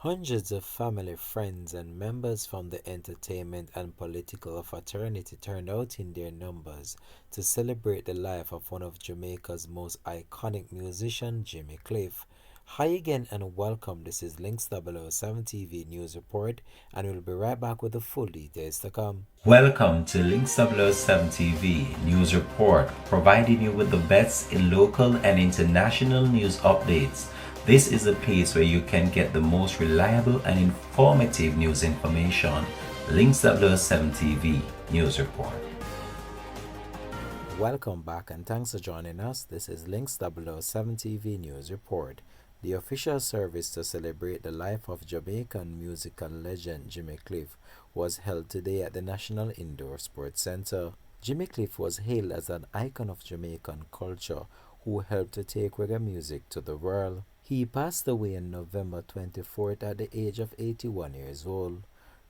Hundreds of family, friends, and members from the entertainment and political fraternity turned out in their numbers to celebrate the life of one of Jamaica's most iconic musicians, Jimmy Cliff. Hi again and welcome. This is Links 007 TV News Report, and we'll be right back with the full details to come. Welcome to Links 007 TV News Report, providing you with the best in local and international news updates. This is a place where you can get the most reliable and informative news information. Links 007 TV News Report. Welcome back and thanks for joining us. This is Links 007 TV News Report. The official service to celebrate the life of Jamaican musical legend Jimmy Cliff was held today at the National Indoor Sports Centre. Jimmy Cliff was hailed as an icon of Jamaican culture who helped to take reggae music to the world. He passed away on November 24th at the age of 81 years old.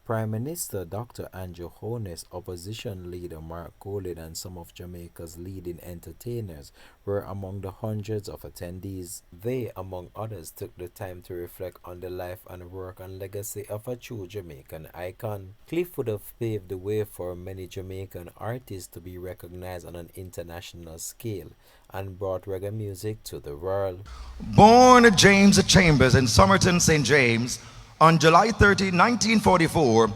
Prime Minister Dr. Andrew Holness, opposition leader Mark Golding, and some of Jamaica's leading entertainers were among the hundreds of attendees. They, among others, took the time to reflect on the life and work and legacy of a true Jamaican icon. Cliff would have paved the way for many Jamaican artists to be recognized on an international scale and brought reggae music to the world. Born James Chambers in Somerton, St. James, on July 30, 1944,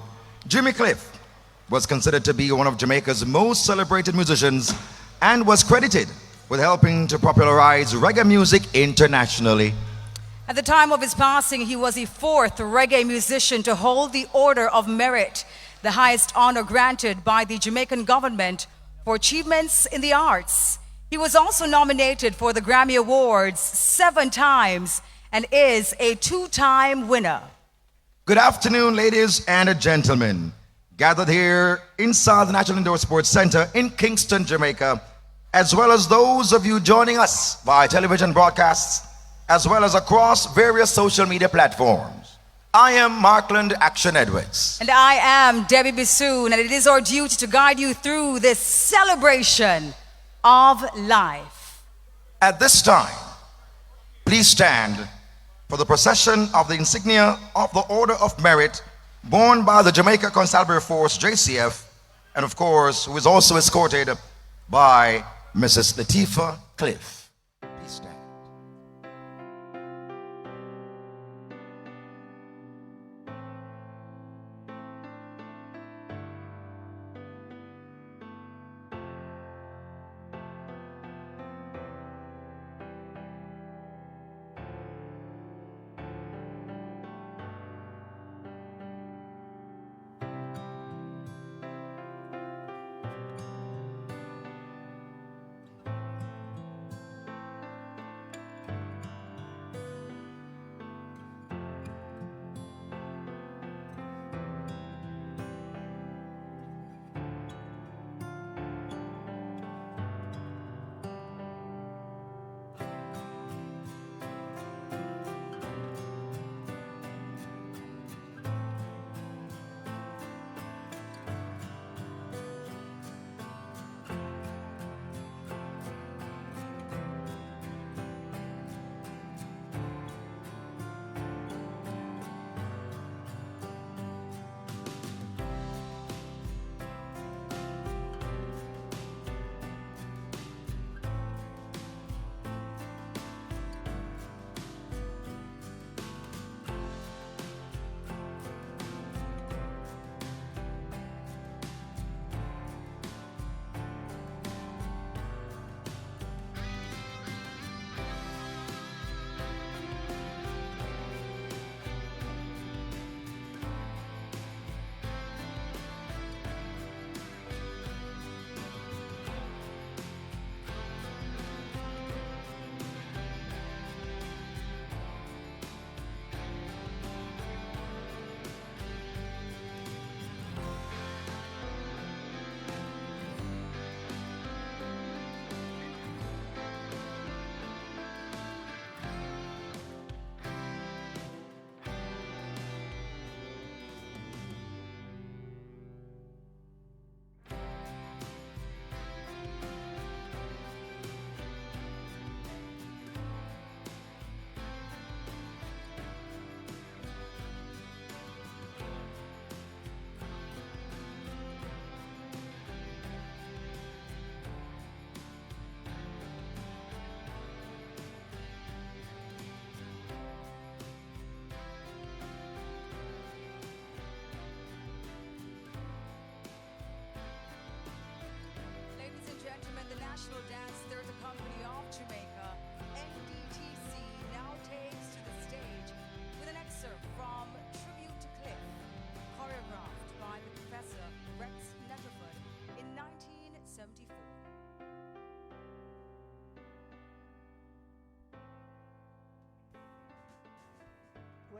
Jimmy Cliff was considered to be one of Jamaica's most celebrated musicians and was credited with helping to popularize reggae music internationally. At the time of his passing, he was the fourth reggae musician to hold the Order of Merit, the highest honor granted by the Jamaican government for achievements in the arts. He was also nominated for the Grammy Awards 7 times and is a 2-time winner. Good afternoon, ladies and gentlemen. Gathered here inside the National Indoor Sports Center in Kingston, Jamaica, as well as those of you joining us via television broadcasts, as well as across various social media platforms. I am Markland Action Edwards. And I am Debbie Bissoon, and it is our duty to guide you through this celebration of life. At this time, please stand for the procession of the insignia of the Order of Merit borne by the Jamaica Constabulary Force, JCF, and of course, who is also escorted by Mrs. Latifah Cliff. Please stand.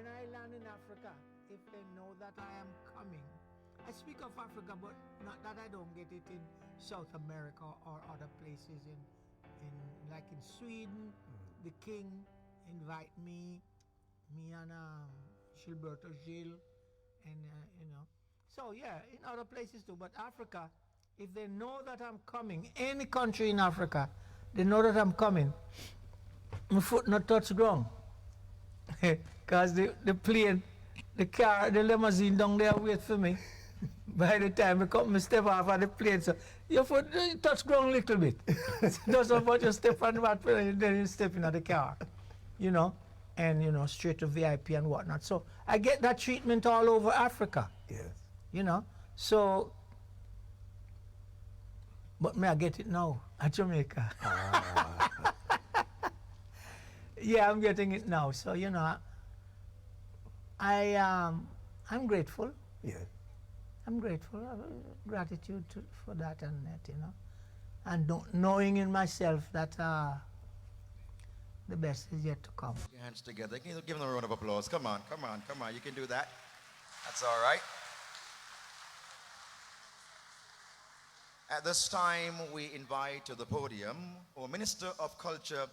when I land in Africa, if they know that I am coming, I speak of Africa, but not that I don't get it in South America or other places in like in Sweden, the King invite me and Gilberto Gil, and you know. So yeah, in other places too. But Africa, if they know that I'm coming, any country in Africa, they know that I'm coming. My foot not touch ground, cause the plane, the car, the limousine down there wait for me. By the time I come, I step off of the plane, so your foot touch ground a little bit. Just about you step on that plane, then you step into the car, you know, and you know, straight to VIP and whatnot. So I get that treatment all over Africa. Yes. You know, so but may I get it now at Jamaica. Yeah, I'm getting it now. So you know, I'm grateful. Yes. I'm grateful. Gratitude for that and that, you know, and knowing in myself that the best is yet to come. Your hands together. Can you give them a round of applause? Come on, come on, come on. You can do that. That's all right. At this time, we invite to the podium our Minister of Culture,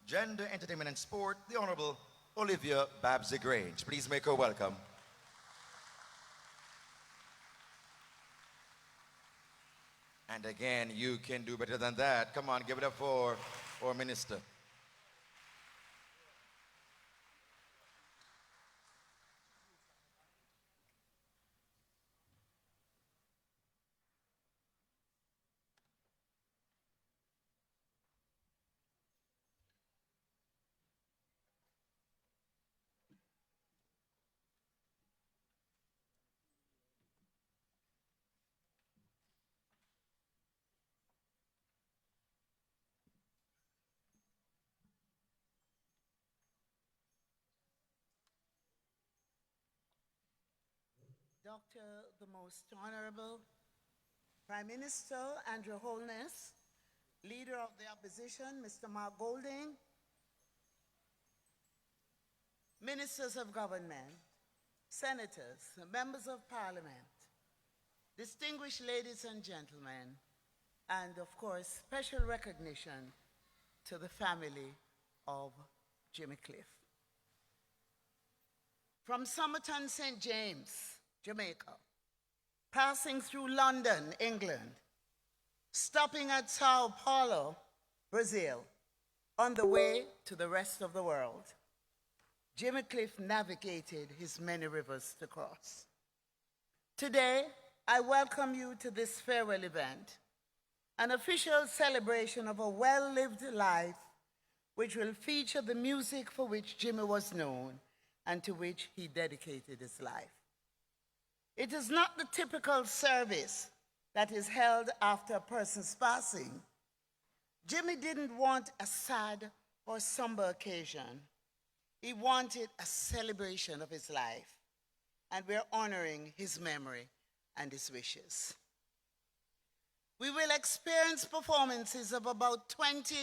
Gender, Entertainment and Sport, the Honorable Olivia Babsy-Grange. Please make her welcome. And again, you can do better than that. Come on, give it up for our Minister. Dr. the Most Honorable Prime Minister Andrew Holness, Leader of the Opposition, Mr. Mark Golding, Ministers of Government, Senators, Members of Parliament, distinguished ladies and gentlemen, and of course, special recognition to the family of Jimmy Cliff. From Somerton, St. James, Jamaica, passing through London, England, stopping at Sao Paulo, Brazil, on the way to the rest of the world, Jimmy Cliff navigated his many rivers to cross. Today, I welcome you to this farewell event, an official celebration of a well-lived life which will feature the music for which Jimmy was known and to which he dedicated his life. It is not the typical service that is held after a person's passing. Jimmy didn't want a sad or somber occasion. He wanted a celebration of his life, and we're honoring his memory and his wishes. We will experience performances of about 20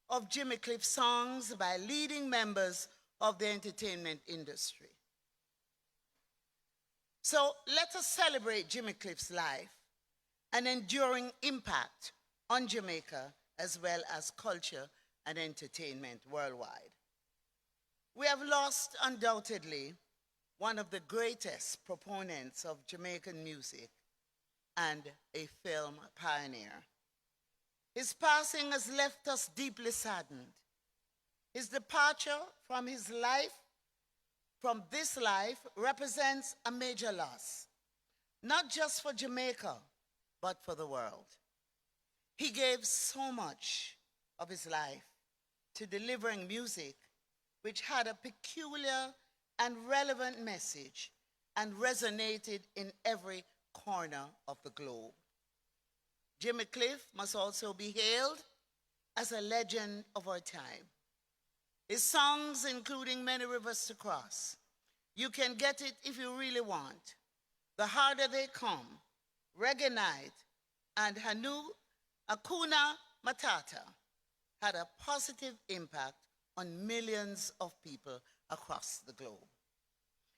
of Jimmy Cliff's songs by leading members of the entertainment industry. So let us celebrate Jimmy Cliff's life and enduring impact on Jamaica as well as culture and entertainment worldwide. We have lost undoubtedly one of the greatest proponents of Jamaican music and a film pioneer. His passing has left us deeply saddened. His departure from his life, from this life, represents a major loss, not just for Jamaica, but for the world. He gave so much of his life to delivering music which had a peculiar and relevant message and resonated in every corner of the globe. Jimmy Cliff must also be hailed as a legend of our time. His songs, including Many Rivers to Cross, you can get it if you really want. The Harder They Come, Reggae Night, and Hakuna Matata had a positive impact on millions of people across the globe.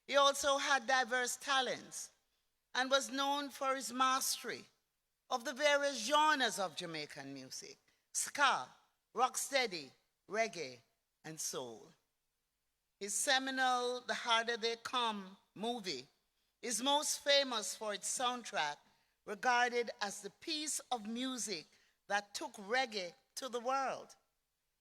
He also had diverse talents and was known for his mastery of the various genres of Jamaican music: ska, rocksteady, reggae, and soul. His seminal The Harder They Come movie is most famous for its soundtrack, regarded as the piece of music that took reggae to the world,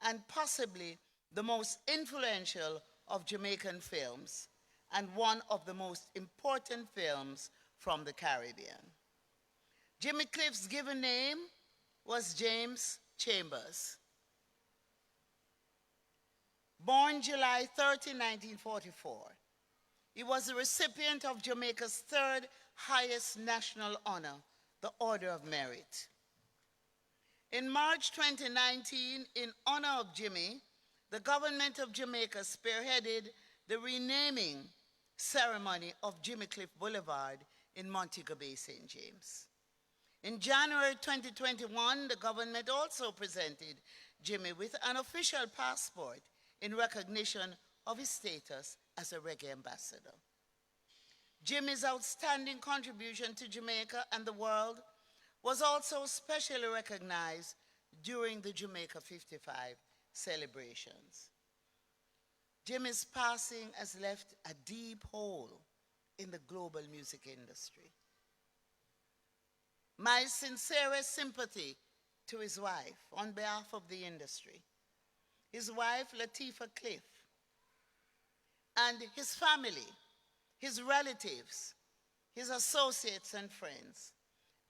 and possibly the most influential of Jamaican films, and one of the most important films from the Caribbean. Jimmy Cliff's given name was James Chambers. Born July 30, 1944, he was the recipient of Jamaica's third highest national honor, the Order of Merit. In March 2019, in honor of Jimmy, the government of Jamaica spearheaded the renaming ceremony of Jimmy Cliff Boulevard in Montego Bay, St. James. In January 2021, the government also presented Jimmy with an official passport in recognition of his status as a reggae ambassador. Jimmy's outstanding contribution to Jamaica and the world was also specially recognized during the Jamaica 55 celebrations. Jimmy's passing has left a deep hole in the global music industry. My sincerest sympathy to his wife on behalf of the industry, his wife Latifah Cliff, and his family, his relatives, his associates and friends,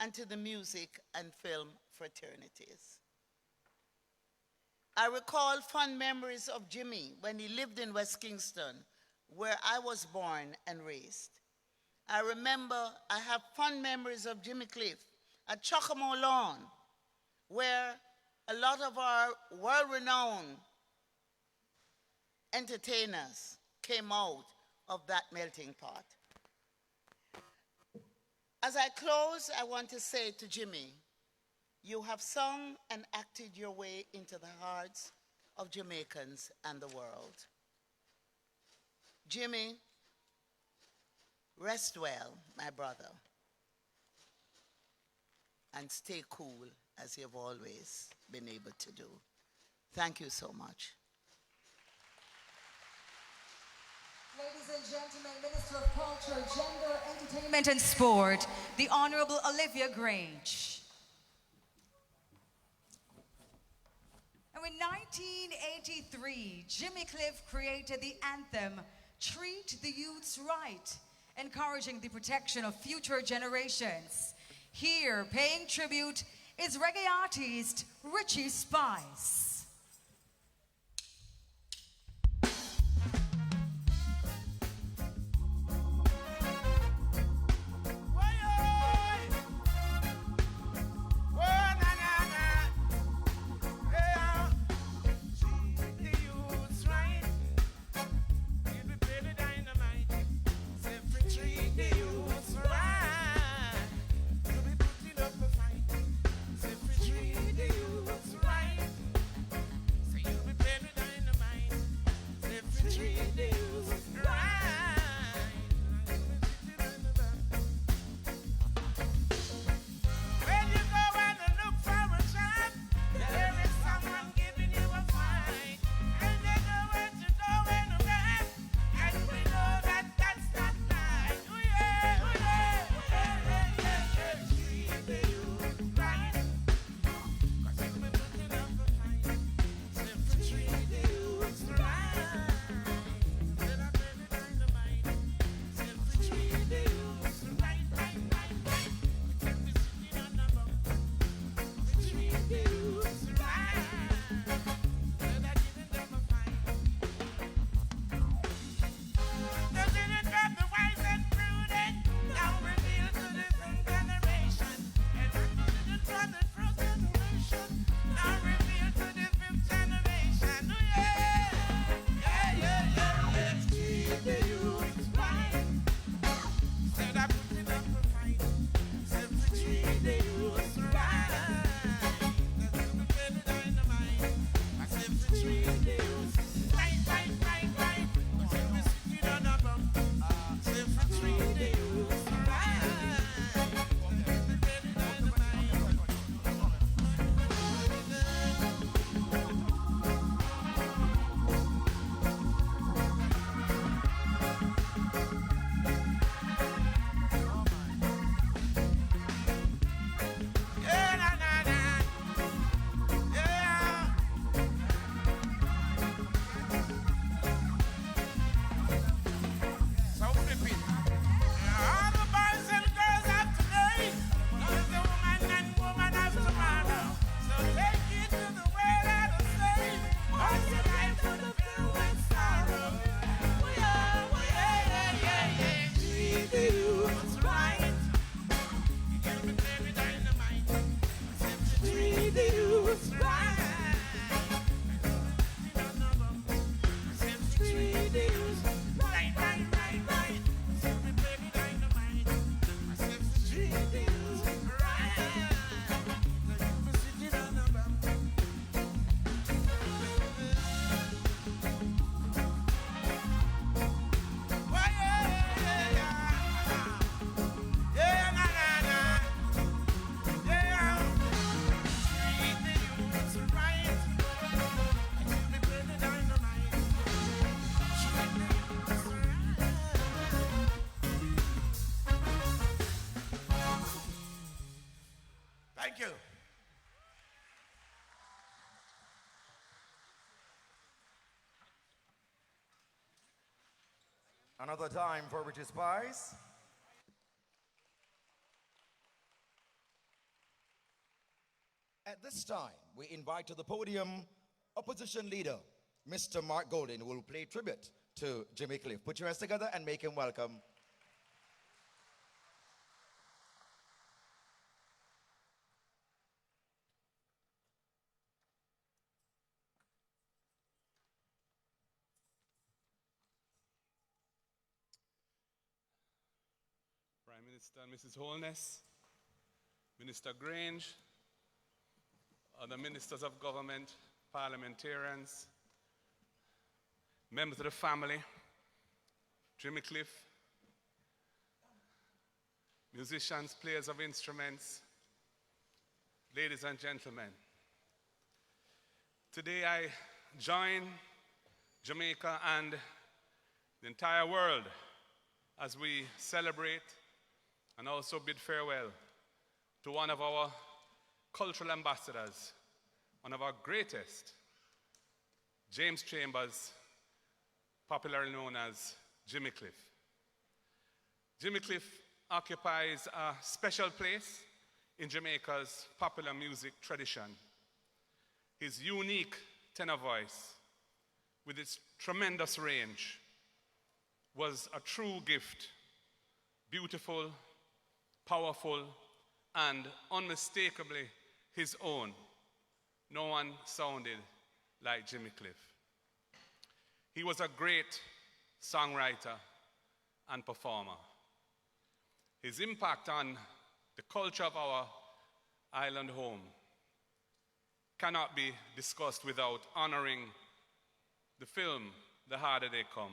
and to the music and film fraternities. I recall fond memories of Jimmy when he lived in West Kingston, where I was born and raised. I have fond memories of Jimmy Cliff at Chocamo Lawn, where a lot of our world-renowned entertainers came out of that melting pot. As I close, I want to say to Jimmy, you have sung and acted your way into the hearts of Jamaicans and the world. Jimmy, rest well, my brother, and stay cool as you've always been able to do. Thank you so much. Ladies and gentlemen, Minister of Culture, Gender, Entertainment and Sport, the Honorable Olivia Grange. And in 1983, Jimmy Cliff created the anthem, Treat the Youths Right, encouraging the protection of future generations. Here, paying tribute, is reggae artist Richie Spice. Thank you. Another time for Richie Spice. At this time, we invite to the podium opposition leader, Mr. Mark Golden, who will play tribute to Jimmy Cliff. Put your hands together and make him welcome. Prime Minister and Mrs. Holness, Minister Grange, other ministers of government, parliamentarians, members of the family, Jimmy Cliff, musicians, players of instruments, ladies and gentlemen. Today I join Jamaica and the entire world as we celebrate and also bid farewell to one of our cultural ambassadors, one of our greatest, James Chambers, popularly known as Jimmy Cliff. Jimmy Cliff occupies a special place in Jamaica's popular music tradition. His unique tenor voice, with its tremendous range, was a true gift, beautiful, powerful, and unmistakably his own. No one sounded like Jimmy Cliff. He was a great songwriter and performer. His impact on the culture of our island home cannot be discussed without honoring the film, The Harder They Come,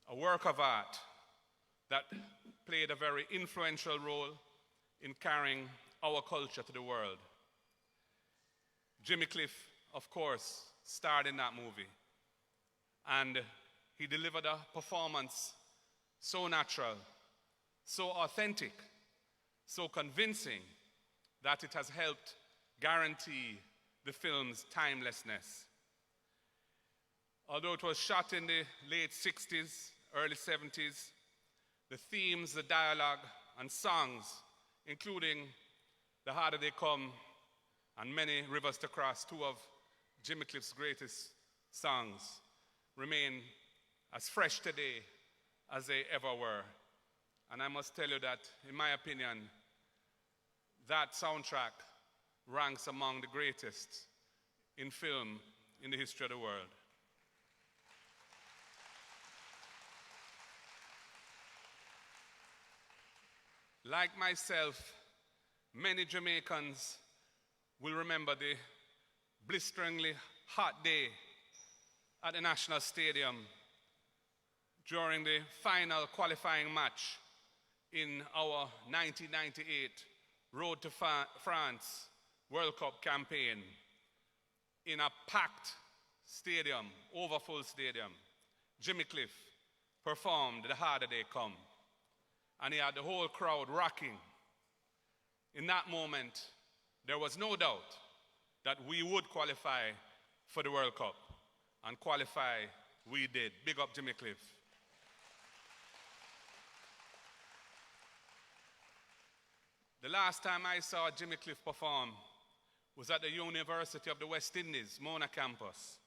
a work of art that played a very influential role in carrying our culture to the world. Jimmy Cliff, of course, starred in that movie, and he delivered a performance so natural, so authentic, so convincing that it has helped guarantee the film's timelessness. Although it was shot in the late 60s, early 70s, the themes, the dialogue, and songs, including The Harder They Come and Many Rivers to Cross, two of Jimmy Cliff's greatest songs, remain as fresh today as they ever were. And I must tell you that, in my opinion, that soundtrack ranks among the greatest in film in the history of the world. Like myself, many Jamaicans will remember the blisteringly hot day at the National Stadium during the final qualifying match in our 1998 Road to France World Cup campaign. In a packed stadium, overfull stadium, Jimmy Cliff performed The Harder They Come, and he had the whole crowd rocking. In that moment, there was no doubt that we would qualify for the World Cup, and qualify we did. Big up Jimmy Cliff. The last time I saw Jimmy Cliff perform was at the University of the West Indies, Mona campus,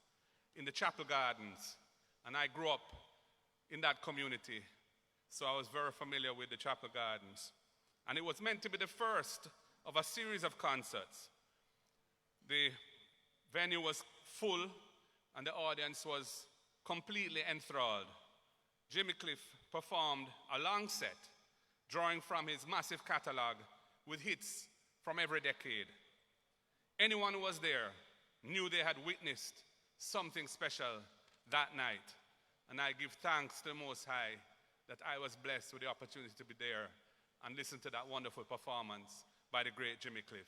in the Chapel Gardens, and I grew up in that community, so I was very familiar with the Chapel Gardens. And it was meant to be the first of a series of concerts. The venue was full and the audience was completely enthralled. Jimmy Cliff performed a long set, drawing from his massive catalog with hits from every decade. Anyone who was there knew they had witnessed something special that night. And I give thanks to the Most High that I was blessed with the opportunity to be there and listen to that wonderful performance by the great Jimmy Cliff.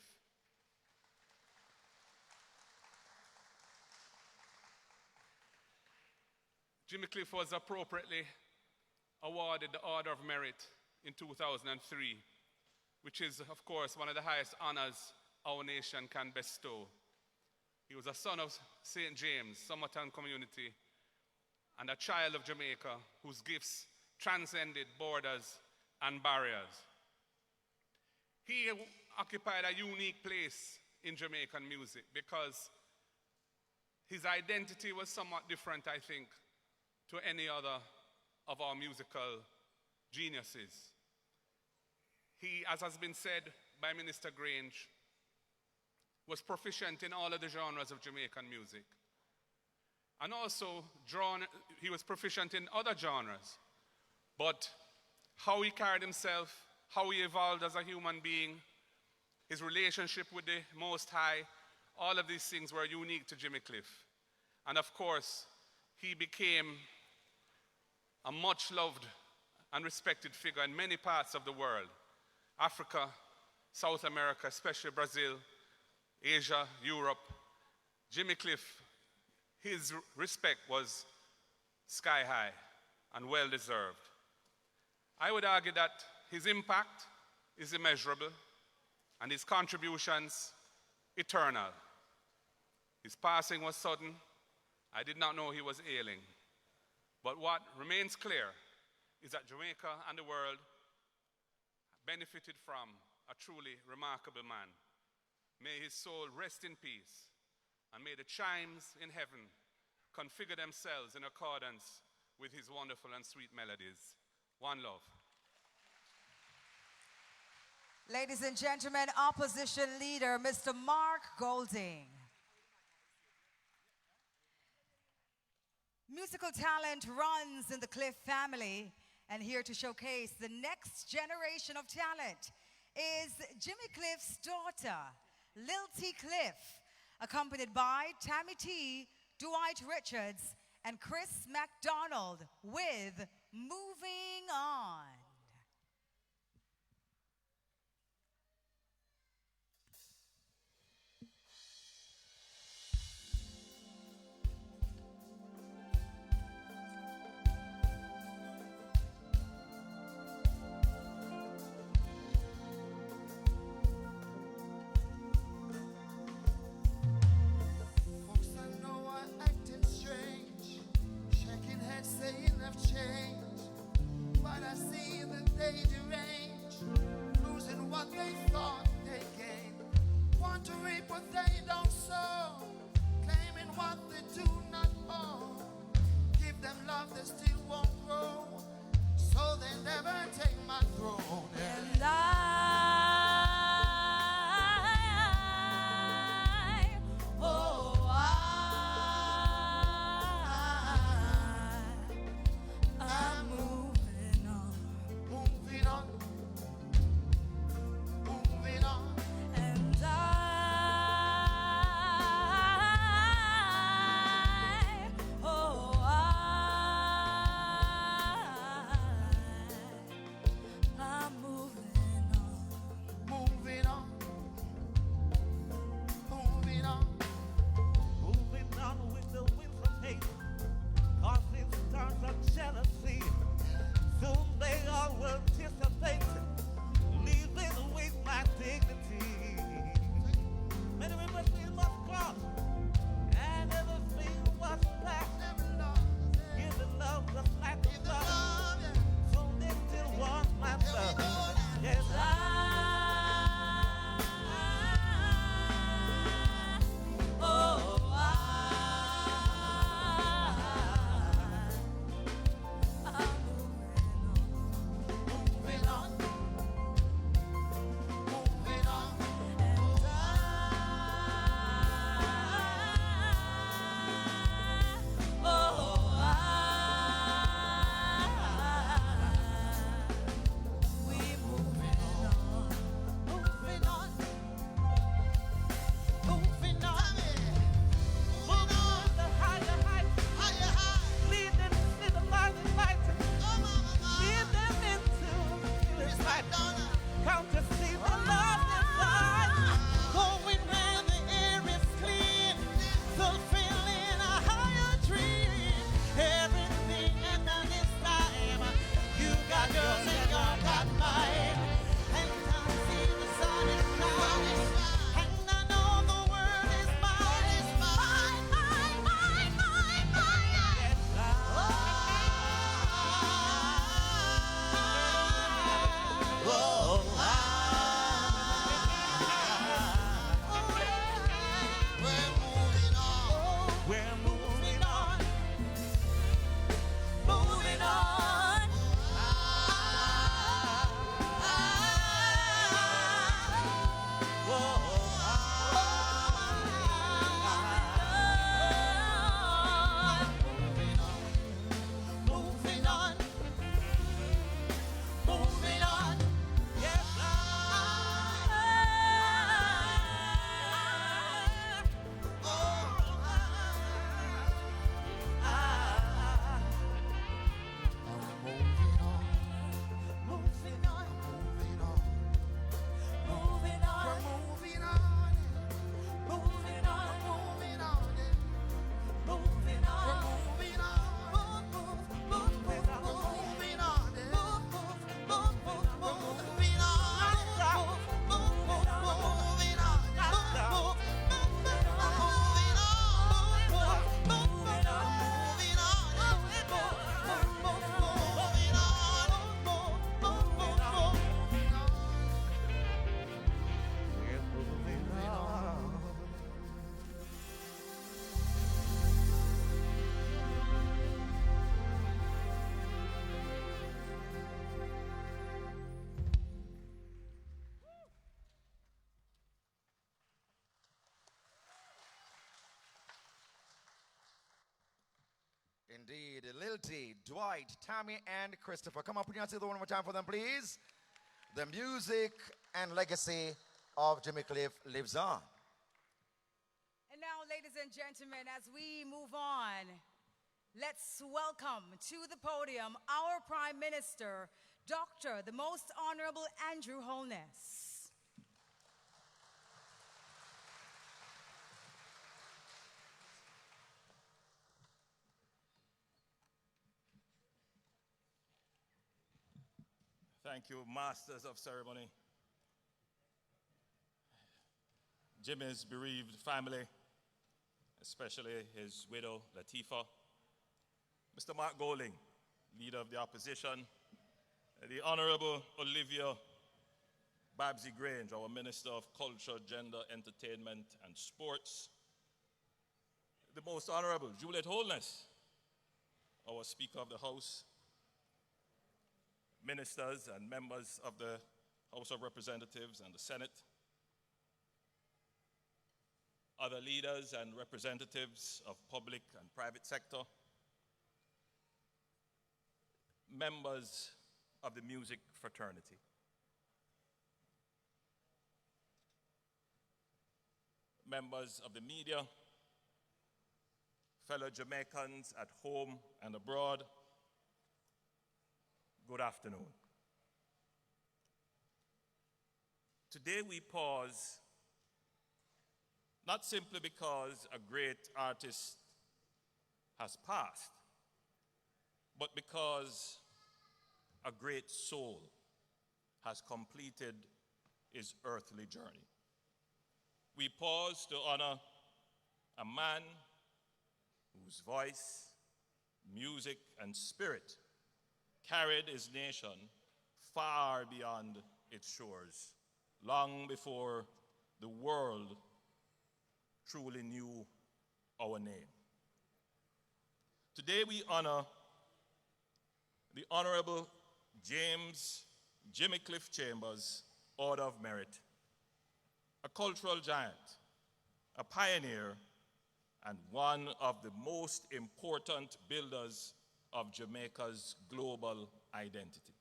Jimmy Cliff was appropriately awarded the Order of Merit in 2003 which is, of course, one of the highest honors our nation can bestow. He was a son of St. James, Somerton community, and a child of Jamaica whose gifts transcended borders and barriers. He occupied a unique place in Jamaican music because his identity was somewhat different, I think, to any other of our musical geniuses. He, as has been said by Minister Grange, was proficient in all of the genres of Jamaican music. And also, he was proficient in other genres. But how he carried himself, how he evolved as a human being, his relationship with the Most High, all of these things were unique to Jimmy Cliff. And of course, he became a much loved and respected figure in many parts of the world. Africa, South America, especially Brazil, Asia, Europe. Jimmy Cliff, his respect was sky high and well deserved. I would argue that his impact is immeasurable and his contributions eternal. His passing was sudden. I did not know he was ailing. But what remains clear is that Jamaica and the world benefited from a truly remarkable man. May his soul rest in peace, and may the chimes in heaven configure themselves in accordance with his wonderful and sweet melodies. One love. Ladies and gentlemen, opposition leader, Mr. Mark Golding. Musical talent runs in the Cliff family, and here to showcase the next generation of talent is Jimmy Cliff's daughter, Lil T. Cliff, accompanied by Tammy T., Dwight Richards, and Chris MacDonald with Moving On. Saying I've changed, but I see that they derange, losing what they thought they gained. Want to reap what they don't sow, claiming what they do not own. Give them love that still won't grow, so they never take my throne. And Indeed. Lil T, Dwight, Tammy, and Christopher. Come on, put your hands together one more time for them, please. The music and legacy of Jimmy Cliff lives on. And now, ladies and gentlemen, as we move on, let's welcome to the podium our Prime Minister, Dr. the Most Honorable Andrew Holness. Thank you, Masters of Ceremony. Jimmy's bereaved family, especially his widow, Latifah, Mr. Mark Golding, Leader of the Opposition, the Honorable Olivia Babsy Grange, our Minister of Culture, Gender, Entertainment, and Sports, the Most Honorable Juliet Holness, our Speaker of the House, ministers and members of the House of Representatives and the Senate, other leaders and representatives of public and private sector, members of the music fraternity. Members of the media, fellow Jamaicans at home and abroad, good afternoon. Today we pause not simply because a great artist has passed, but because a great soul has completed his earthly journey. We pause to honor a man whose voice, music, and spirit carried his nation far beyond its shores, long before the world truly knew our name. Today we honor the Honorable James Jimmy Cliff Chambers Order of Merit, a cultural giant, a pioneer, and one of the most important builders of Jamaica's global identity.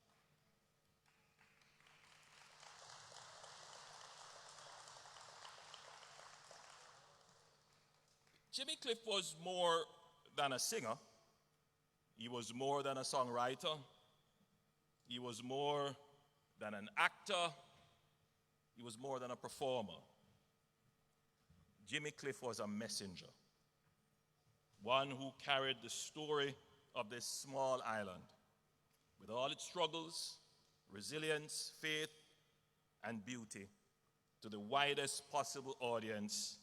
Jimmy Cliff was more than a singer. He was more than a songwriter. He was more than an actor. He was more than a performer. Jimmy Cliff was a messenger, one who carried the story of this small island with all its struggles, resilience, faith, and beauty to the widest possible audience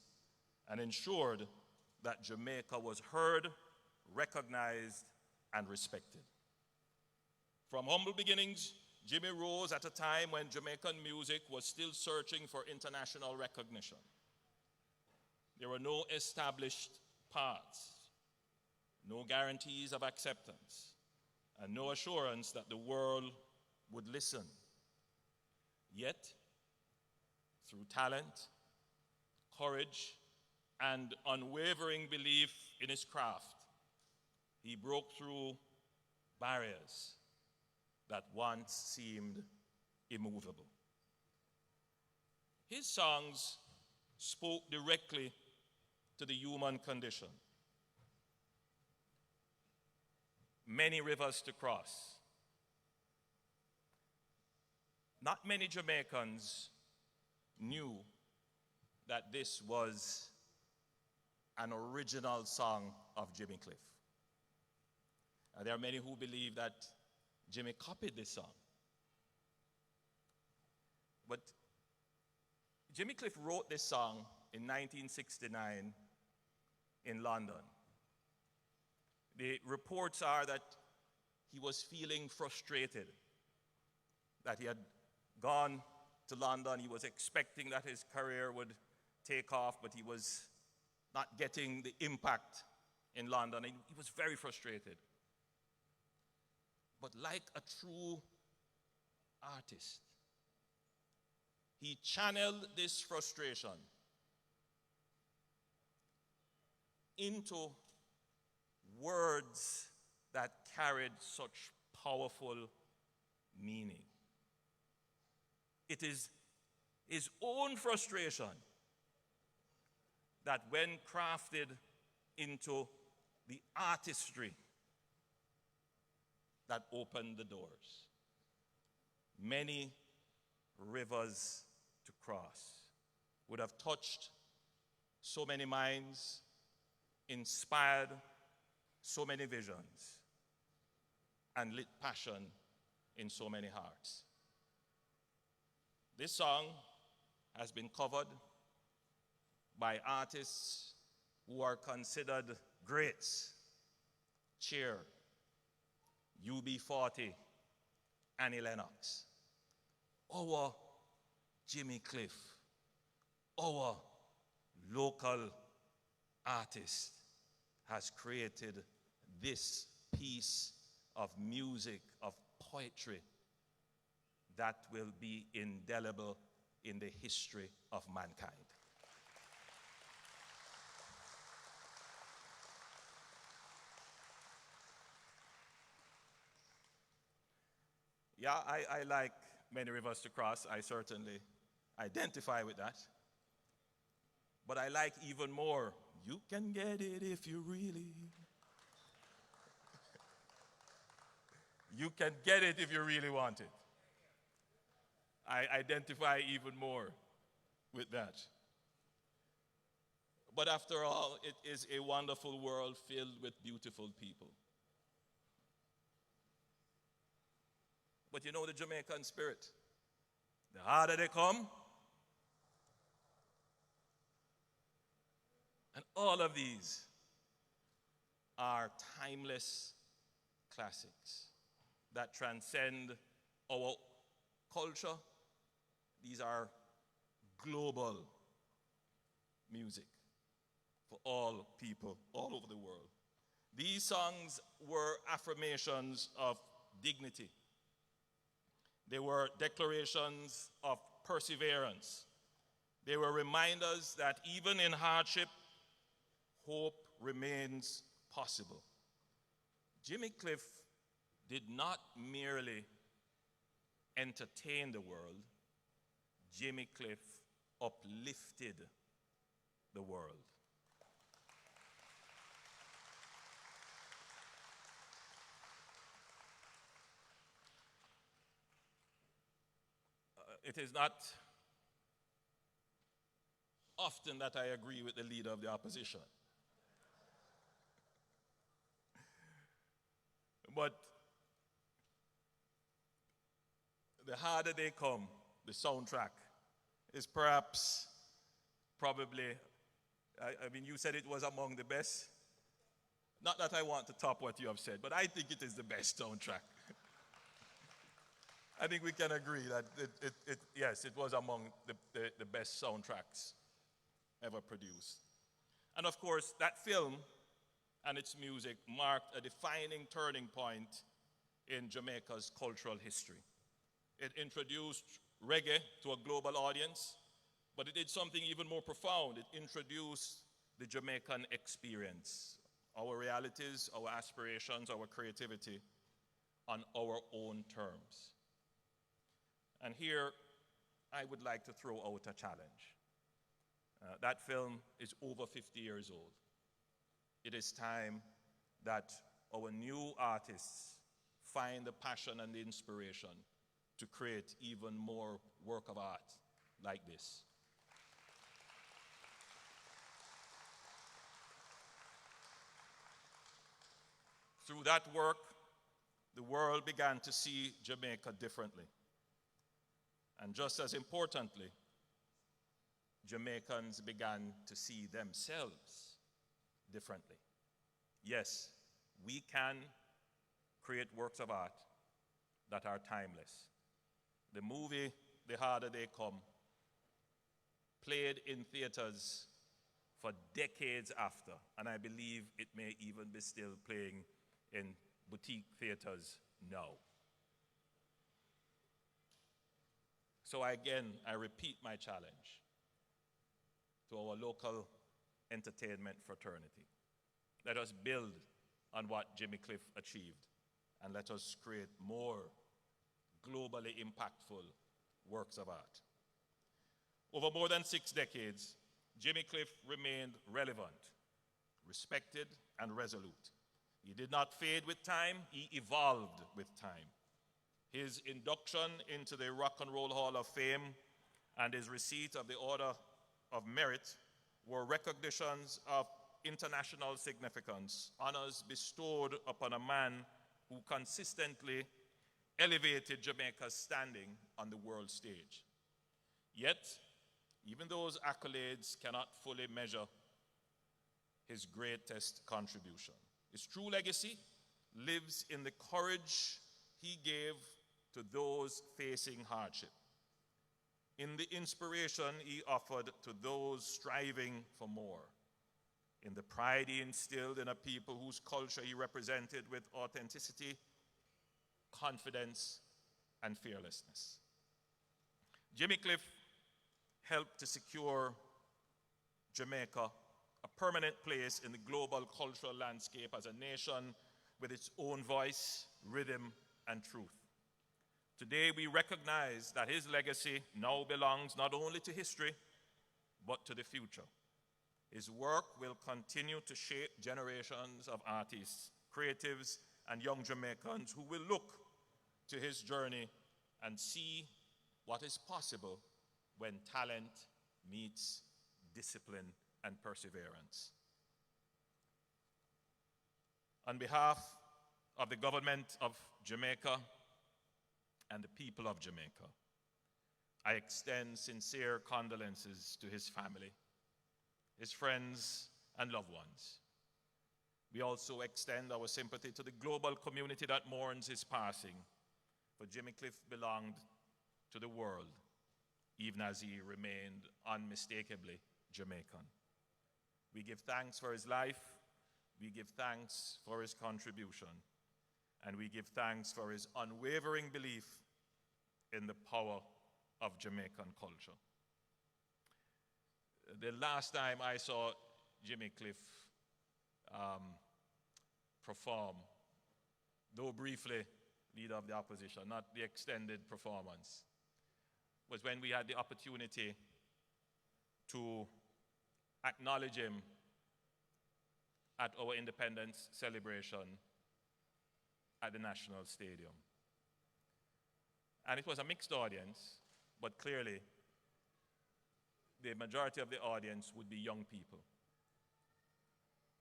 and ensured that Jamaica was heard, recognized, and respected. From humble beginnings, Jimmy rose at a time when Jamaican music was still searching for international recognition. There were no established paths, no guarantees of acceptance, and no assurance that the world would listen. Yet, through talent, courage, and unwavering belief in his craft, he broke through barriers that once seemed immovable. His songs spoke directly to the human condition. Many rivers to cross. Not many Jamaicans knew that this was an original song of Jimmy Cliff. There are many who believe that Jimmy copied this song. But Jimmy Cliff wrote this song in 1969 in London. The reports are that he was feeling frustrated, that he had gone to London, he was expecting that his career would take off, but he was not getting the impact in London. He was very frustrated. But like a true artist, he channeled this frustration into words that carried such powerful meaning. It is his own frustration that, when crafted into the artistry, that opened the doors. Many rivers to cross would have touched so many minds, inspired so many visions, and lit passion in so many hearts. This song has been covered by artists who are considered greats: Cheer, UB40, Annie Lennox. Our Jimmy Cliff, our local artist, has created this piece of music, of poetry, that will be indelible in the history of mankind. Yeah, I like Many Rivers to Cross. I certainly identify with that. But I like even more, You Can Get It If You Really. You can get it if you really want it. I identify even more with that. But after all, it is a wonderful world filled with beautiful people. But you know the Jamaican spirit. The harder they come, and all of these are timeless classics that transcend our culture. These are global music for all people all over the world. These songs were affirmations of dignity. They were declarations of perseverance. They were reminders that even in hardship, hope remains possible. Jimmy Cliff did not merely entertain the world. Jimmy Cliff uplifted the world. It is not often that I agree with the leader of the opposition. But the harder they come, the soundtrack is perhaps, probably, I mean, you said it was among the best. Not that I want to top what you have said, but I think it is the best soundtrack. I think we can agree that yes, it was among the best soundtracks ever produced. And of course, that film and its music marked a defining turning point in Jamaica's cultural history. It introduced reggae to a global audience, but it did something even more profound. It introduced the Jamaican experience, our realities, our aspirations, our creativity on our own terms. And here, I would like to throw out a challenge. That film is over 50 years old. It is time that our new artists find the passion and the inspiration to create even more work of art like this. Through that work, the world began to see Jamaica differently. And just as importantly, Jamaicans began to see themselves differently. Yes, we can create works of art that are timeless. The movie, The Harder They Come, played in theaters for decades after, and I believe it may even be still playing in boutique theaters now. So again, I repeat my challenge to our local entertainment fraternity. Let us build on what Jimmy Cliff achieved, and let us create more globally impactful works of art. Over more than 6 decades, Jimmy Cliff remained relevant, respected, and resolute. He did not fade with time, he evolved with time. His induction into the Rock and Roll Hall of Fame and his receipt of the Order of Merit were recognitions of international significance, honors bestowed upon a man who consistently elevated Jamaica's standing on the world stage. Yet, even those accolades cannot fully measure his greatest contribution. His true legacy lives in the courage he gave to those facing hardship, in the inspiration he offered to those striving for more, in the pride he instilled in a people whose culture he represented with authenticity, confidence, and fearlessness. Jimmy Cliff helped to secure Jamaica a permanent place in the global cultural landscape as a nation with its own voice, rhythm, and truth. Today, we recognize that his legacy now belongs not only to history, but to the future. His work will continue to shape generations of artists, creatives, and young Jamaicans who will look to his journey and see what is possible when talent meets discipline and perseverance. On behalf of the government of Jamaica and the people of Jamaica, I extend sincere condolences to his family, his friends, and loved ones. We also extend our sympathy to the global community that mourns his passing, for Jimmy Cliff belonged to the world, even as he remained unmistakably Jamaican. We give thanks for his life, we give thanks for his contribution, and we give thanks for his unwavering belief in the power of Jamaican culture. The last time I saw Jimmy Cliff perform, though briefly leader of the opposition, not the extended performance, was when we had the opportunity to acknowledge him at our independence celebration at the National Stadium. And it was a mixed audience, but clearly the majority of the audience would be young people.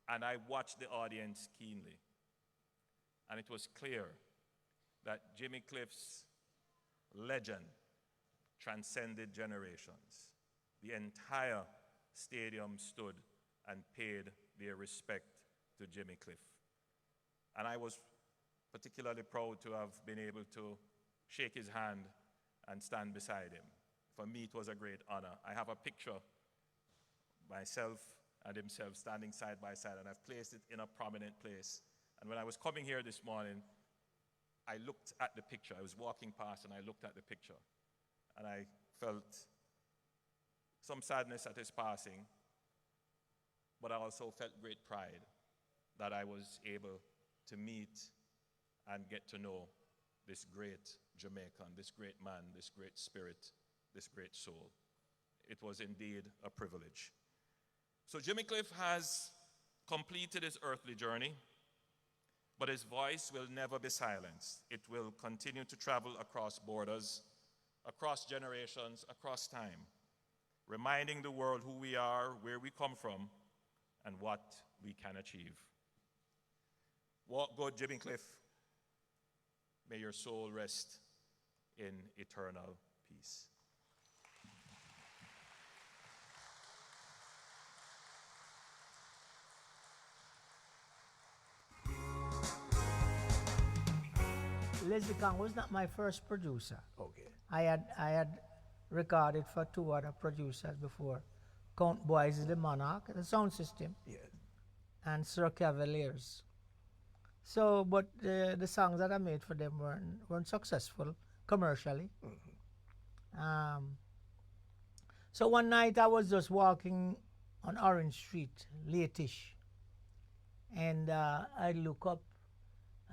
And I watched the audience keenly. And it was clear that Jimmy Cliff's legend transcended generations. The entire stadium stood and paid their respect to Jimmy Cliff. And I was particularly proud to have been able to shake his hand and stand beside him. For me, it was a great honor. I have a picture, myself and himself standing side by side, and I've placed it in a prominent place. And when I was coming here this morning, I looked at the picture. I was walking past and I looked at the picture. And I felt some sadness at his passing, but I also felt great pride that I was able to meet and get to know this great Jamaican, this great man, this great spirit, this great soul. It was indeed a privilege. So Jimmy Cliff has completed his earthly journey, but his voice will never be silenced. It will continue to travel across borders, across generations, across time, reminding the world who we are, where we come from, and what we can achieve. Walk good, Jimmy Cliff. May your soul rest in eternal peace. Leslie Kang was not my first producer. Okay. I had recorded for 2 other producers before. Count Boys the Monarch, the sound system, Yes. and Sir Cavaliers. So, but the songs that I made for them weren't successful commercially. So one night I was just walking on Orange Street, late-ish, And I look up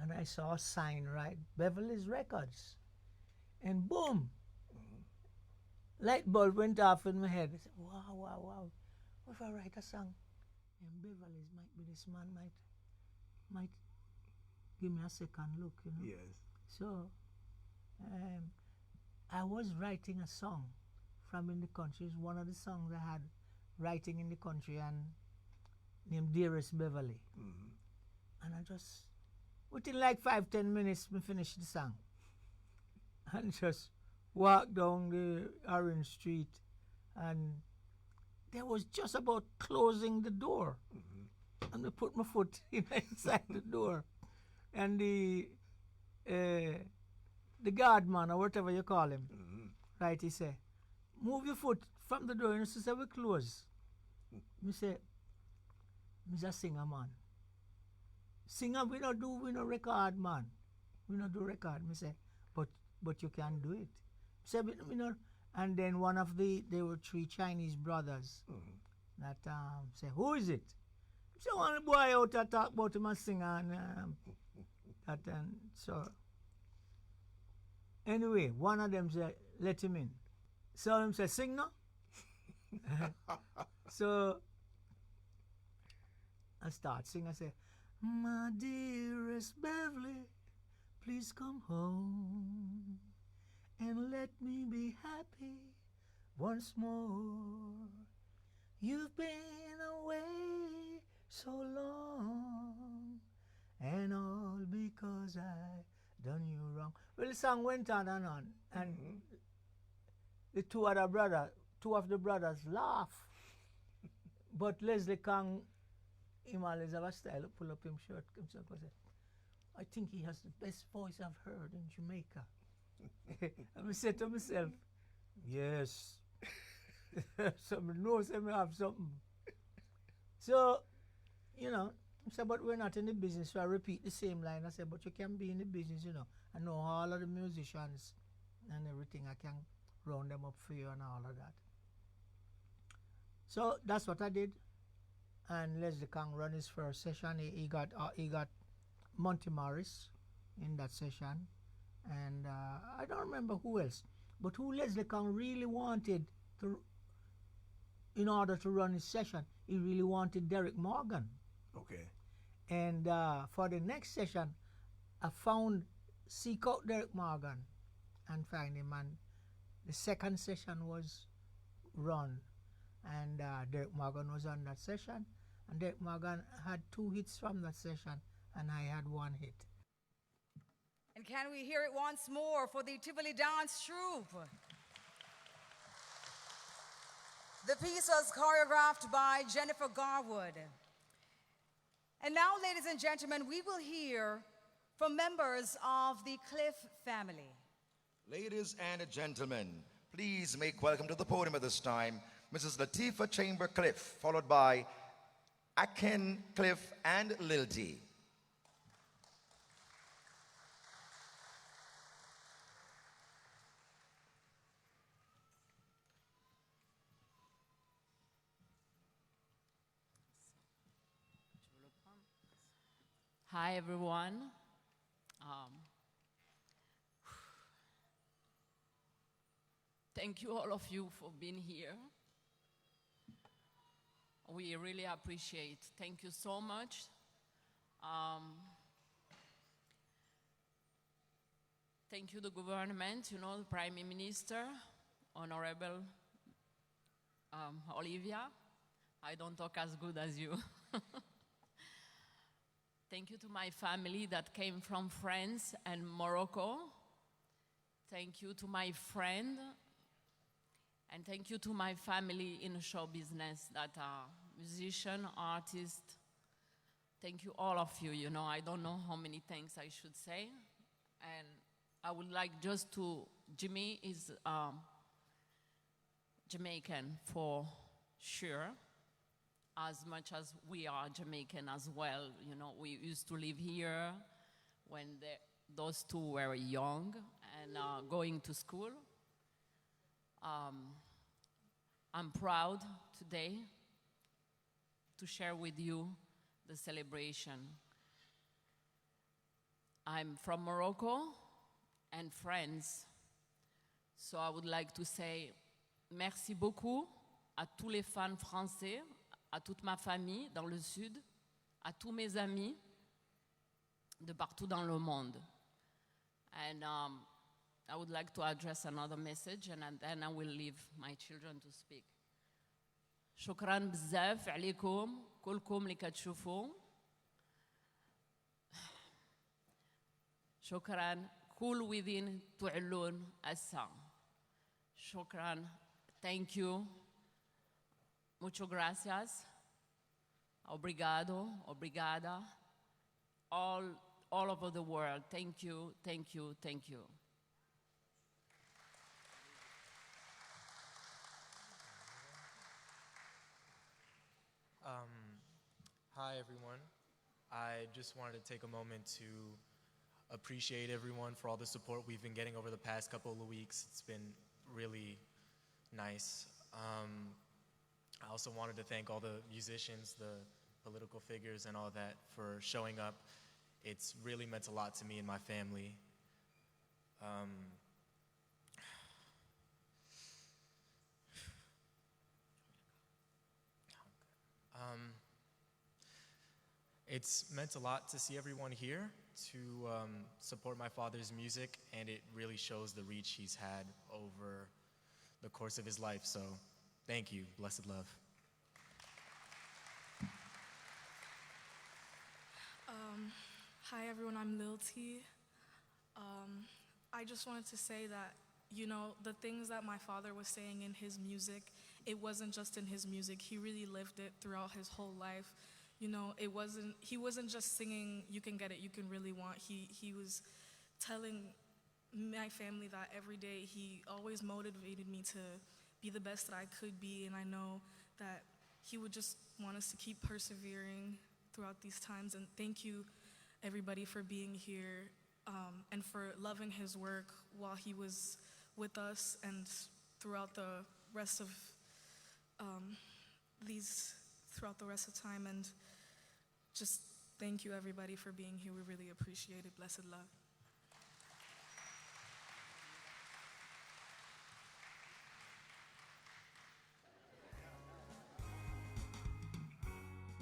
and I saw a sign, right? Beverly's Records. And boom, light bulb went off in my head. I said, wow, wow, wow. What if I write a song? And Beverly's might be this man, might give me a second look, you know? Yes. So I was writing a song from in the country. It's one of the songs I had writing in the country and named Dearest Beverly. And I just, within like 5-10 minutes, me finished the song. And just walked down the Orange Street and they was just about closing the door. And I put my foot inside the door. And the guard man or whatever you call him, right, he said, move your foot from the door and he said, we close. Me say, Mr. a singer, man. Singer, we no record, man. We no do record. Me say, but you can do it. Say, we no. And then there were 3 Chinese brothers that say, who is it? So one boy out there talk about him a singer and that and so. Anyway, one of them said, let him in. So him said, sing now. So I start sing. I say, my dearest Beverly, please come home and let me be happy once more. You've been away so long, and all because I done you wrong. Well, the song went on, and the two of the brothers laugh. But Leslie Kang, him always have a style, pull up him shirt, himself, and say, I think he has the best voice I've heard in Jamaica. And I said to myself, yes. Somebody knows him have something. So, you know, I said, but we're not in the business, so I repeat the same line. I said, but you can be in the business, you know. I know all of the musicians and everything. I can round them up for you and all of that. So that's what I did. And Leslie Kang run his first session. He got Monty Morris in that session. And I don't remember who else. But who Leslie Kang really wanted to, in order to run his session, he really wanted Derek Morgan. Okay. And for the next session, I seek out Derek Morgan and find him. And the second session was run. And Derek Morgan was on that session. And Derek Morgan had 2 hits from that session. And I had 1 hit. And can we hear it once more for the Tivoli Dance Troupe? The piece was choreographed by Jennifer Garwood. And now, ladies and gentlemen, we will hear from members of the Cliff family. Ladies and gentlemen, please make welcome to the podium at this time, Mrs. Latifah Chamber Cliff, followed by Aken Cliff and Lil D. Hi, everyone. Thank you, all of you, for being here. We really appreciate. Thank you so much. Thank you, the government, you know, the Prime Minister, Honorable Olivia. I don't talk as good as you. Thank you to my family that came from France and Morocco. Thank you to my friend. And thank you to my family in the show business that are musician, artist. Thank you, all of you. You know, I don't know how many thanks I should say. And I would like just to, Jimmy is Jamaican for sure. As much as we are Jamaican as well. You know, we used to live here when those two were young and going to school. I'm proud today to share with you the celebration. I'm from Morocco and France, so I would like to say merci beaucoup à tous les fans français, à toute ma famille dans le Sud, à tous mes amis de partout dans le monde. And I would like to address another message, and then I will leave my children to speak. شكرا بزاف عليكم كلكم اللي كتشوفوا. شكرا كل ويدين تعلون هسه. شكرا. Thank you. Muchas gracias. Obrigado. Obrigada. All over the world. Thank you. Thank you. Thank you. Hi, everyone. I just wanted to take a moment to appreciate everyone for all the support we've been getting over the past couple of weeks. It's been really nice. I also wanted to thank all the musicians, the political figures, and all that for showing up. It's really meant a lot to me and my family. It's meant a lot to see everyone here, to support my father's music, and it really shows the reach he's had over the course of his life. So thank you. Blessed love. Hi everyone, I'm Lil T. I just wanted to say that, you know, the things that my father was saying in his music, it wasn't just in his music. He really lived it throughout his whole life. You know, he wasn't just singing, you can get it, you can really want. He was telling my family that every day. He always motivated me to be the best that I could be, and I know that he would just want us to keep persevering throughout these times. And thank you, everybody, for being here and for loving his work while he was with us and throughout the rest of time. And just thank you, everybody, for being here. We really appreciate it. Blessed love.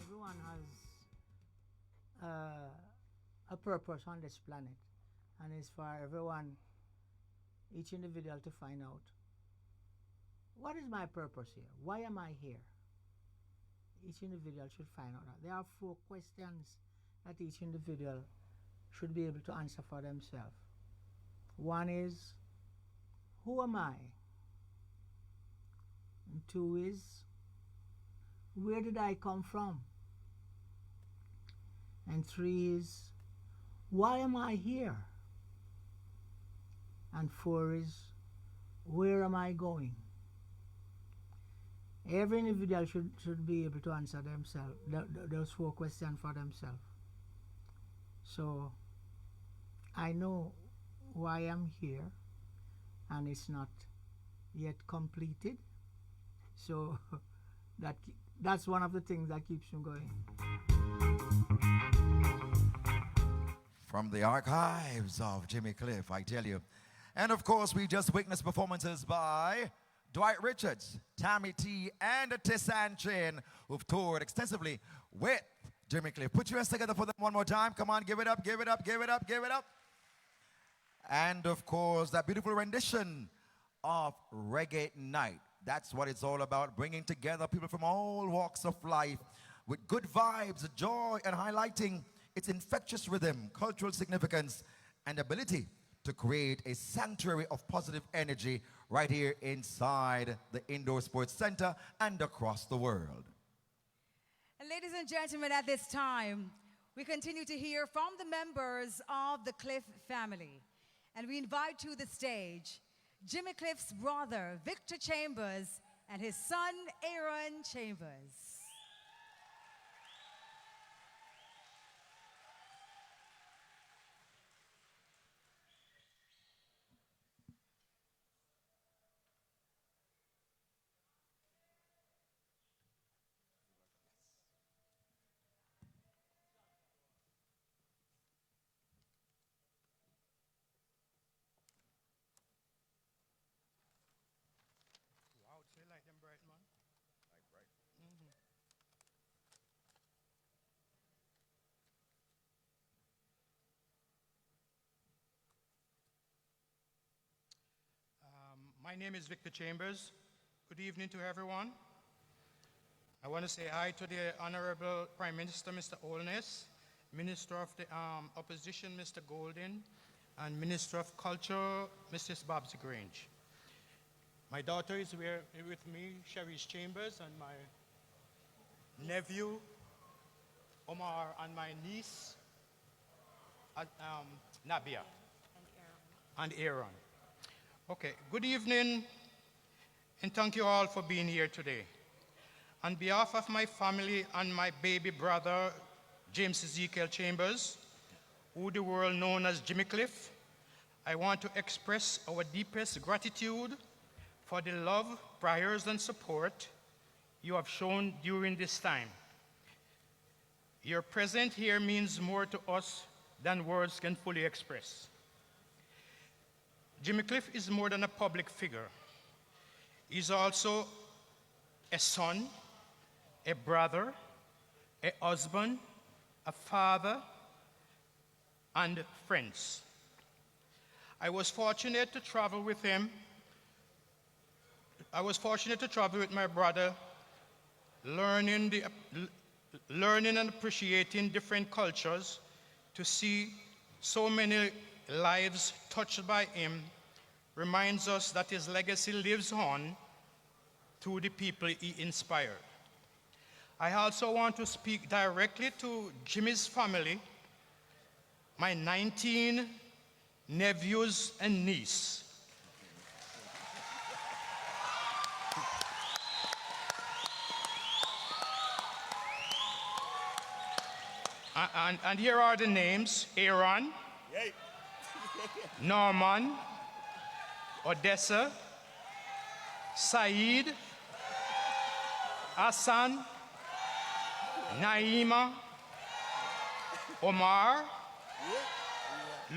Everyone has a purpose on this planet, and it's for everyone, each individual, to find out, what is my purpose here? Why am I here? Each individual should find out that. There are 4 questions that each individual should be able to answer for themselves. One is, who am I? And 2 is, where did I come from? And 3 is, why am I here? And 4 is, where am I going? Every individual should be able to answer themselves, those 4 questions for themselves. So I know why I'm here, and it's not yet completed. So that's one of the things that keeps me going. From the archives of Jimmy Cliff, I tell you. And of course, we just witnessed performances by Dwight Richards, Tammy T, and Tissan Chin, who've toured extensively with Jimmy Cliff. Put your hands together for them one more time. Come on, give it up, give it up, give it up, give it up. And of course, that beautiful rendition of Reggae Night. That's what it's all about, bringing together people from all walks of life with good vibes, joy, and highlighting its infectious rhythm, cultural significance, and ability to create a sanctuary of positive energy right here inside the Indoor Sports Center and across the world. And ladies and gentlemen, at this time, we continue to hear from the members of the Cliff family. And we invite to the stage Jimmy Cliff's brother, Victor Chambers, and his son, Aaron Chambers. My name is Victor Chambers. Good evening to everyone. I want to say hi to the Honorable Prime Minister, Mr. Holness, Minister of the Opposition, Mr. Golden, and Minister of Culture, Mrs. Babsy Grange. My daughter is here with me, Cherise Chambers, and my nephew, Omar, and my niece, Nabia. And Aaron. Okay, good evening, and thank you all for being here today. On behalf of my family and my baby brother, James Ezekiel Chambers, who the world known as Jimmy Cliff, I want to express our deepest gratitude for the love, prayers, and support you have shown during this time. Your presence here means more to us than words can fully express. Jimmy Cliff is more than a public figure. He's also a son, a brother, a husband, a father, and friends. I was fortunate to travel with him. I was fortunate to travel with my brother, learning and appreciating different cultures, to see so many lives touched by him reminds us that his legacy lives on through the people he inspired. I also want to speak directly to Jimmy's family, my 19 nephews and niece. And here are the names: Aaron, Norman, Odessa, Saeed, Hassan, Naima, Omar,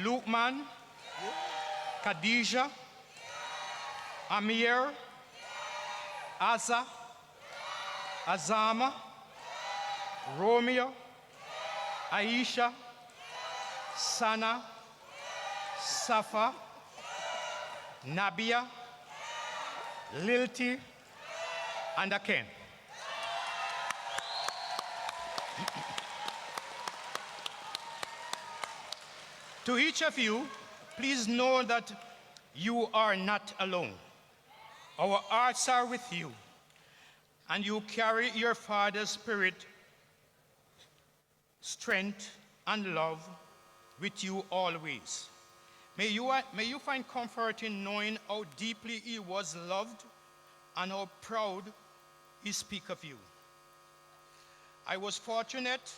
Lukman, Khadija, Amir, Asa, Azama, Romeo, Aisha, Sana, Safa, Nabia, Lilti, and Aken. To each of you, please know that you are not alone. Our hearts are with you, and you carry your Father's spirit, strength, and love with you always. May you find comfort in knowing how deeply he was loved and how proud he speaks of you. I was fortunate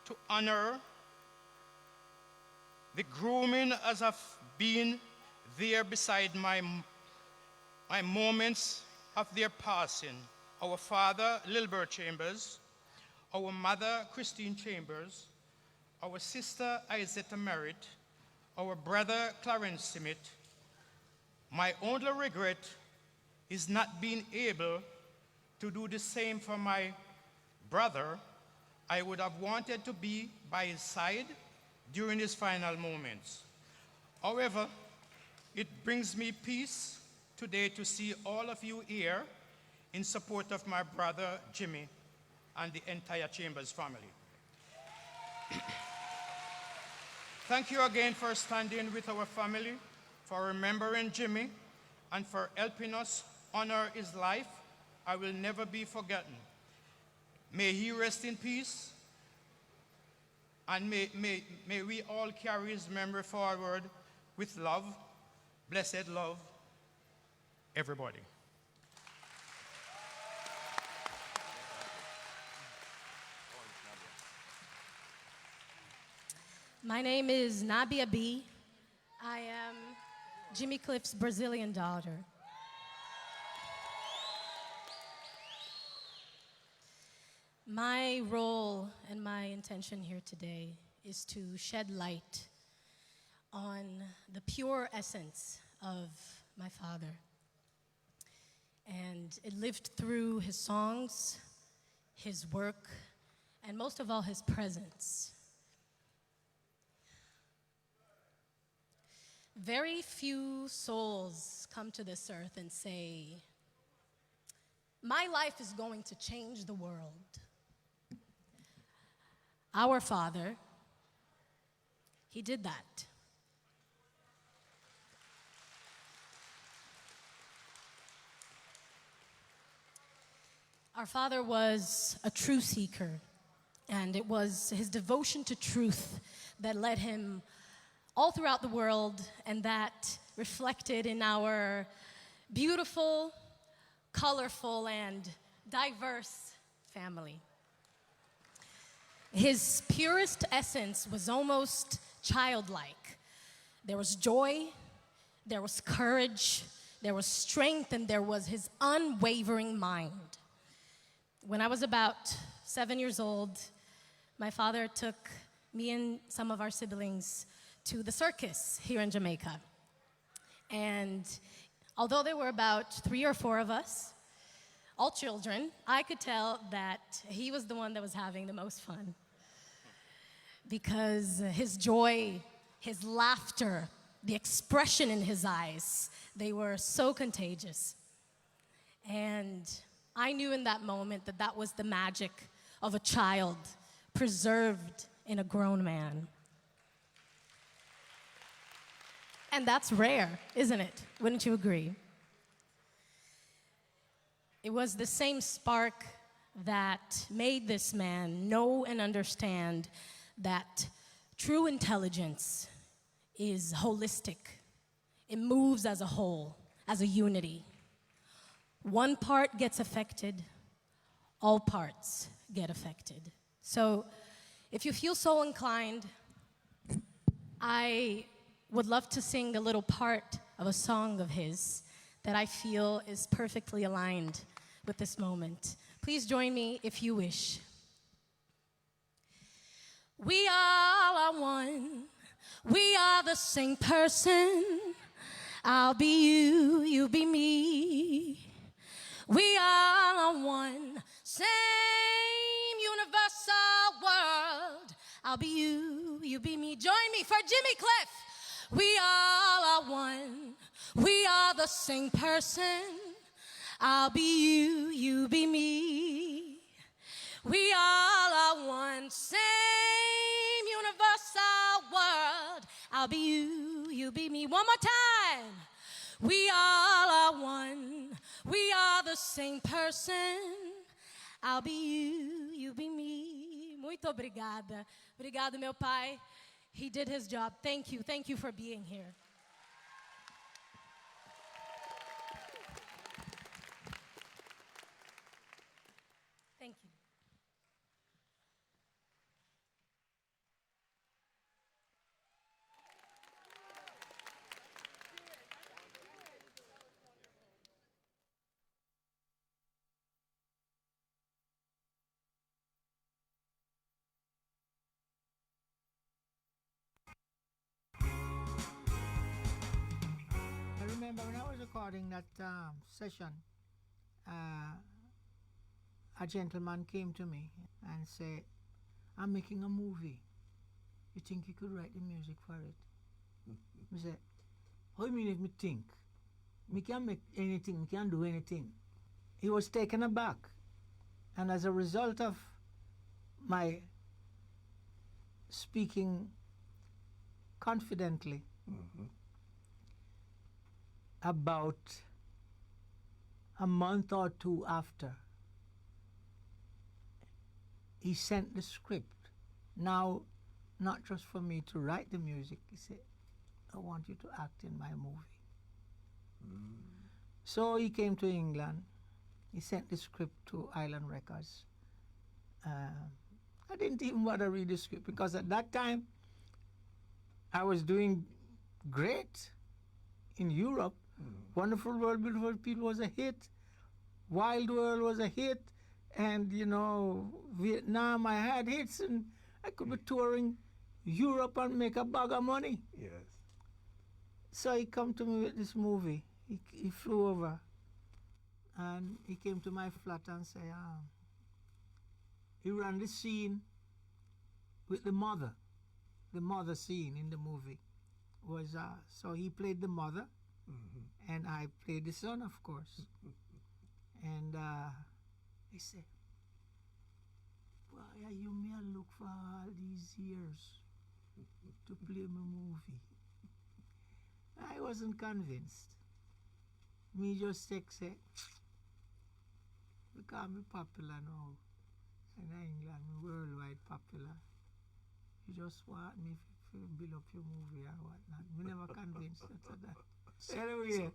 to honor the grooming as I've been there beside my moments of their passing. Our father, Lilbert Chambers, our mother, Christine Chambers, our sister, Isetta Merritt, our brother, Clarence Simmet. My only regret is not being able to do the same for my brother. I would have wanted to be by his side during his final moments. However, it brings me peace today to see all of you here in support of my brother, Jimmy, and the entire Chambers family. Thank you again for standing with our family, for remembering Jimmy, and for helping us honor his life. I will never be forgotten. May he rest in peace, and may we all carry his memory forward with love, blessed love, everybody. My name is Nabia B. I am Jimmy Cliff's Brazilian daughter. My role and my intention here today is to shed light on the pure essence of my father. And it lived through his songs, his work, and most of all, his presence. Very few souls come to this earth and say, my life is going to change the world. Our Father, he did that. Our Father was a truth seeker, and it was his devotion to truth that led him all throughout the world, and that reflected in our beautiful, colorful, and diverse family. His purest essence was almost childlike. There was joy, there was courage, there was strength, and there was his unwavering mind. When I was about 7 years old, my father took me and some of our siblings to the circus here in Jamaica. And although there were about 3 or 4 of us, all children, I could tell that he was the one that was having the most fun. Because his joy, his laughter, the expression in his eyes, they were so contagious. And I knew in that moment that that was the magic of a child preserved in a grown man. And that's rare, isn't it? Wouldn't you agree? It was the same spark that made this man know and understand that true intelligence is holistic. It moves as a whole, as a unity. One part gets affected, all parts get affected. So if you feel so inclined, I would love to sing a little part of a song of his that I feel is perfectly aligned with this moment. Please join me if you wish. We all are one. We are the same person. I'll be you, you be me. We all are one, same universal world. I'll be you, you be me. Join me for Jimmy Cliff. We all are one. We are the same person. I'll be you, you be me. We all are one, same universal world. I'll be you, you be me. One more time. We all are one. We are the same person. I'll be you, you be me. Muito obrigada. Obrigado, meu pai. He did his job. Thank you. Thank you for being here. Thank you. I remember when I was recording that session, a gentleman came to me and said, I'm making a movie. You think you could write the music for it? I said, how do you mean if me think? Me can't make anything, me can't do anything. He was taken aback. And as a result of my speaking confidently, about a month or 2 after, he sent the script. Now, not just for me to write the music, he said, I want you to act in my movie. So he came to England. He sent the script to Island Records. I didn't even want to read the script because at that time I was doing great in Europe. Wonderful World, Beautiful People was a hit. Wild World was a hit. And, you know, Vietnam, I had hits, and I could be touring Europe and make a bag of money. Yes. So he come to me with this movie. He flew over, and he came to my flat and said, he ran the scene with the mother scene in the movie, was so he played the mother, and I played the son, of course. And I said, "Why you may look for all these years to play my movie?" I wasn't convinced. Me just say, because me popular now, in England, me worldwide popular. You just want me to build up your movie or whatnot. Me never convinced that. Anyway,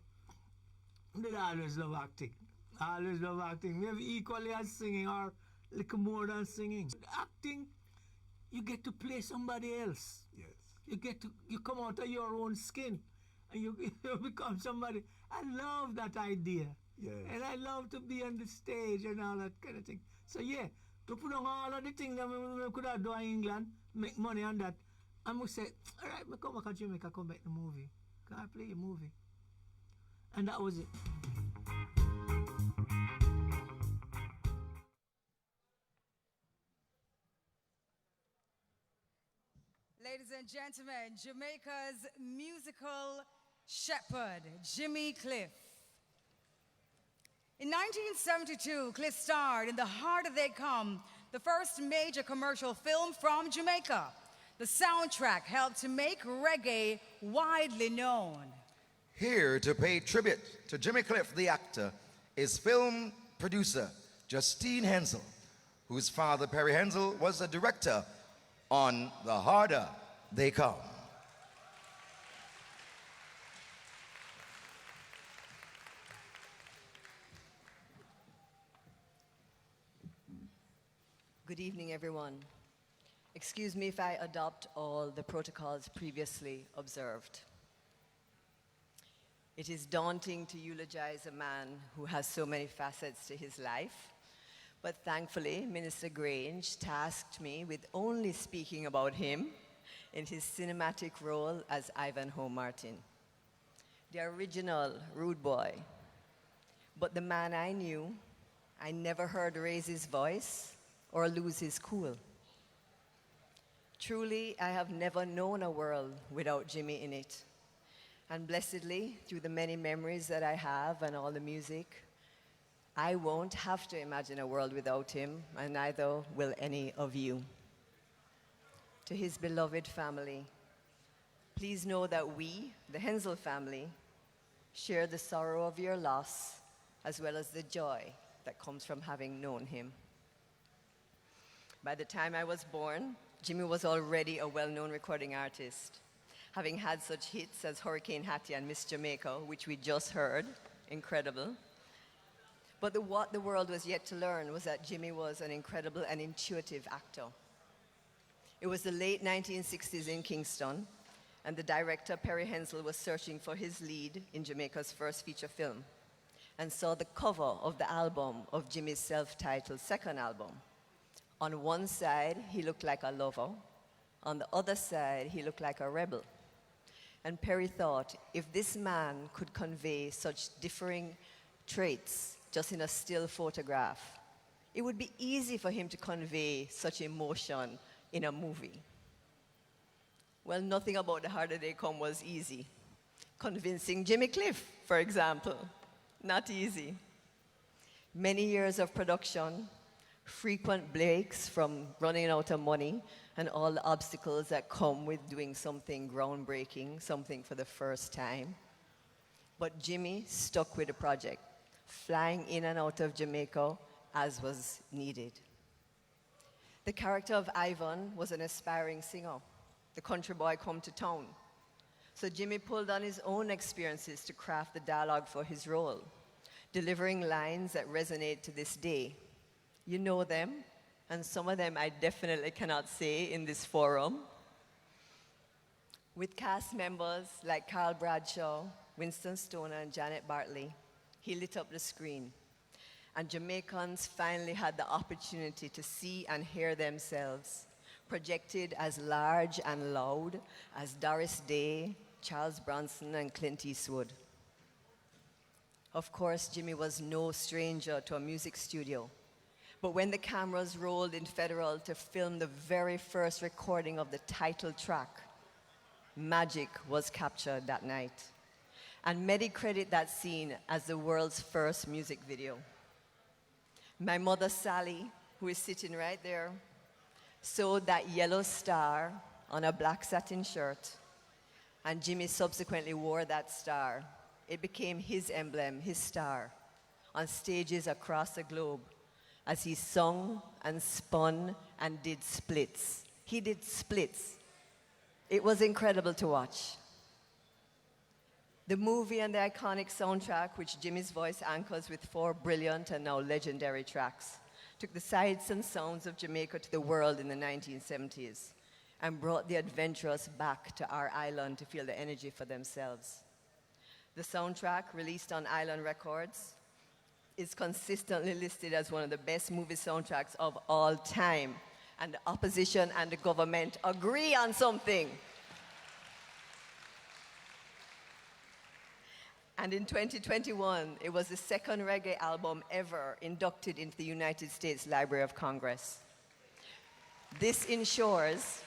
I did always love acting. Always love acting. Maybe equally as singing or a little more than singing. Acting, you get to play somebody else. Yes. You come out of your own skin and you become somebody. I love that idea. Yes. And I love to be on the stage and all that kind of thing. So yeah, to put on all of the things that we could have done in England, make money on that, and we say, all right, me come back to Jamaica, come back to the movie. Can I play a movie? And that was it. Ladies and gentlemen, Jamaica's musical shepherd, Jimmy Cliff. In 1972, Cliff starred in The Harder They Come, the first major commercial film from Jamaica. The soundtrack helped to make reggae widely known. Here to pay tribute to Jimmy Cliff, the actor, is film producer Justine Hensel, whose father, Perry Hensel, was the director on The Harder They Come. Good evening, everyone. Excuse me if I adopt all the protocols previously observed. It is daunting to eulogize a man who has so many facets to his life, but thankfully, Minister Grange tasked me with only speaking about him in his cinematic role as Ivanhoe Martin, the original rude boy. But the man I knew, I never heard raise his voice or lose his cool. Truly, I have never known a world without Jimmy in it. And blessedly, through the many memories that I have and all the music, I won't have to imagine a world without him, and neither will any of you. To his beloved family, please know that we, the Hensel family, share the sorrow of your loss as well as the joy that comes from having known him. By the time I was born, Jimmy was already a well-known recording artist, having had such hits as Hurricane Hattie and Miss Jamaica, which we just heard, incredible. But what the world was yet to learn was that Jimmy was an incredible and intuitive actor. It was the late 1960s in Kingston, and the director, Perry Hensel, was searching for his lead in Jamaica's first feature film, and saw the cover of the album of Jimmy's self-titled second album. On one side, he looked like a lover. On the other side, he looked like a rebel. And Perry thought, if this man could convey such differing traits just in a still photograph, it would be easy for him to convey such emotion in a movie. Well, nothing about The Harder They Come was easy. Convincing Jimmy Cliff, for example, not easy. Many years of production, frequent breaks from running out of money, and all the obstacles that come with doing something groundbreaking, something for the first time. But Jimmy stuck with the project, flying in and out of Jamaica as was needed. The character of Ivan was an aspiring singer, the country boy come to town. So Jimmy pulled on his own experiences to craft the dialogue for his role, delivering lines that resonate to this day. You know them, and some of them I definitely cannot say in this forum. With cast members like Carl Bradshaw, Winston Stoner, and Janet Bartley, he lit up the screen. And Jamaicans finally had the opportunity to see and hear themselves, projected as large and loud as Doris Day, Charles Bronson, and Clint Eastwood. Of course, Jimmy was no stranger to a music studio. But when the cameras rolled in Federal to film the very first recording of the title track, magic was captured that night. And many credit that scene as the world's first music video. My mother, Sally, who is sitting right there, sewed that yellow star on a black satin shirt, and Jimmy subsequently wore that star. It became his emblem, his star, on stages across the globe as he sung and spun and did splits. He did splits. It was incredible to watch. The movie and the iconic soundtrack, which Jimmy's voice anchors with 4 brilliant and now legendary tracks, took the sights and sounds of Jamaica to the world in the 1970s and brought the adventurous back to our island to feel the energy for themselves. The soundtrack, released on Island Records, is consistently listed as one of the best movie soundtracks of all time, and the opposition and the government agree on something. And in 2021, it was the second reggae album ever inducted into the United States Library of Congress. This ensures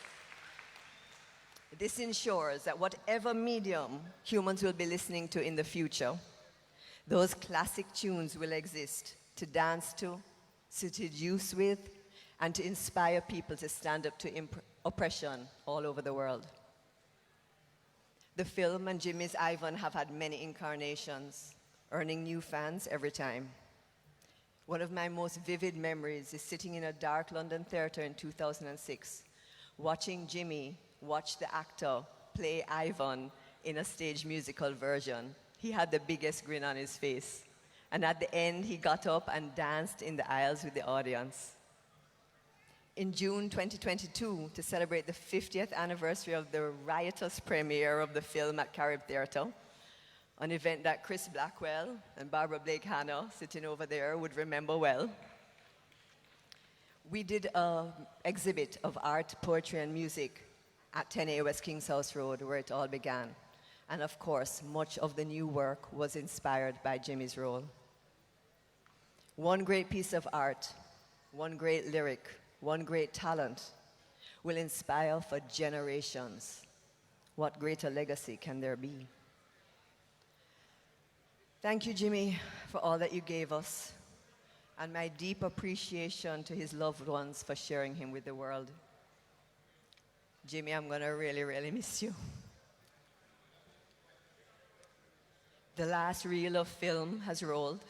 that whatever medium humans will be listening to in the future, those classic tunes will exist to dance to seduce with, and to inspire people to stand up to oppression all over the world. The film and Jimmy's Ivan have had many incarnations, earning new fans every time. One of my most vivid memories is sitting in a dark London theater in 2006, watching Jimmy watch the actor play Ivan in a stage musical version. He had the biggest grin on his face. And at the end, he got up and danced in the aisles with the audience. In June 2022, to celebrate the 50th anniversary of the riotous premiere of the film at Carib Theatre, an event that Chris Blackwell and Barbara Blake Hanna, sitting over there, would remember well, we did an exhibit of art, poetry, and music at 10A West King's House Road, where it all began. And of course, much of the new work was inspired by Jimmy's role. One great piece of art, one great lyric, one great talent will inspire for generations. What greater legacy can there be? Thank you, Jimmy, for all that you gave us, and my deep appreciation to his loved ones for sharing him with the world. Jimmy, I'm gonna really, really miss you. The last reel of film has rolled.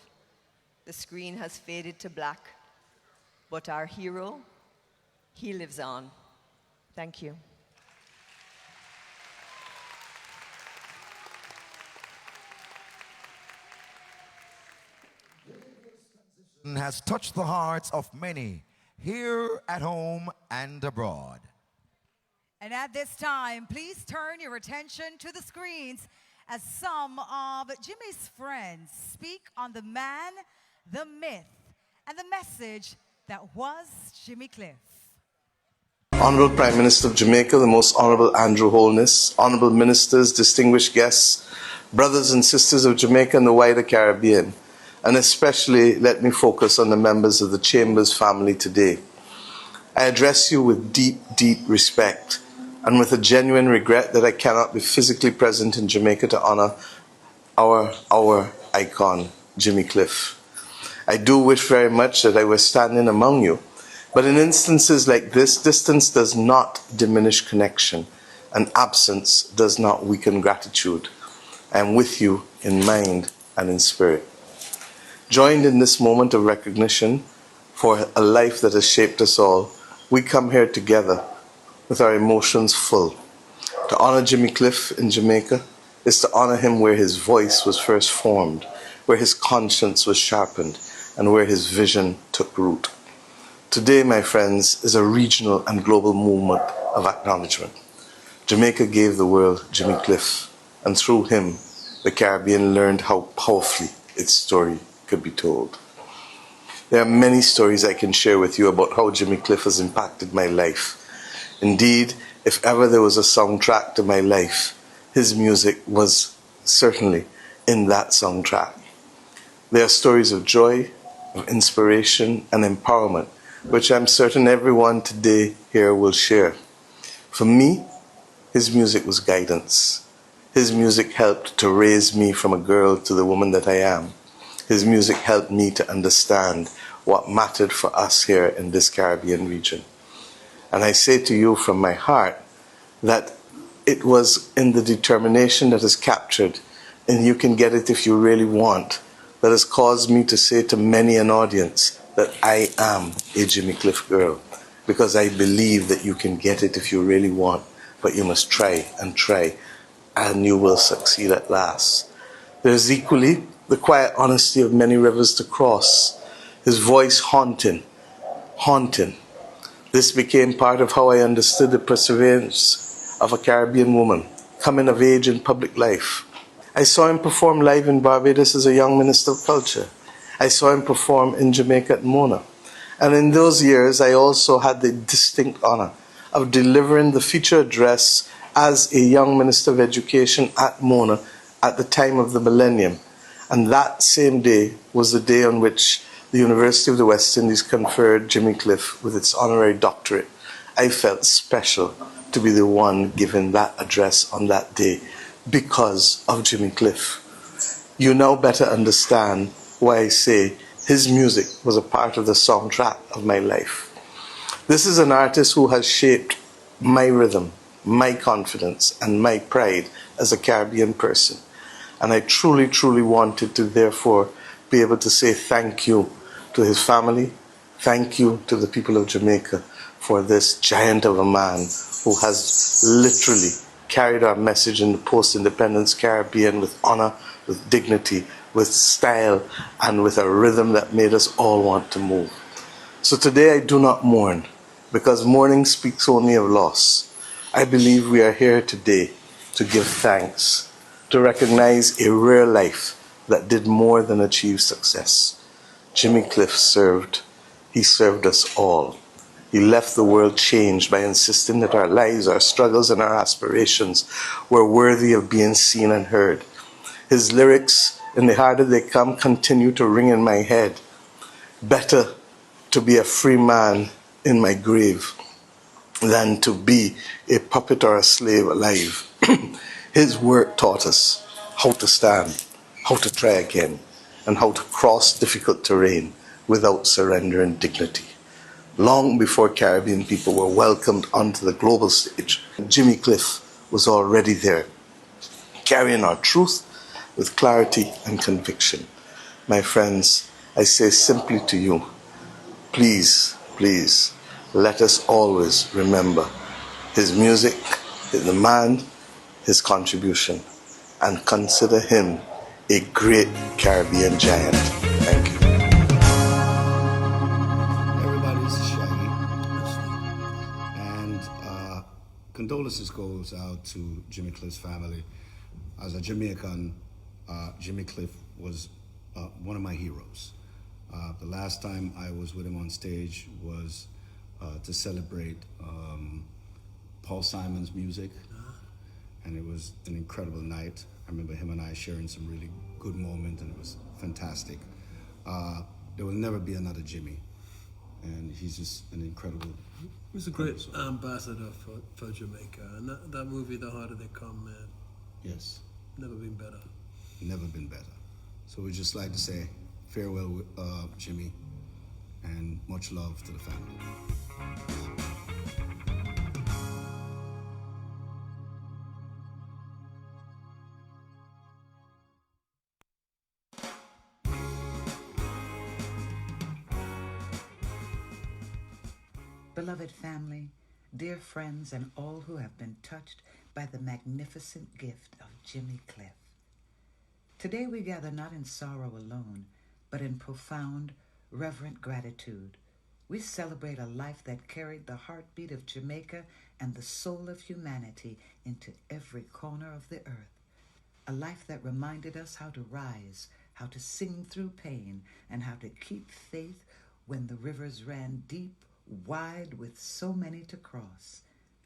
The screen has faded to black, but our hero, he lives on. Thank you. Has touched the hearts of many here at home and abroad. And at this time, please turn your attention to the screens as some of Jimmy's friends speak on the man, the myth, and the message that was Jimmy Cliff. Honorable Prime Minister of Jamaica, the Most Honorable Andrew Holness, honorable ministers, distinguished guests, brothers and sisters of Jamaica and the wider Caribbean, and especially let me focus on the members of the Chambers family today. I address you with deep, deep respect and with a genuine regret that I cannot be physically present in Jamaica to honor our icon, Jimmy Cliff. I do wish very much that I was standing among you, but in instances like this, distance does not diminish connection, and absence does not weaken gratitude. I am with you in mind and in spirit. Joined in this moment of recognition for a life that has shaped us all, we come here together with our emotions full. To honor Jimmy Cliff in Jamaica is to honor him where his voice was first formed, where his conscience was sharpened, and where his vision took root. Today, my friends, is a regional and global movement of acknowledgement. Jamaica gave the world Jimmy Cliff, and through him, the Caribbean learned how powerfully its story could be told. There are many stories I can share with you about how Jimmy Cliff has impacted my life. Indeed, if ever there was a soundtrack to my life, his music was certainly in that soundtrack. There are stories of joy, of inspiration, and empowerment, which I'm certain everyone today here will share. For me, His music was guidance. His music helped to raise me from a girl to the woman that I am. His music helped me to understand what mattered for us here in this Caribbean region. And I say to you from my heart that it was in the determination that is captured, and you can get it if you really want, that has caused me to say to many an audience that I am a Jimmy Cliff girl, because I believe that you can get it if you really want, but you must try, and you will succeed at last. There's equally the quiet honesty of many rivers to cross, his voice haunting. This became part of how I understood the perseverance of a Caribbean woman, coming of age in public life. I saw him perform live in Barbados as a young minister of culture. I saw him perform in Jamaica at Mona. And in those years, I also had the distinct honor of delivering the feature address as a young minister of education at Mona at the time of the millennium. And that same day was the day on which the University of the West Indies conferred Jimmy Cliff with its honorary doctorate. I felt special to be the one giving that address on that day because of Jimmy Cliff. You now better understand why I say his music was a part of the soundtrack of my life. This is an artist who has shaped my rhythm, my confidence, and my pride as a Caribbean person. And I truly, truly wanted to therefore be able to say thank you to his family, thank you to the people of Jamaica for this giant of a man who has literally carried our message in the post-independence Caribbean with honor, with dignity, with style, and with a rhythm that made us all want to move. So today I do not mourn, because mourning speaks only of loss. I believe we are here today to give thanks, to recognize a rare life that did more than achieve success. Jimmy Cliff served. He served us all. He left the world changed by insisting that our lives, our struggles, and our aspirations were worthy of being seen and heard. His lyrics, in the harder they come, continue to ring in my head. Better to be a free man in my grave than to be a puppet or a slave alive. His work taught us how to stand, how to try again, and how to cross difficult terrain without surrendering dignity. Long before Caribbean people were welcomed onto the global stage, Jimmy Cliff was already there, carrying our truth with clarity and conviction. My friends, I say simply to you, please, please, let us always remember his music, his demand, his contribution, and consider him a great Caribbean giant. Thank you. Condolences goes out to Jimmy Cliff's family. As a Jamaican, Jimmy Cliff was one of my heroes. The last time I was with him on stage was to celebrate Paul Simon's music, and it was an incredible night. I remember him and I sharing some really good moments, and it was fantastic. There will never be another Jimmy, and he's just an incredible. He was a great ambassador for Jamaica, and that movie, The Harder They Come, man. Yes. Never been better. Never been better. So we'd just like to say farewell, Jimmy, and much love to the family. Beloved family, dear friends, and all who have been touched by the magnificent gift of Jimmy Cliff. Today we gather not in sorrow alone, but in profound, reverent gratitude. We celebrate a life that carried the heartbeat of Jamaica and the soul of humanity into every corner of the earth. A life that reminded us how to rise, how to sing through pain, and how to keep faith when the rivers ran deep, wide, with so many to cross.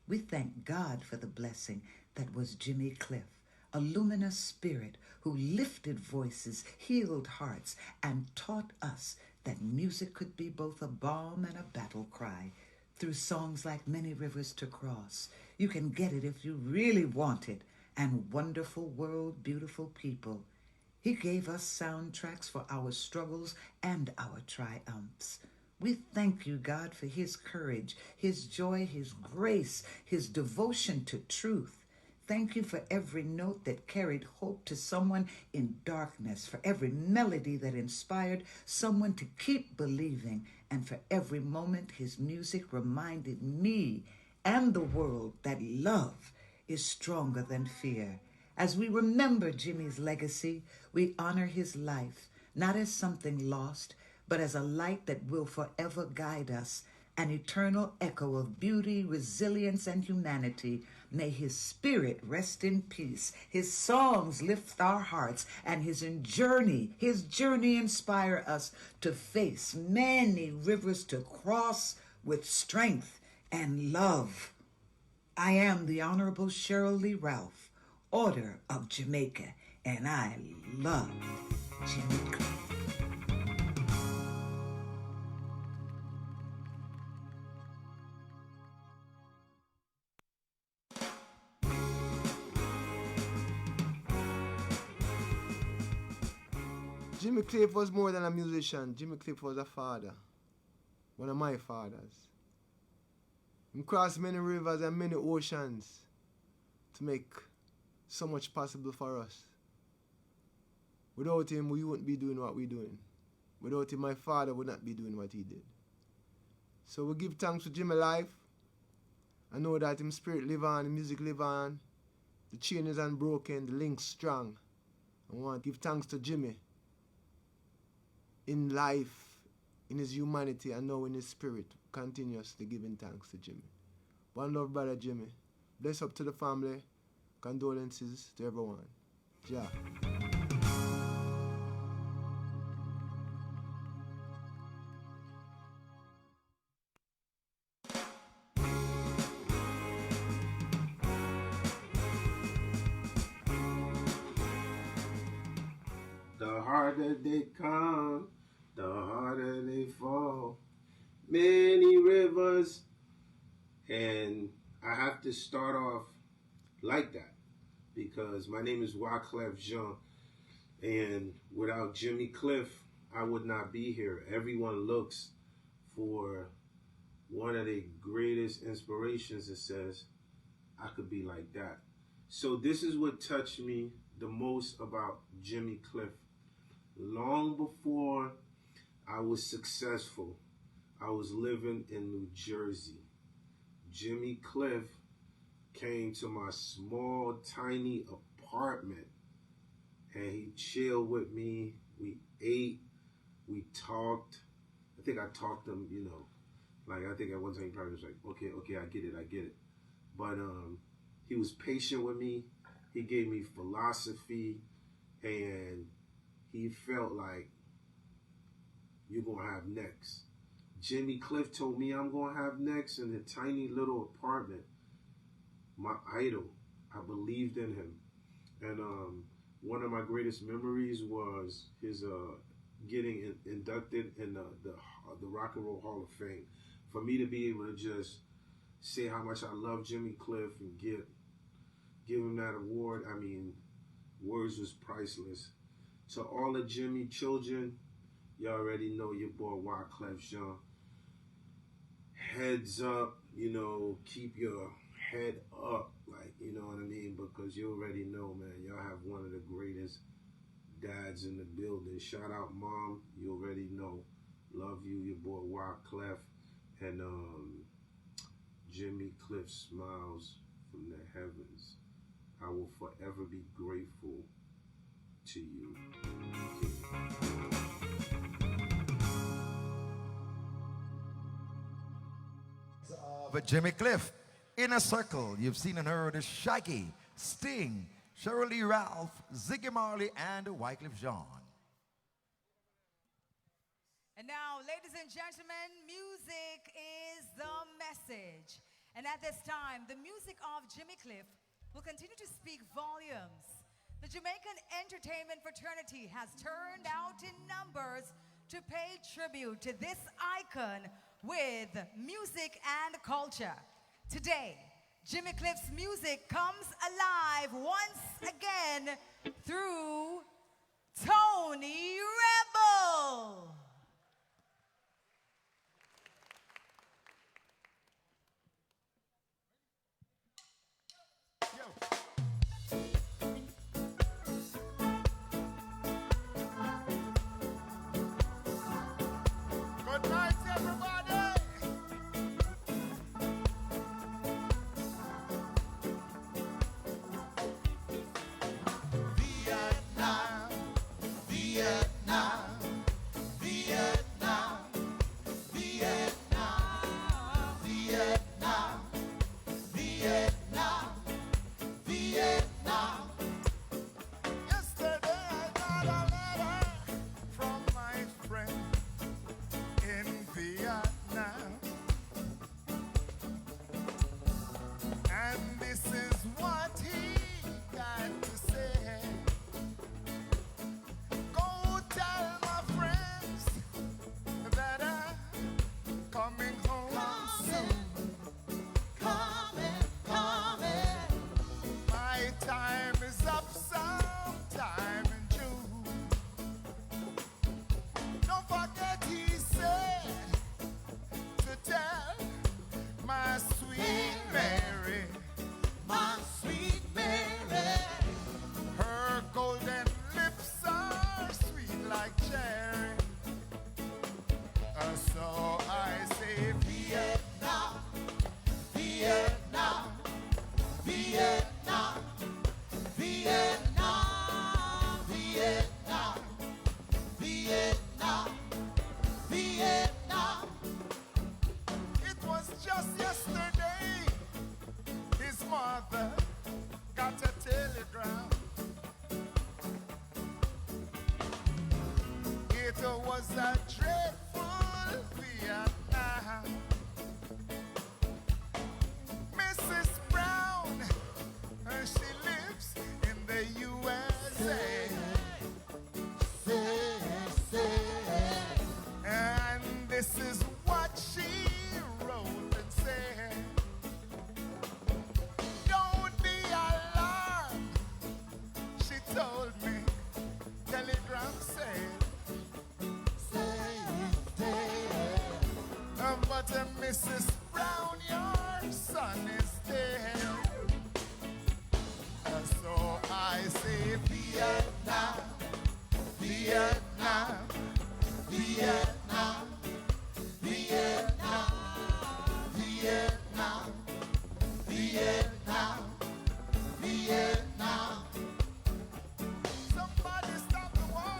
We thank God for the blessing that was Jimmy Cliff, a luminous spirit who lifted voices, healed hearts, and taught us that music could be both a balm and a battle cry. through songs like Many Rivers to Cross. You can get it if you really want it. And Wonderful World, Beautiful People. He gave us soundtracks for our struggles and our triumphs. We thank you, God, for his courage, his joy, his grace, his devotion to truth. Thank you for every note that carried hope to someone in darkness, for every melody that inspired someone to keep believing, and for every moment his music reminded me and the world that love is stronger than fear. As we remember Jimmy's legacy, we honor his life, not as something lost, but as a light that will forever guide us, an eternal echo of beauty, resilience, and humanity. May his spirit rest in peace, his songs lift our hearts, and his journey inspire us to face many rivers to cross with strength and love. I am the Honorable Cheryl Lee Ralph, Order of Jamaica, and I love Jimmy Cliff. Jimmy Cliff was more than a musician. Jimmy Cliff was a father. One of my fathers. He crossed many rivers and many oceans to make so much possible for us. Without him, we wouldn't be doing what we're doing. Without him, my father would not be doing what he did. So we give thanks for Jimmy's life. I know that his spirit live on, the music live on, the chain is unbroken, the link's strong. I want to give thanks to Jimmy in life, in his humanity, and now in his spirit, continuously giving thanks to Jimmy. One love, brother Jimmy. Bless up to the family. Condolences to everyone. Ja. The harder they come, the harder they fall. Many rivers. And I have to start off like that because my name is Wyclef Jean, and without Jimmy Cliff, I would not be here. Everyone looks for one of the greatest inspirations that says, I could be like that. So this is what touched me the most about Jimmy Cliff. Long before I was successful, I was living in New Jersey. Jimmy Cliff came to my small, tiny apartment and he chilled with me. We ate, we talked. I think I talked him, like I think at one time he probably was like, okay, I get it. But he was patient with me. He gave me philosophy and he felt like you're gonna have next. Jimmy Cliff told me I'm gonna have next in a tiny little apartment. My idol, I believed in him. And one of my greatest memories was his getting inducted in the Rock and Roll Hall of Fame. For me to be able to just say how much I love Jimmy Cliff and give him that award, I mean, words was priceless. To all the Jimmy children, you already know your boy Wyclef Jean. Heads up, keep your head up, like, you know what I mean? Because you already know, man, y'all have one of the greatest dads in the building. Shout out, Mom. You already know. Love you, your boy Wyclef. And Jimmy Cliff smiles from the heavens. I will forever be grateful to you. But Jimmy Cliff, Inner Circle, you've seen and heard as Shaggy, Sting, Cheryl Lee Ralph, Ziggy Marley, and Wyclef Jean. And now, ladies and gentlemen, music is the message. And at this time, the music of Jimmy Cliff will continue to speak volumes. The Jamaican entertainment fraternity has turned out in numbers to pay tribute to this icon with music and culture. Today, Jimmy Cliff's music comes alive once again through Tony Rebel. Good night, everybody. Vietnam, Vietnam, Vietnam, Vietnam, Vietnam, Vietnam, Vietnam. Yesterday I got a letter from my friend in Vietnam, and this is what he got to say. Go tell my friends that I'm coming home soon. Coming. My time is up sometime in June. Don't forget he said to tell my sweet Mary, my sweet Mary, her golden lips are sweet like cherry. So I say Vietnam, Vietnam, Vietnam, Vietnam, Vietnam, Vietnam, Vietnam. It was just yesterday his mother got a telegram. It was a dreadful Vietnam. Mrs. Brown, she lives in the USA. And this is what she wrote and said. Don't be alarmed, she told me. Telegram said. But Mrs. Brown, your son is dead. So I say Vietnam, Vietnam, Vietnam, Vietnam, Vietnam, Vietnam, Vietnam. Somebody stop the war.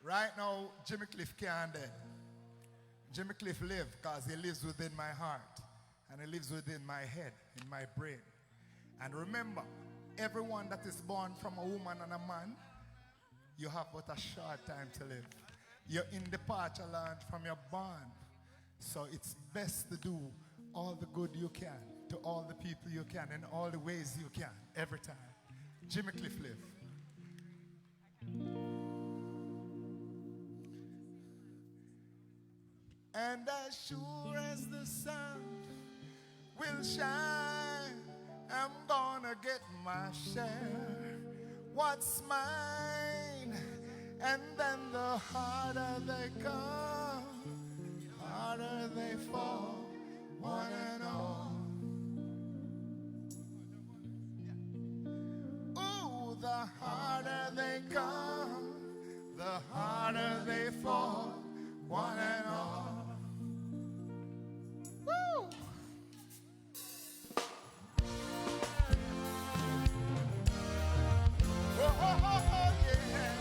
Right now, Jimmy Cliff can't dead. Jimmy Cliff live because he lives within my heart. And he lives within my head, in my brain. And remember, everyone that is born from a woman and a man, you have but a short time to live. You're in departure land from your born. So it's best to do all the good you can to all the people you can in all the ways you can, every time. Jimmy Cliff live. And as sure as the sun will shine, I'm gonna get my share. What's mine? And then the harder they come, harder they fall, one and all. Ooh, the harder they come, the harder they fall, one and all. Woo! Oh, oh, oh, oh, yeah.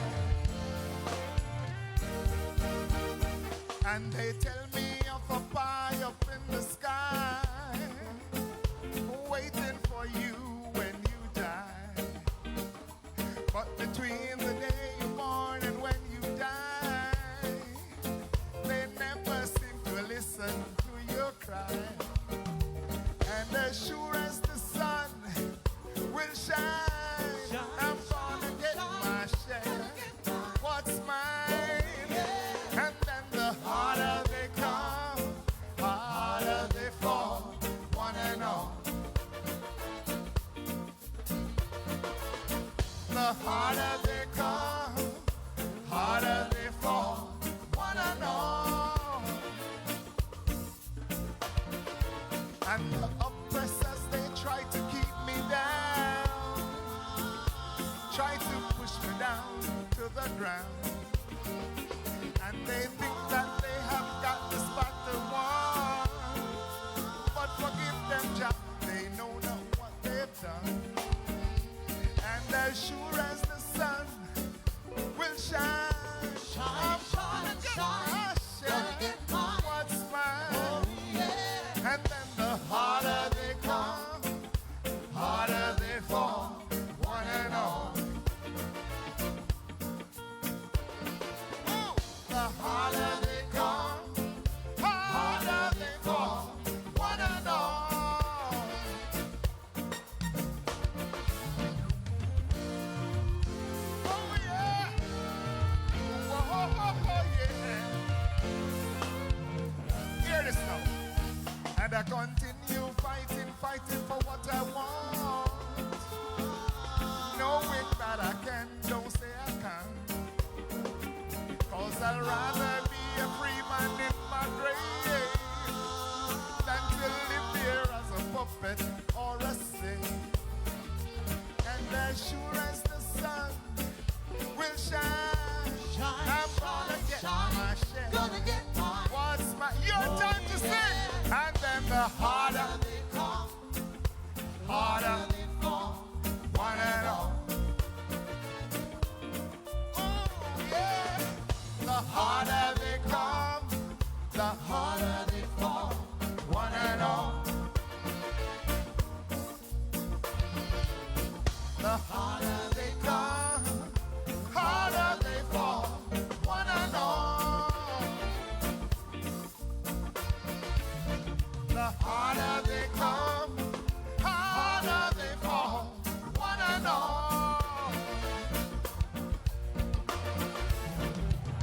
And they tell me of a pie up in the sky, waiting for you when you die. But between the day you're born and when you die, they never seem to listen to your cry. And as sure as the sun will shine, I'm gonna get my share. What's mine? And then the harder they come, harder they fall, one and all. The harder they come, harder they fall, one and all. And the oppressors, they try to keep me down, try to push me down to the ground. And they think that they have got the spot to won. But forgive them, Jack, they know not what they've done. And as sure as the sun will shine, I'm gonna get my share. What's mine? And then the harder they come, harder they fall, one and all. Ooh, the harder they come, harder they fall, one and all. Oh yeah, oh, oh, oh, oh yeah. Hear this now. And I continue fighting, fighting for what I want. Knowing that I can, don't say I can't. Cause I'd rather be a free man in my grave than to live here as a puppet or a slave. And as sure as the sun will shine, I'm gonna get my share. What's my, your time to sing? And then the harder they come, harder they fall, one and all. Oh yeah. The harder they come, the harder they fall, one and all. The harder they come, harder they fall, one and all. The harder they come, harder they fall, one and all.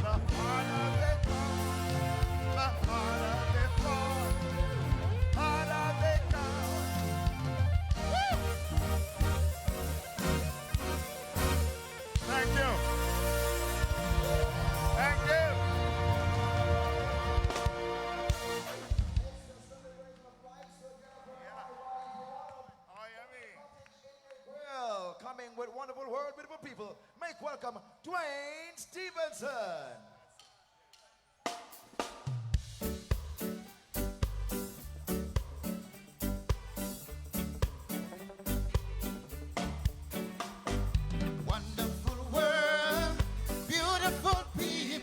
The harder they come, the harder they fall, harder they come. Woo! Thank you. Thank you. Well, coming with wonderful word, beautiful people, make welcome Dwayne Stevenson. Wonderful world, beautiful people.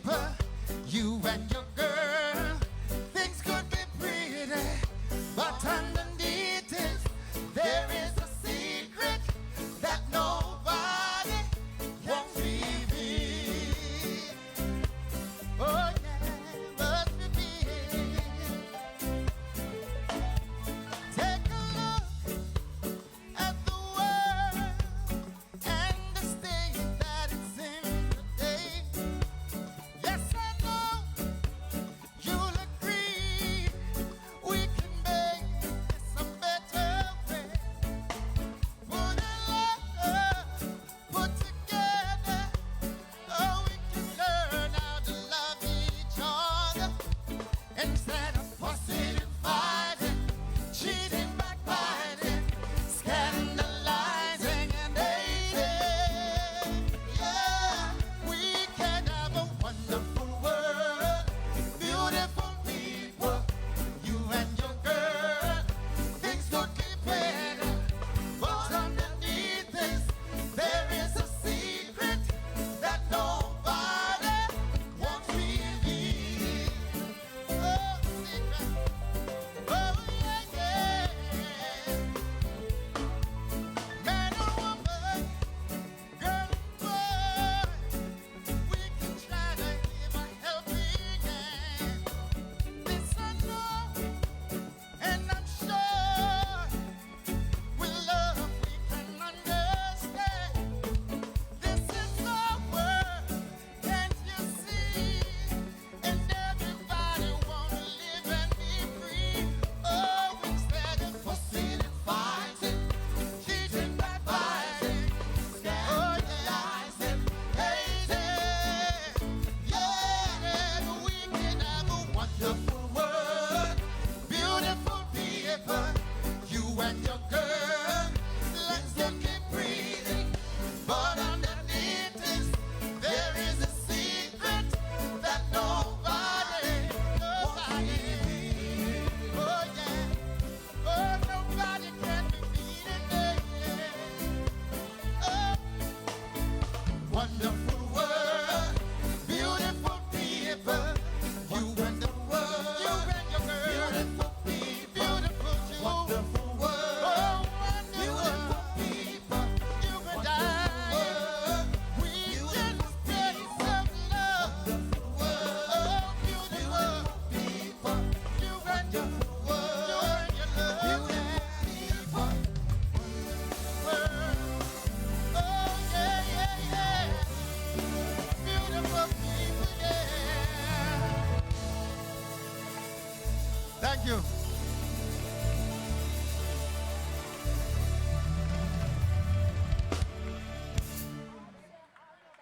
you.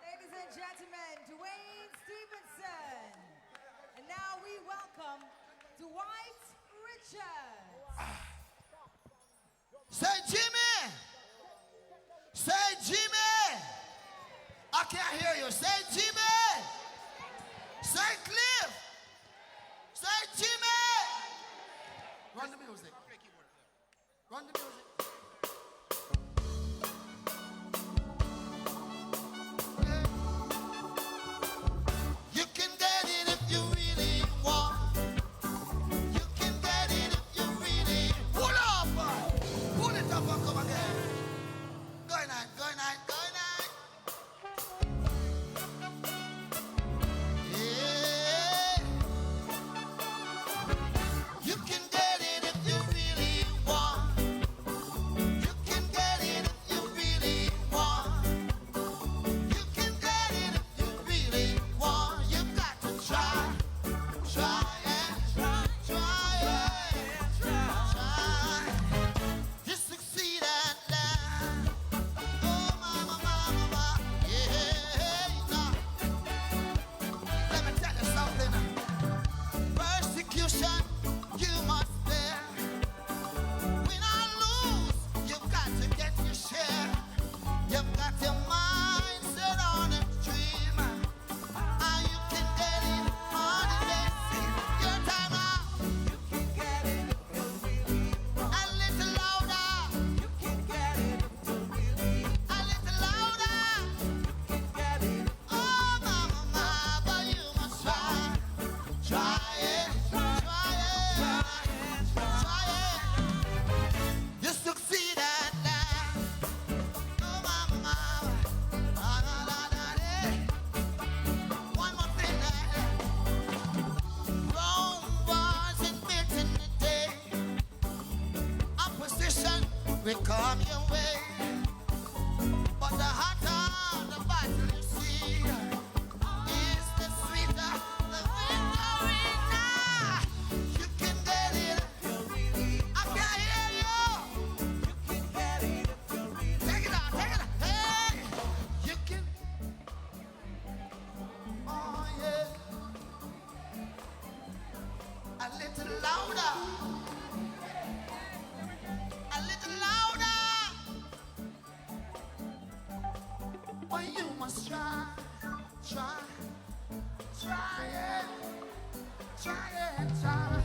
Ladies and gentlemen, Dwayne Stevenson. And now we welcome Dwight Richards. Say Jimmy. Say Jimmy. I can't hear you. Say Jimmy. Say Cliff. Say Jimmy. Run the music. Run the music. You can get it if you really want. You can get it if you really pull up. Pull it up and come again. Go night, go night, go night. Yeah. You can get it if you really want. You can get it if you really want. You can get it if you really want. You've got to try. Try it. Try it. Try. You succeed at that. Oh, mama, mama, mama. Yeah. Now, let me tell you something. Persecution you must bear. Win or lose, you've got to get your share. You've got your mind set on a dream. And you can get it on the next. Your time now. You can get it if you really want. A little louder. You can get it if you really want. A little louder. You can get it. Oh, mama, mama, but you must try. Try it. Try it. Try it. You succeed at that. Oh, mama, mama. La, la, la, la, la. One more thing. Rome was built in the day. Opposition will come your way. But the hotter the battle you see is the sweeter the victory. Now you can get it if you really. I can hear you. You can get it if you really. Take it out, take it out. Hey, you can. Oh yeah. A little louder. A little louder. But you must try. Try. Try it. Try it. Try.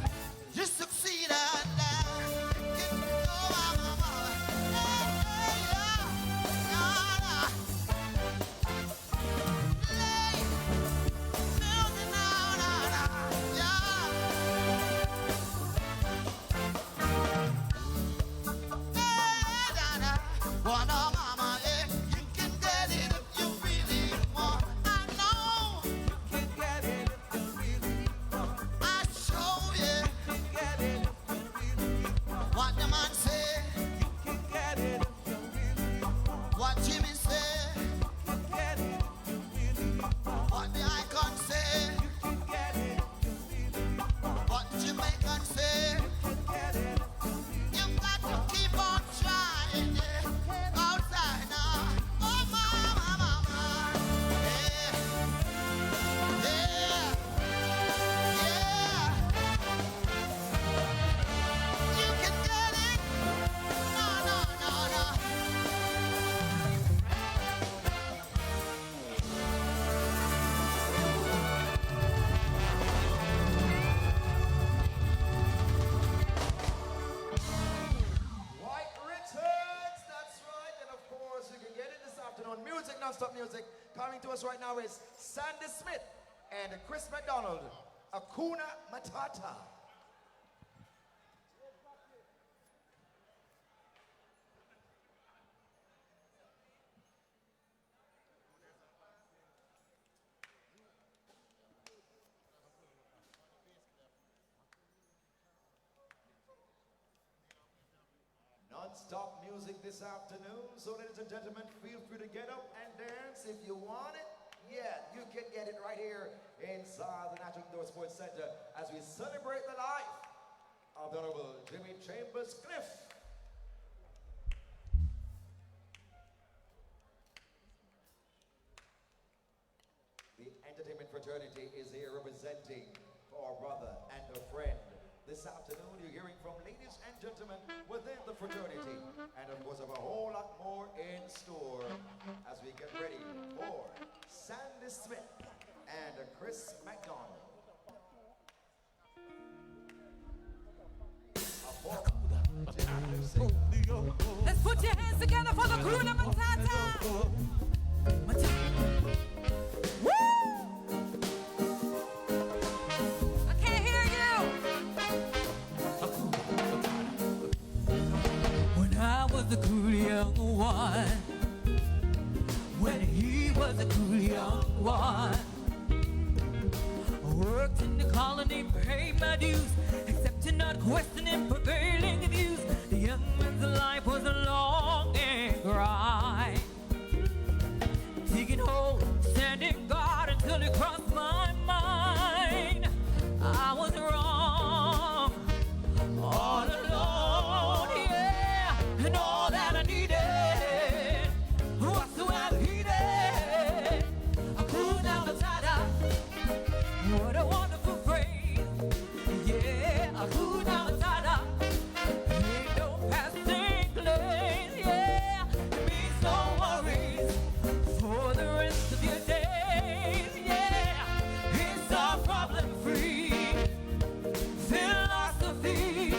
You succeed at that. Oh, mama, mama. Hey, yeah. Yeah. Lay. Music now, now, now. Yeah. Hey, da, da. Wanna mama, eh? You can get it if you really want. I know. You can get it if you really want. I show you. You can get it if you really want. What the man say? You can get it if you really want. What Jimmy say? You can get it if you really want. What the icon say? You can get it if you really want. What the Jamaican say? You can get it if you really want. You've got to keep on trying, yeah. Outside now. Oh, mama, mama. Yeah. Yeah. Yeah. You can get it. No, no, no, no. White Richards, that's right. And of course, you can get it this afternoon. Music, non-stop music. Coming to us right now is Sandy Smith and Chris McDonald. Akuna Matata. Non-stop music this afternoon. So ladies and gentlemen, feel free to get up and dance if you want it. Yeah, you can get it right here inside the National Indoor Sports Center as we celebrate the life of the Honorable Jimmy Chambers Cliff. The entertainment fraternity is here representing our brother and a friend. This afternoon, you're hearing from ladies and gentlemen within the fraternity. And of course, have a whole lot more in store as we get ready for Sandy Smith and Chris McDonald. Let's put your hands together for the crew of Matata. Woo! I can't hear you. When I was a cool young one, when he was a cool young one, I worked in the colony, paid my dues, accepting not questioning prevailing views. The young man's life was a long and grind, digging holes, standing guard until it crossed my mind. I was wrong, all alone, yeah, and all that I needed was to have heeded. I could now Matata. What a wonderful phrase, yeah, I could now Matata. Ain't no passing glaze, yeah, it means no worries for the rest of your days, yeah, it's all problem-free philosophy.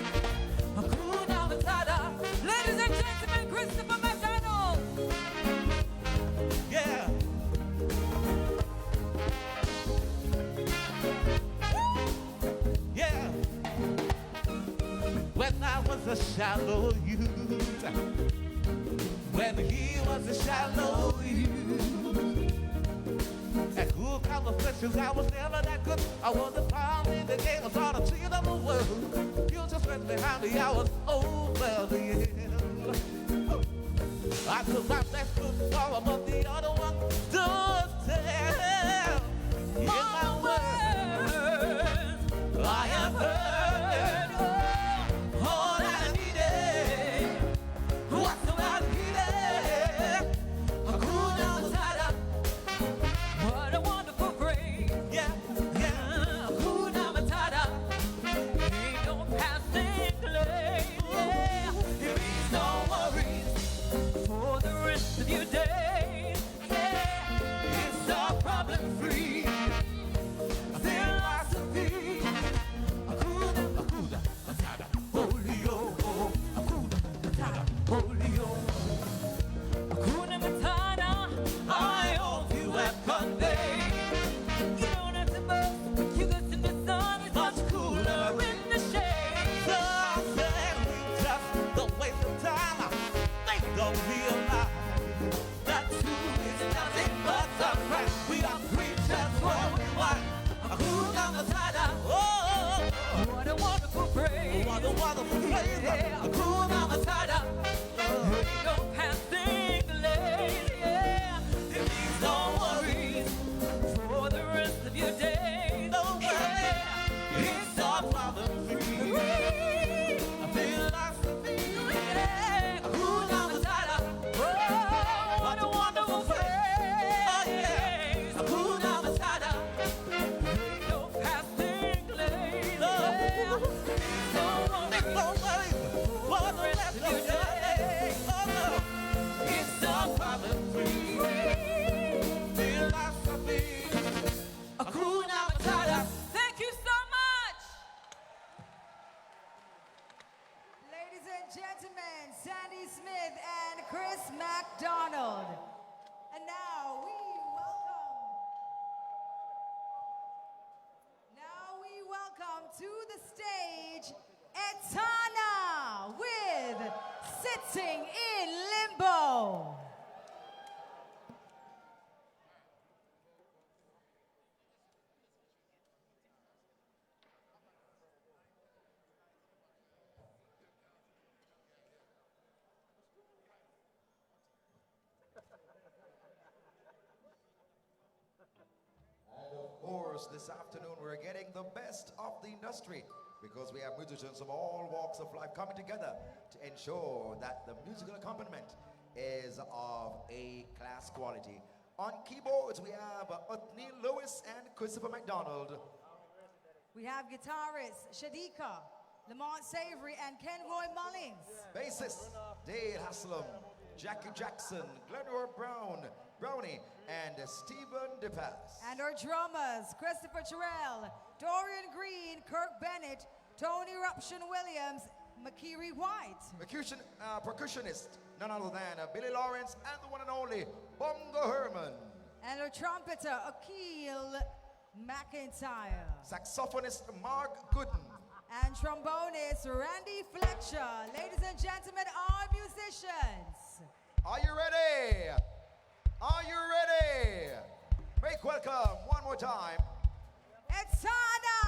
Hakuna Matata. Ladies and gentlemen, Christopher McDonald. Yeah. Yeah. When I was a shallow youth, when he was a shallow youth, at cool conversations I was never that good. I wasn't found in the game, I saw the cheat of the world. You just went behind me, I was over the hill. I took my best foot forward, but the other one stood still. In my words, I have heard all that I needed. What's the I needed? Hakuna Matata. What a wonderful phrase. Yeah, yeah. Hakuna Matata. Ain't no passing glaze. Yeah, it means no worries for the rest of your days. Yeah, it's all problem-free philosophy. Hakuna Matata. Polio. Hakuna Matata. Polio. Hakuna Matata. I hope you have conveyed. You don't have to boast. You got in the sun. It's much cooler in the shade. Some say we just don't waste of time. They don't realize that truth is nothing but surprise. We are creatures worldwide. Hakuna Matata. Oh, what a wonderful phrase. What a wonderful phrase. Yeah. Hakuna Matata. Ain't no passing glaze. Yeah, it means no worries for the rest of your days. No worries. Yeah, it's all problem-free philosophy. Yeah, Hakuna Matata. Oh, what a wonderful phrase. Oh, yeah. Hakuna Matata. Ain't no passing glaze. Yeah, it's no worries. No worries. For the rest of your day. Oh, no. It's all problem-free Philosophy. Hakuna Matata. Thank you so much. Ladies and gentlemen, Sandy Smith and Chris McDonald. And now we welcome to the stage Etana with Sitting in Limbo. And of course, this afternoon we're getting the best of the industry because we have musicians of all walks of life coming together to ensure that the musical accompaniment is of A-class quality. On keyboards, we have Othniel Lewis and Christopher McDonald. We have guitarists Shadika, Lamont Savory, and Kenroy Mullings. Bassist Dale Haslam, Jackie Jackson, Glenroy Brownie, and Stephen DePass. And our drummers, Christopher Terrell, Dorian Green, Kirk Bennett, Tony Ruption Williams, Makiri White. Percussionist, none other than Billy Lawrence and the one and only Bongo Herman. And our trumpeter, Akil McIntyre. Saxophonist Mark Gooden. And trombonist Randy Fletcher. Ladies and gentlemen, our musicians. Are you ready? Are you ready? Make welcome one more time. Exana!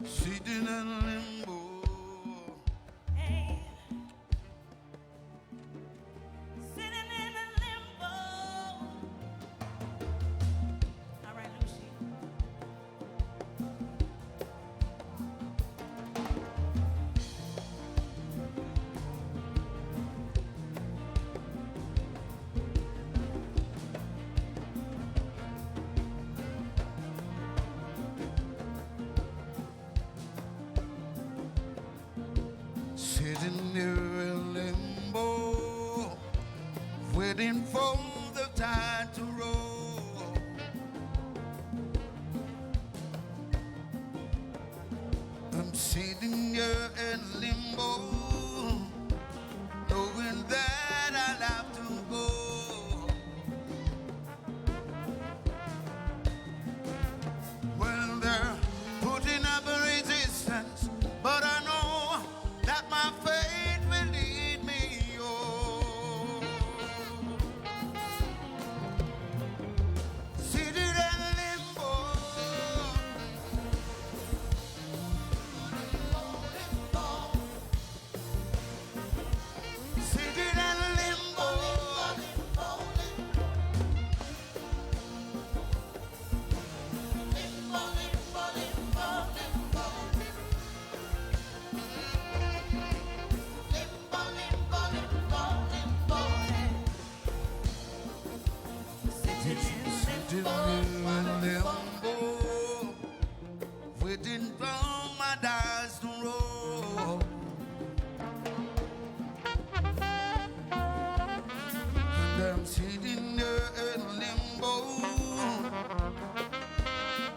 Sitting in limbo. Hey. Sitting in a limbo. All right, Lucy. Sitting there in limbo, waiting for the tide to roll. I'm sitting here in limbo, knowing that I'll have to go. Well, they're putting up a resistance, but I know that my faith will lead me home. sitting in limbo, waiting for my dice to roll. And I'm sitting there in limbo,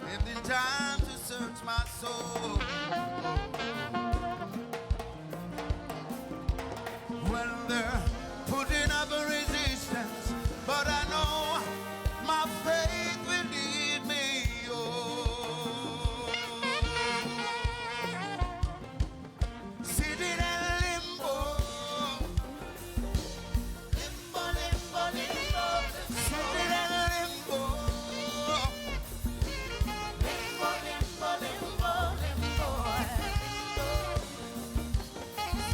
having time to search my soul. Well, they're putting up a resistance, but I know my faith will lead me. Oh, sitting in limbo, limbo, limbo, limbo, sitting in limbo, limbo, limbo, limbo, limbo,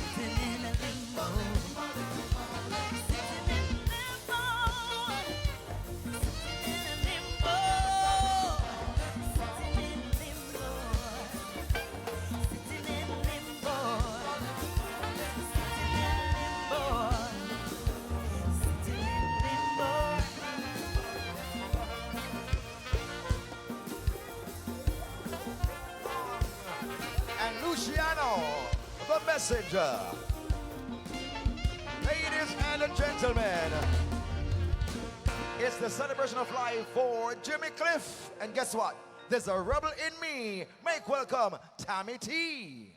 sitting in a limbo. And Luciano, the messenger. Ladies and gentlemen, it's the celebration of life for Jimmy Cliff. And guess what? There's a rebel in me. Make welcome Tammy T.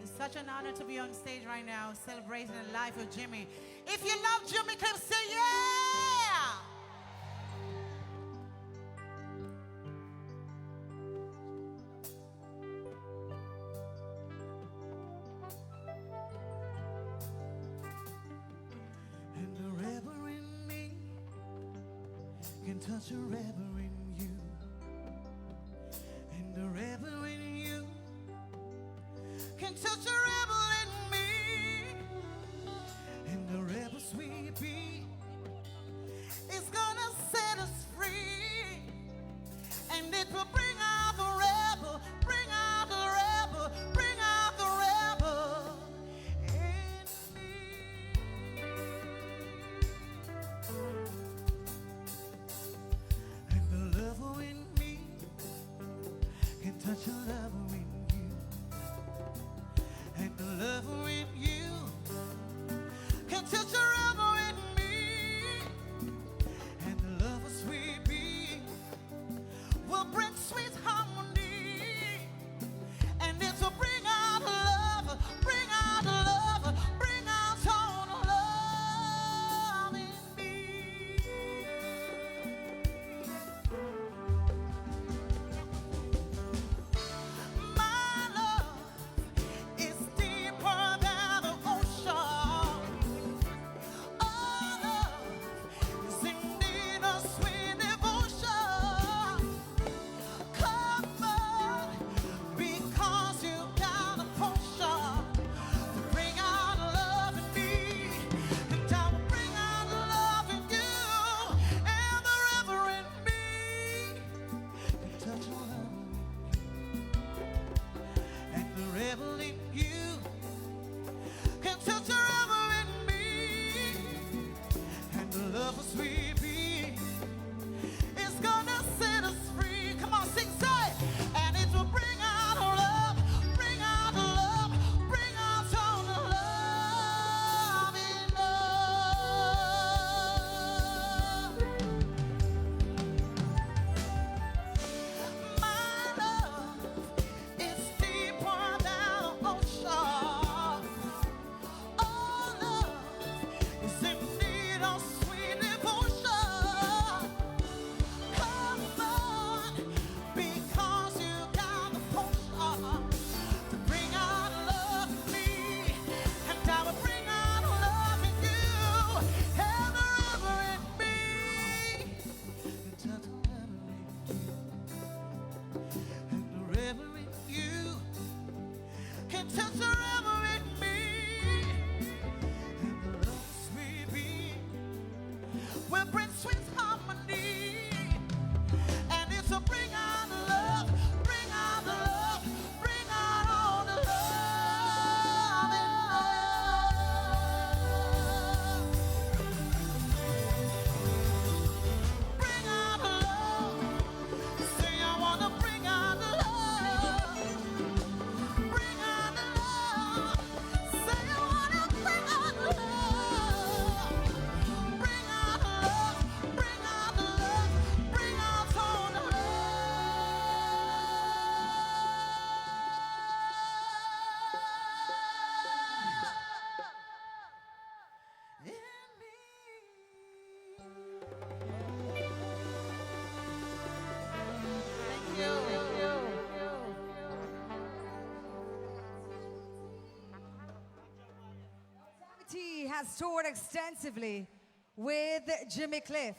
It's such an honor to be on stage right now celebrating the life of Jimmy. If you love Jimmy Cliff, say yeah! And the rebel in me can touch a rebel in you. And the rebel in you can touch a rebel in me. And the rebel sweet bee is gonna set us free. And it will bring out the rebel, bring out the rebel, bring out the rebel in me. And the lover in me can touch a lover in you. And the lover in you can touch a lover in me. And the lover sweet bee will bring sweet harmony. And it will bring out love, bring out love, bring out total love in me. My love is deeper than the ocean. has toured extensively with Jimmy Cliff.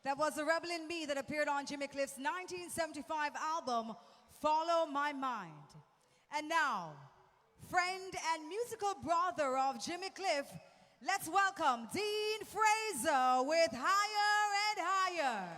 That was The Rebel in Me that appeared on Jimmy Cliff's 1975 album, Follow My Mind. And now, friend and musical brother of Jimmy Cliff, let's welcome Dean Fraser with Higher and Higher.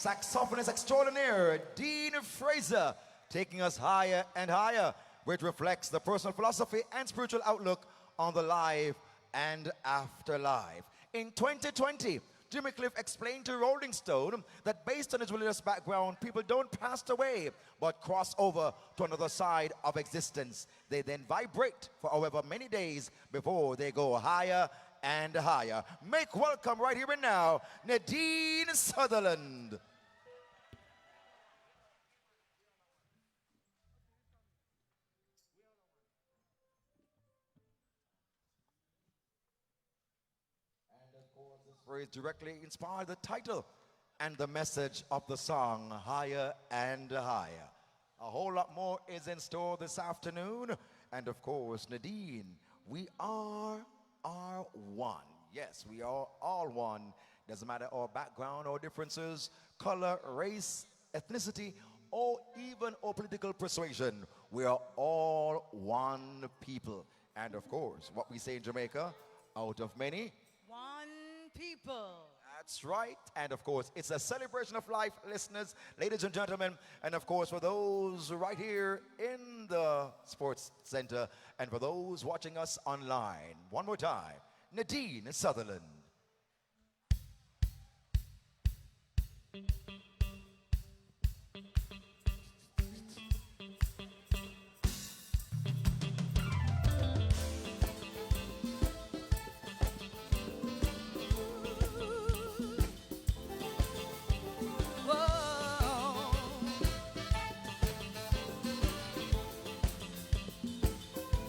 Saxophonist extraordinaire, Dean Fraser, taking us higher and higher, which reflects the personal philosophy and spiritual outlook on the life and afterlife. In 2020, Jimmy Cliff explained to Rolling Stone that based on his religious background, people don't pass away, but cross over to another side of existence. They then vibrate for however many days before they go higher and higher. Make welcome right here and now, Nadine Sutherland. Phrase directly inspired the title and the message of the song, Higher and Higher. A whole lot more is in store this afternoon. And of course, Nadine, we are one. Yes, we are all one. Doesn't matter our background or differences, color, race, ethnicity, or even our political persuasion. We are all one people. And of course, what we say in Jamaica, out of many, One people. that's right. And of course, it's a celebration of life, listeners, ladies and gentlemen. And of course, for those right here in the Sports Center and for those watching us online, one more time, Nadine Sutherland.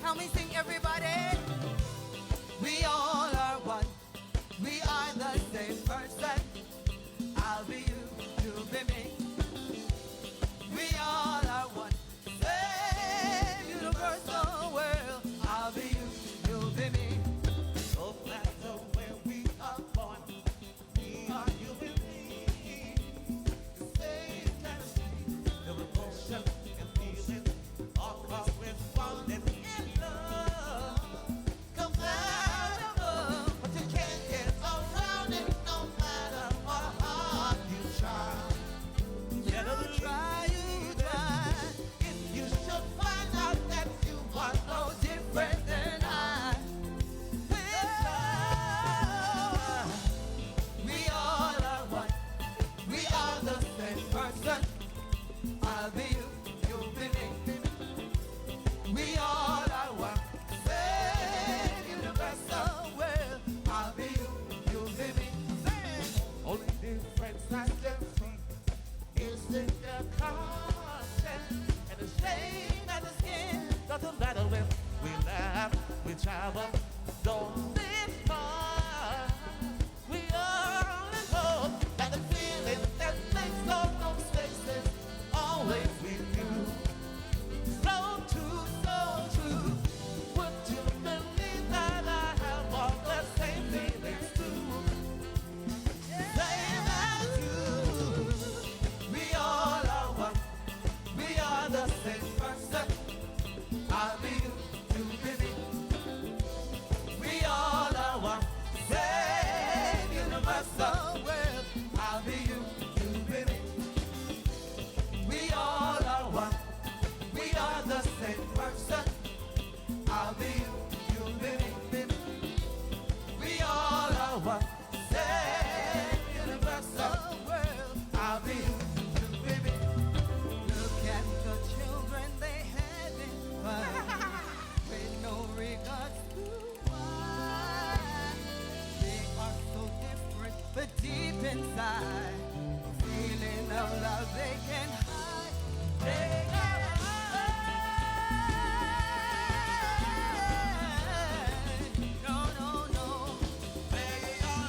Help me sing, everybody. We all are one. We are the same person. I'll be you, you'll be me. We all are one. Same universal world. I'll be you, you'll be me. No matter where we are born, we are you and me. The same kind of thing, the emotion and feeling, all corresponding in love. Compatible, but you can't get around it no matter how hard you try. You try, you try. If you should find out that you are no different than I, with love, we all are one. We are the same person. I'll be you, you'll be me. We all are one. Same universal world. I'll be you, you'll be me. Only difference I can see is in the conscience and the shame and the skin. Doesn't matter when we laugh, we travel, don't live far. We only know that the feeling that makes all those faces always with you. So true, so true. Would you believe that I have all the same feelings too? Same as you. We all are one. We are the same person. I'll be you, you be me. We all are one. Same universal world. I'll be you, you be me. We all are one. We are the same person. I'll be you, you be me. We all are one. Same universal world. I'll be you, you be me. Look at the children, they have it fun with no regards to why. They are so different, but deep inside, a feeling of love they can hide. They can hide. No, no, no. They all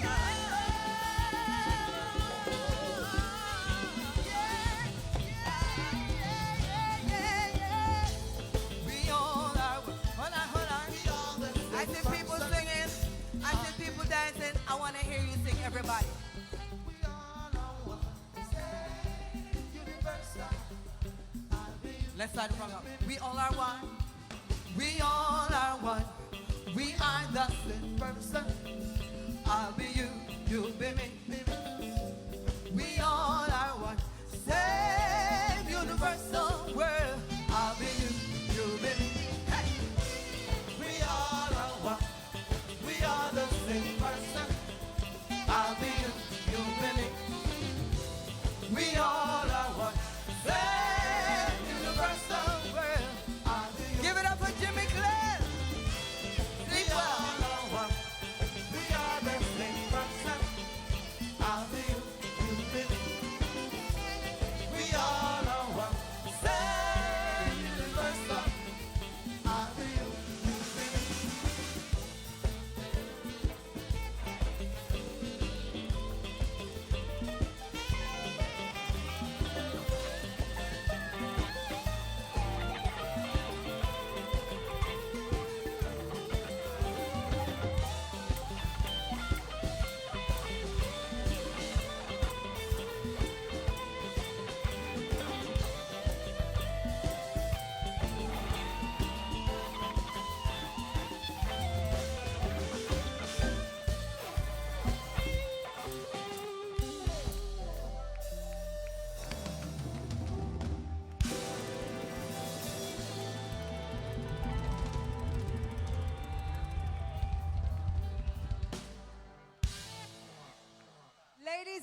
we all are. Hold on, hold on. I see people singing. I see people dancing. I want to hear you sing, everybody. We all are one. Universal. Let's start from up. We all are one. We all are one. We are the same person. I'll be you, you'll be me. We all are one. Same universal world. I'll be you, you'll be me. Hey! We all are one. We are the same person. I'll be you,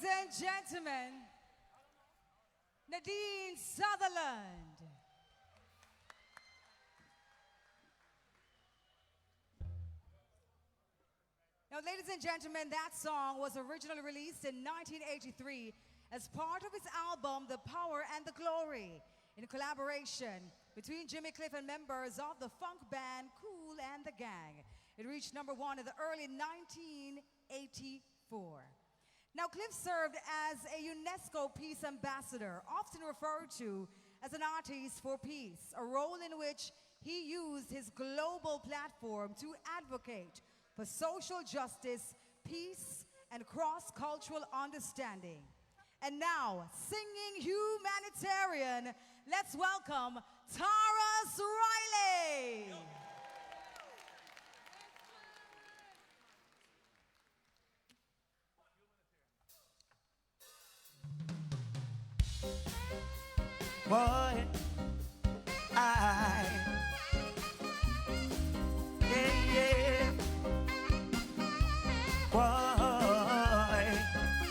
and gentlemen, Nadine Sutherland. Now, ladies and gentlemen, that song was originally released in 1983 as part of his album, The Power and the Glory, in collaboration between Jimmy Cliff and members of the funk band Kool and the Gang. It reached #1 in the early 1984. Now, Cliff served as a UNESCO Peace Ambassador, often referred to as an artist for peace, a role in which he used his global platform to advocate for social justice, peace, and cross-cultural understanding. And now, singing humanitarian, let's welcome Taras Riley. Boy, yeah. Boy,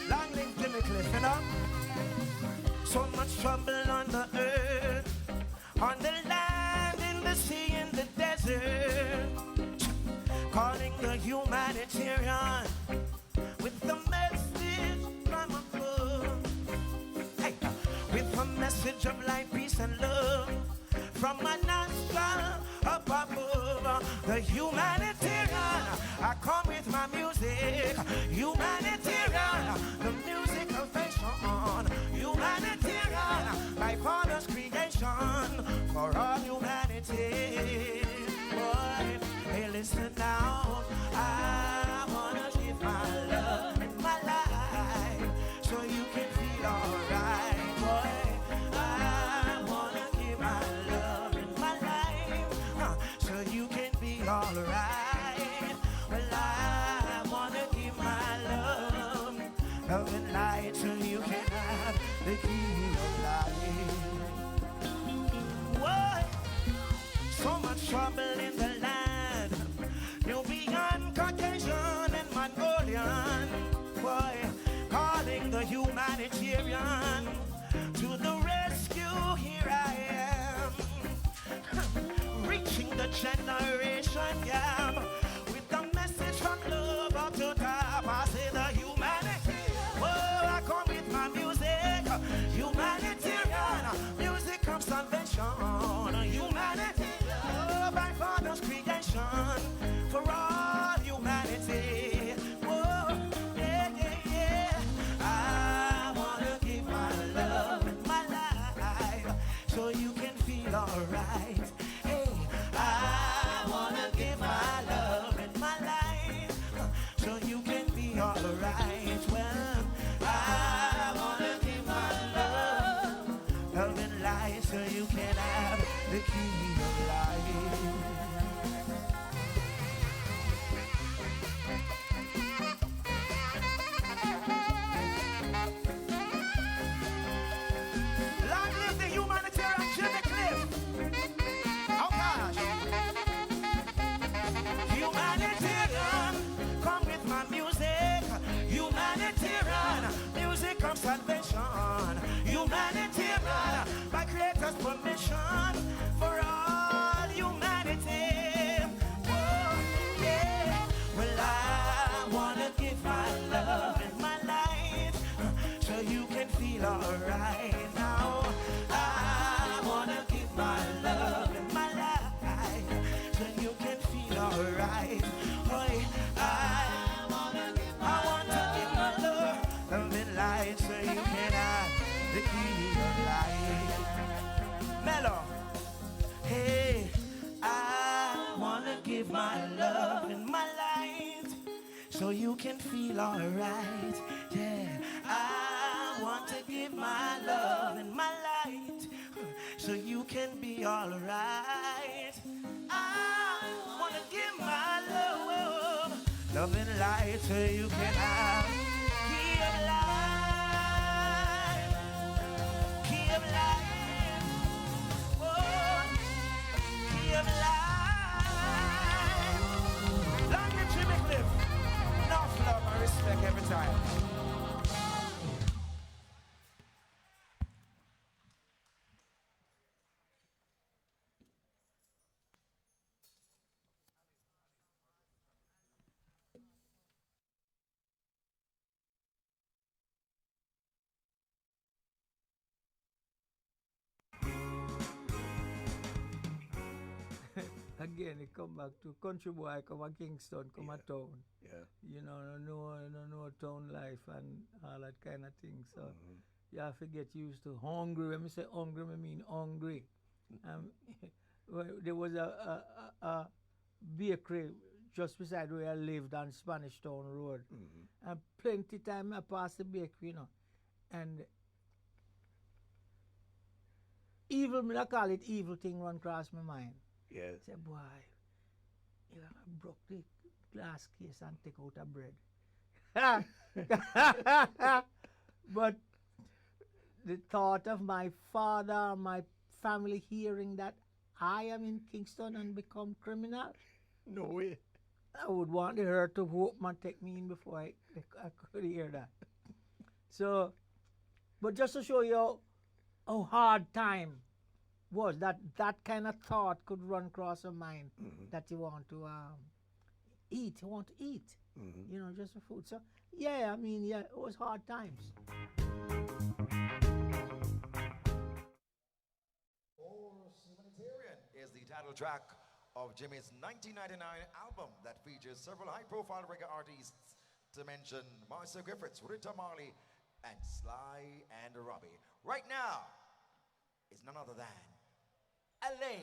long live Jimmy Cliff, you know. So much trouble on the earth, on the land, in the sea, in the desert. Calling the humanitarian with the message from above. Hey, with a message of life, peace, and love from a nostril up above. The humanitarian, I come with my music. Humanitarian, the music of fashion. Humanitarian, my father's creation for all humanity. Boy, hey, listen now. I wanna give my love and my life so you can feel alright. Boy, I wanna give my love and my life so you can be alright. Well, I wanna give my love and light so you can have the key of life. Whoa, so much trouble in the land, Nubian, Caucasian, and Mongolian. Boy, calling the humanitarian to the rescue, here I am. Reaching the generation gap with the message from love up to top. I say the humanity. Whoa, I come with my music. Humanitarian, music of salvation. Humanity, oh, my father's creation for all humanity. Whoa, yeah, yeah, yeah. I wanna give my love and my life so you can feel alright. Hey, I wanna give my love and my life so you can be alright. Well, I wanna give my love and life so you can have the key of life. Long live the humanitarian Jimmy Cliff. Oh gosh. Humanitarian, come with my music. Humanitarian, music of salvation. Humanitarian, by Creator's permission for all humanity. Oh, yeah. Well, I wanna give my love and my life so you can feel alright now. I wanna give my love and my life so you can feel alright. Boy, I wanna give my love and life so you can have the key of life. Mellow, hey, I wanna give my love and my life so you can feel alright. Yeah, I want to give my love and my light so you can be alright. I wanna give my love and light so you can have key of life, key of life, oh, key of life. Long live Jimmy Cliff. Enough love and respect every time. again, it come back to country boy, come a Kingston, come a town. Yeah. You know town life and all that kind of thing. So you have to get used to hungry. When I say hungry, I mean hungry. Well, there was a bakery just beside where I lived on Spanish Town Road. And plenty time I passed the bakery, and evil, me I call it evil thing run across my mind. Yes. Say, boy, you broke the glass case and take out a bread. But the thought of my father, my family hearing that I am in Kingston and become criminal. No way. I would want her to whoop and take me in before I could hear that. So, but just to show you how hard time was, that kind of thought could run across your mind that you want to eat, just for food. So, yeah, it was hard times. Humanitarian is the title track of Jimmy's 1999 album that features several high-profile reggae artists, to mention Marcel Griffiths, Rita Marley, and Sly and Robbie. Right now is none other than Elaine.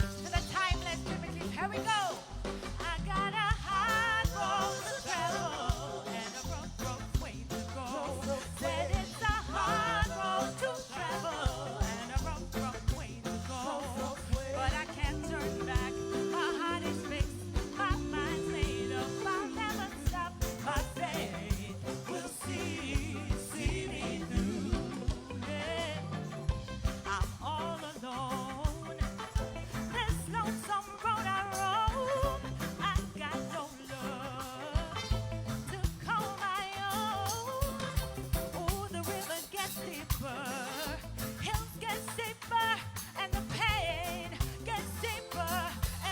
To the timeless Jimmy Cliff. Here we go. I got a hard road to travel and a rough way to go. Said it's a hard road to travel and a rough way to go. But I can't turn back. My heart is fixed. My mind's made up. I'll never stop. My faith will see me through. Yeah. I'm all alone. This lonesome road I roam, I got no love to call my own. Oh, the river gets deeper, hills get steeper, and the pain gets deeper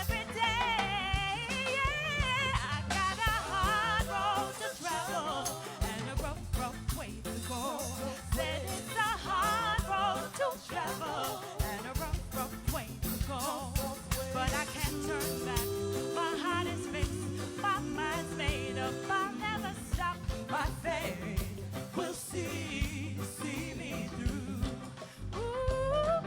every day. Yeah, I got a hard road to travel and a rough way to go. Said it's a hard road to travel and a rough way to go. But I can't turn back. My heart is fixed. My mind's made up. I'll never stop. My faith will see me through. Ooh,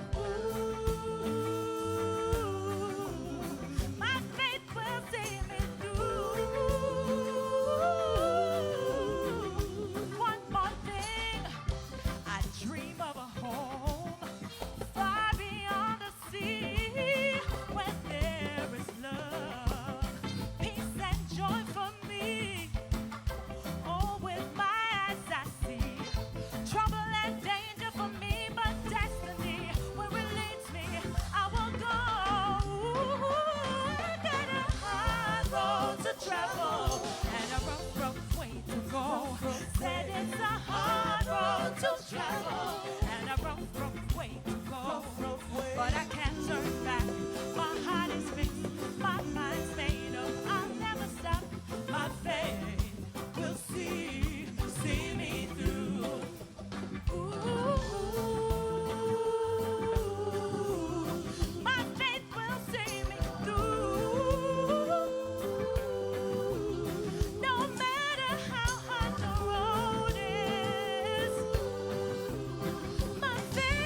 my faith will see me through. One more thing. I dream of a home far beyond the sea, where there is love, peace and joy for me. Oh, with my eyes I see trouble and danger for me, but destiny, where it leads me, I will go. I got a hard road to travel and a rough way to go. Said it's a hard road to travel and a rough way to go. But I can't turn back. My heart is fixed. My mind's made up. I'll never stop. My faith will see me through. Ooh, my faith will see me through. No matter how hard the road is, my faith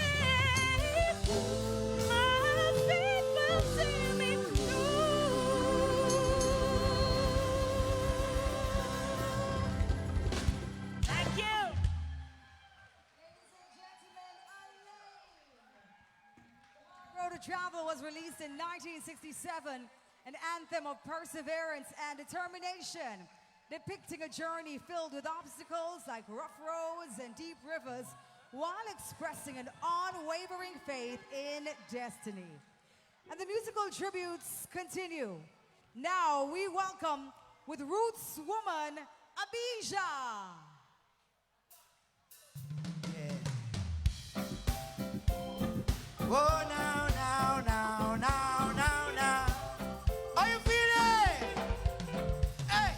will see me through. Thank you. Road to Travel was released in 1967, an anthem of perseverance and determination, depicting a journey filled with obstacles like rough roads and deep rivers, while expressing an unwavering faith in destiny. And the musical tributes continue. Now we welcome, with roots woman, Abija. Oh, now, now, now, now, now, now. Are you feeling? Hey,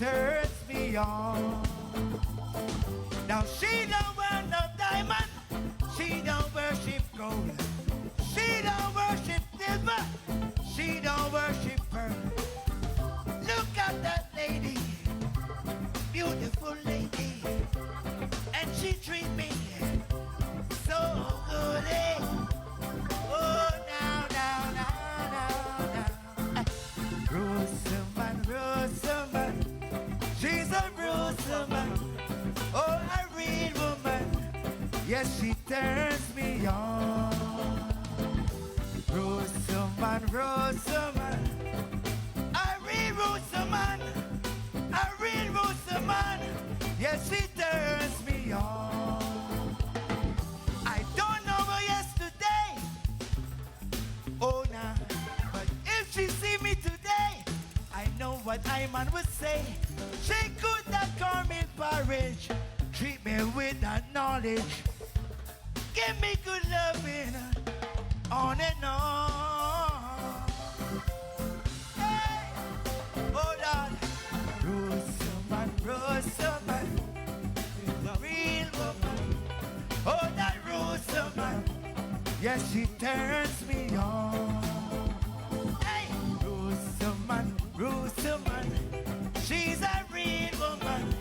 turns me on. Now she don't wear no diamond, she don't worship gold, she don't worship silver, she don't worship pearl. Look at that lady, beautiful lady, and she treat me so good, eh? Oh, now, Rosamond, she's a Rosamond, oh, a real woman, yes, she turns me on. Rosamond, a real Rosamond, yes, she turns me on. I don't know her yesterday, oh nah, but if she see me today, I know what I man would say. She could not call me porridge, treat me with that knowledge, give me good loving, on and on. Hey, oh Lord, Rosamond, the real woman. Oh, that Rosamond, yes, she turns me on. Hey, Rosamond, she's a real woman.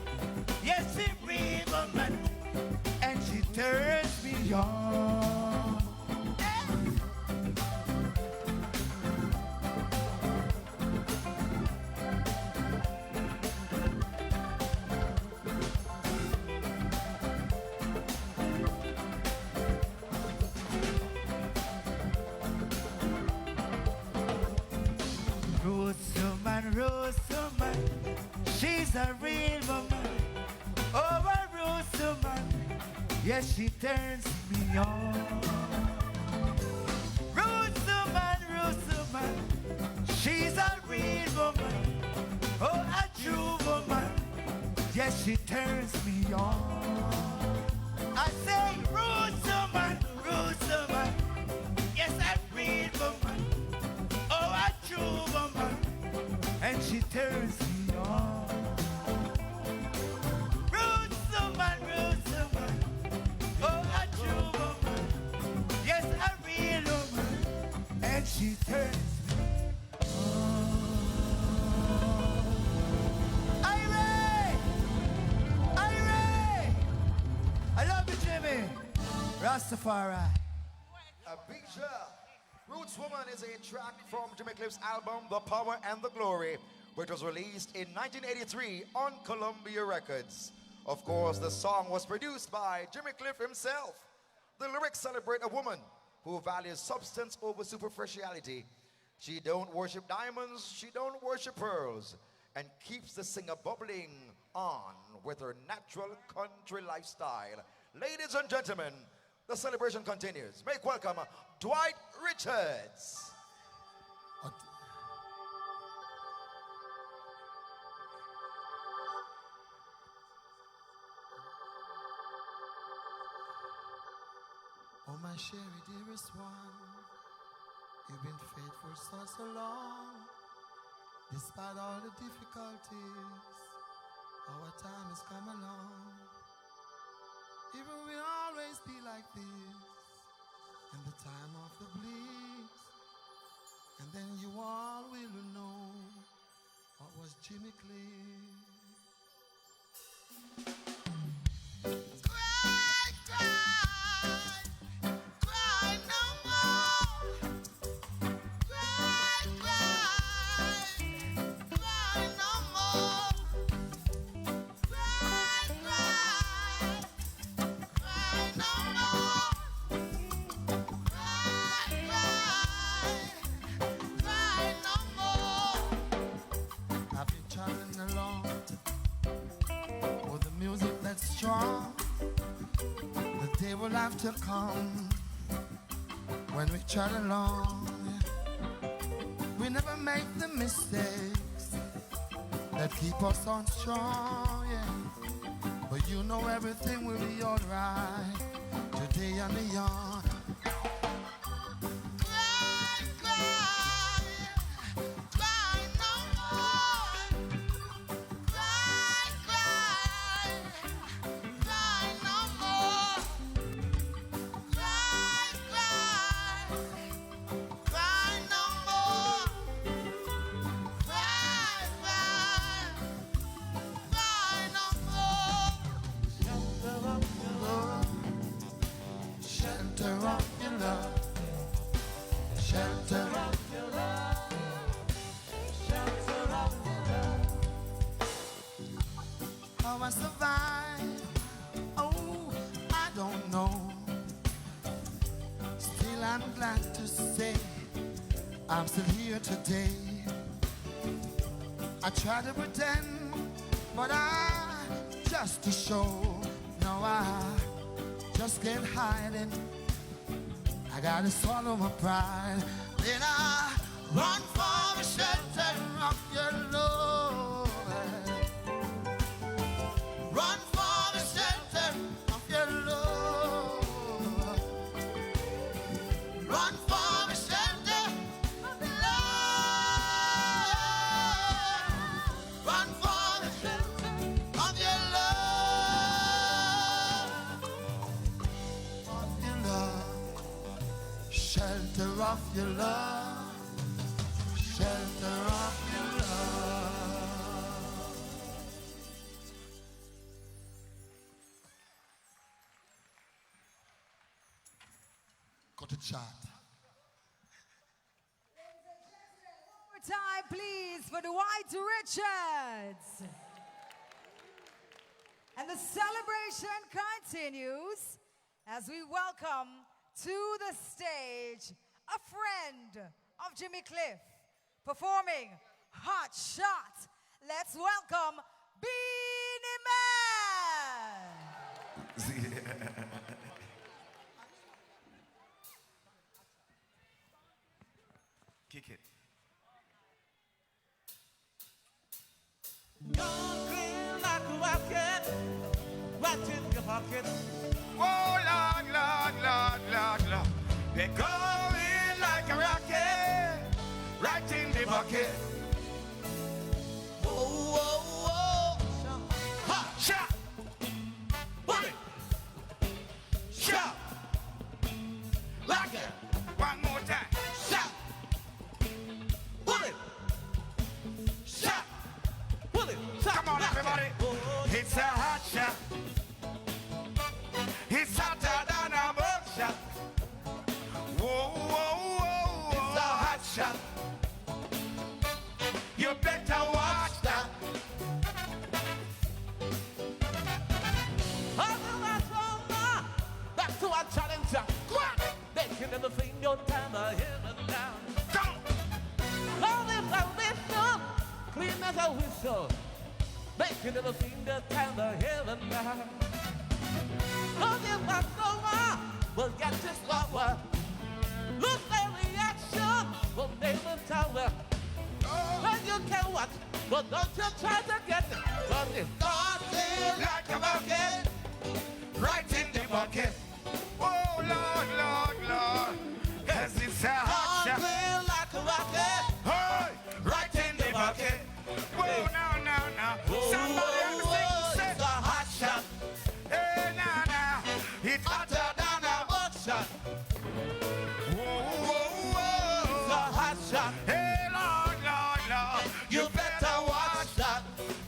Yes, she's a real woman, and she turns me on. Rosamond, she's a real woman. Oh, a Rosamond, yes, she turns me on. Rosamond, she's a real woman. Oh, a true woman, yes, she turns me on. I say, Rosamond, yes, a real woman. Oh, a true woman, and she turns me on. Rosamond, oh, a true woman, yes, a real woman, and she turns me on. Irene! I love you, Jimmy. Rastafari. A big shout. Roots Woman is a track from Jimmy Cliff's album The Power and the Glory, which was released in 1983 on Columbia Records. Of course, the song was produced by Jimmy Cliff himself. The lyrics celebrate a woman who values substance over superficiality. She don't worship diamonds, she don't worship pearls, and keeps the singer bubbling on with her natural country lifestyle. Ladies and gentlemen, the celebration continues. Make welcome Dwight Richards. Oh, my Sherry, dearest one, you've been faithful so long. Despite all the difficulties, our time has come along. It will always be like this, in the time of the bliss, and then you all will know what was Jimmy Cliff. Cry, cry, cry no more. Cry, cry, cry no more. Cry, cry, cry no more. Cry, cry no more. I've been traveling along with the music that's strong. The day will have to come when we chart along. We never make the mistakes that keep us on strong, yeah. But you know everything will be alright today and beyond. Cry, cry, cry no more. Cry, shelter of your love, shelter of your love, shelter of your love. How I survive, oh, I don't know. Still I'm glad to say I'm still here today. I try to pretend, but I just to show. No, I just can't hide it. I gotta swallow my pride. Then I run for the shelter of your love. Run for the shelter of your love. Run for the shelter of your love. Run for the shelter of your love. Of your love. Shelter of your love. Shelter of your love. Go to chat. One more time, please, for the White Richards. And the celebration continues as we welcome to the stage a friend of Jimmy Cliff performing Hot Shot. Let's welcome Beanie Man. Kick it. Gone clean like a rocket, right in your pocket. Oh, Lord, Lord, Lord, Lord, Lord. They go in like a rocket, right in the bucket. Whoa, whoa, whoa. Hot shot. Bullet. Shot. Like it. One more time. Shot. Bullet. Shot. Bullet. Come on, everybody. It's a hot shot. It's hotter than a buckshot. Whoa, whoa, whoa, whoa. It's a hot shot. You better watch that. Back to our challenger. They can never find your time here and down. Love is a mission, clean as a whistle. They can never find your time here and down. Love is not over, but get this lover. Look their reaction from neighbor tower. When you can watch, but don't you try to get it. But it's starting like a bucket, right in the bucket. Oh, Lord, Lord, Lord. Cause it's a hot shot. like a rocket. Hey, right in the bucket. Whoa, now, now, now. Somebody else say, It's a hot shot. hey, now, now. It's hotter than a buckshot. Whoa, whoa, whoa. It's a hot shot. Hey, Lord, Lord, Lord. You better watch that.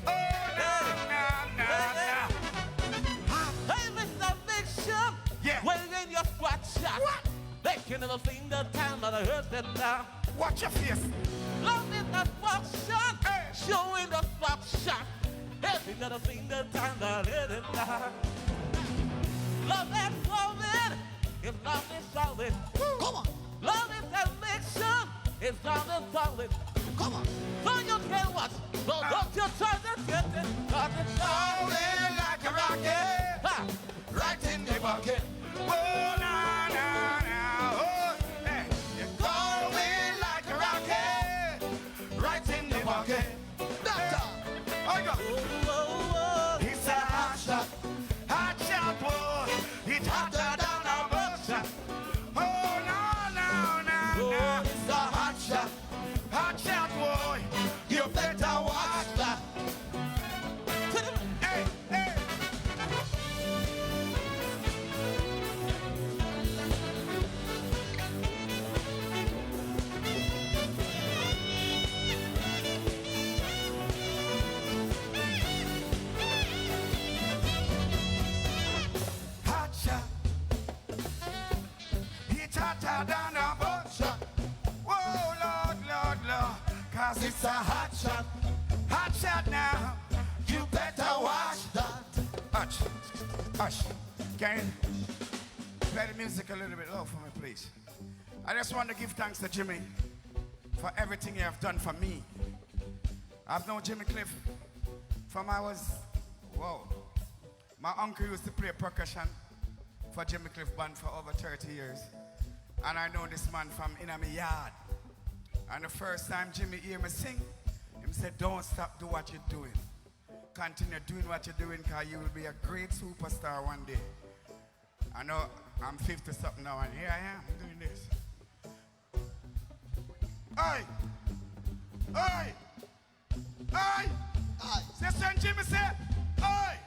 Oh, now, now, now, now. Hey, Mr. Big Shot. Yeah. Well, in your spot shot. What? They can never find the time, but I heard that now. Watch your face. Love is the spot shot. Hey. Showing the spot shot. Every never find the time, but I heard it now. Love is solid. If love is solid. Come on. Love is a mixture. It's not a solid. Come on. So you can watch. So don't you try to get it. Cause it's Falling like a rocket, Ha! right in the bucket. Oh, now, now, now. Oh, hey. You're going like a rocket, right in the bucket. Doctor. Oh, God. It's a hot shot, boy. It's hotter than a buckshot. Oh, no, no, no, no. It's a hot shot. Boy. You better watch that. Hey, hey. Hot shot. hotter than a buckshot. Whoa, Lord, Lord, Lord, cause it's a hot shot. Hot shot now, you better watch that. Hush, hush. Can you play the music a little bit low for me, please? I just want to give thanks to Jimmy for everything you have done for me. I've known Jimmy Cliff from I was, whoa. My uncle used to play percussion for Jimmy Cliff Band for over 30 years. And I know this man from in my yard. And the first time Jimmy hear me sing, he said, don't stop do what you're doing. Continue doing what you're doing, because you will be a great superstar one day. I know I'm 50 something now, and here I am doing this. Hey! Hey! Hey! Sister and Jimmy said, hey!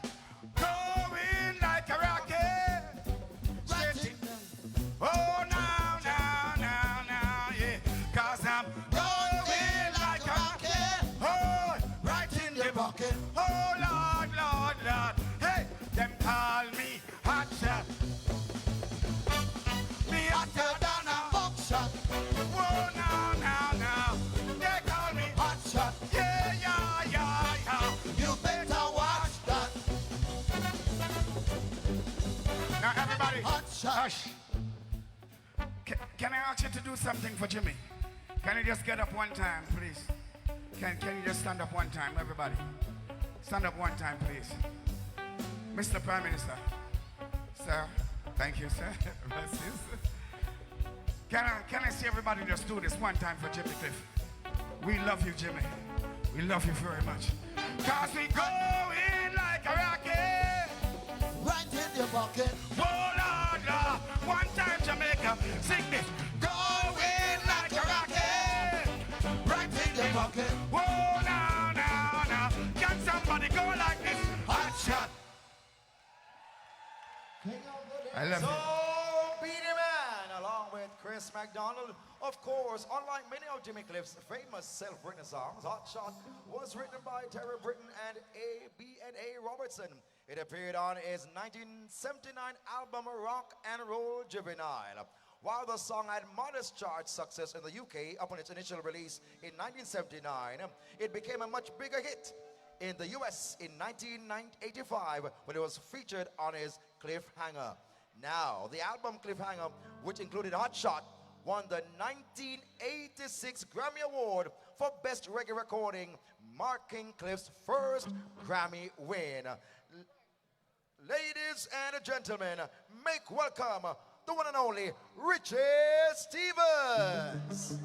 Going like a rocket. Straight in. Oh, now, now, now, now, yeah. Cause I'm going like a rocket. Oh, right in the bucket. Oh, Lord, Lord, Lord. Hey, them call me hot shot. Me hotter than a buckshot. Whoa, now, now, now. They call me hot shot. Yeah, yeah, yeah, yeah. You better watch that. Now, everybody, hot shot. Hush. Can I ask you to do something for Jimmy? Can you just get up one time, please? Can you just stand up one time, everybody? Stand up one time, please. Mr. Prime Minister. Sir, thank you, sir. Bless you, sir. Can I see everybody just do this one time for Jimmy Cliff? We love you, Jimmy. We love you very much. Cause we go in like a rocket. Right in the bucket. Oh, Lord, Lord. One time, Jamaica. Sing this. Go in like a rocket. Right in the bucket. Oh, now, now, now. Can somebody go like this? Hot shot. I love so, you. Beanie Man, along with Chris McDonald. Of course, unlike many of Jimmy Cliff's famous self-written songs, Hot Shot was written by Terry Britton and A.B.N.A. Robertson. It appeared on his 1979 album Rock and Roll Juvenile. While the song had modest chart success in the UK upon its initial release in 1979, it became a much bigger hit in the US in 1985 when it was featured on his Cliffhanger. Now, the album Cliffhanger, which included Hot Shot, won the 1986 Grammy Award for Best Reggae Recording, marking Cliff's first Grammy win. Ladies and gentlemen, make welcome the one and only Richie Stevens.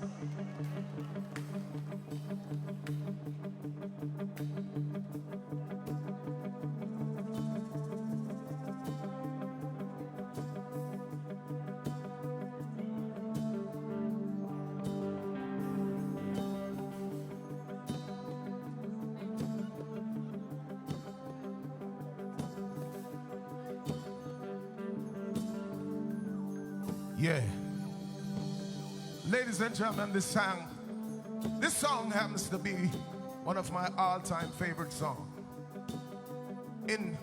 Yeah. Ladies and gentlemen, this song happens to be one of my all-time favorite songs. In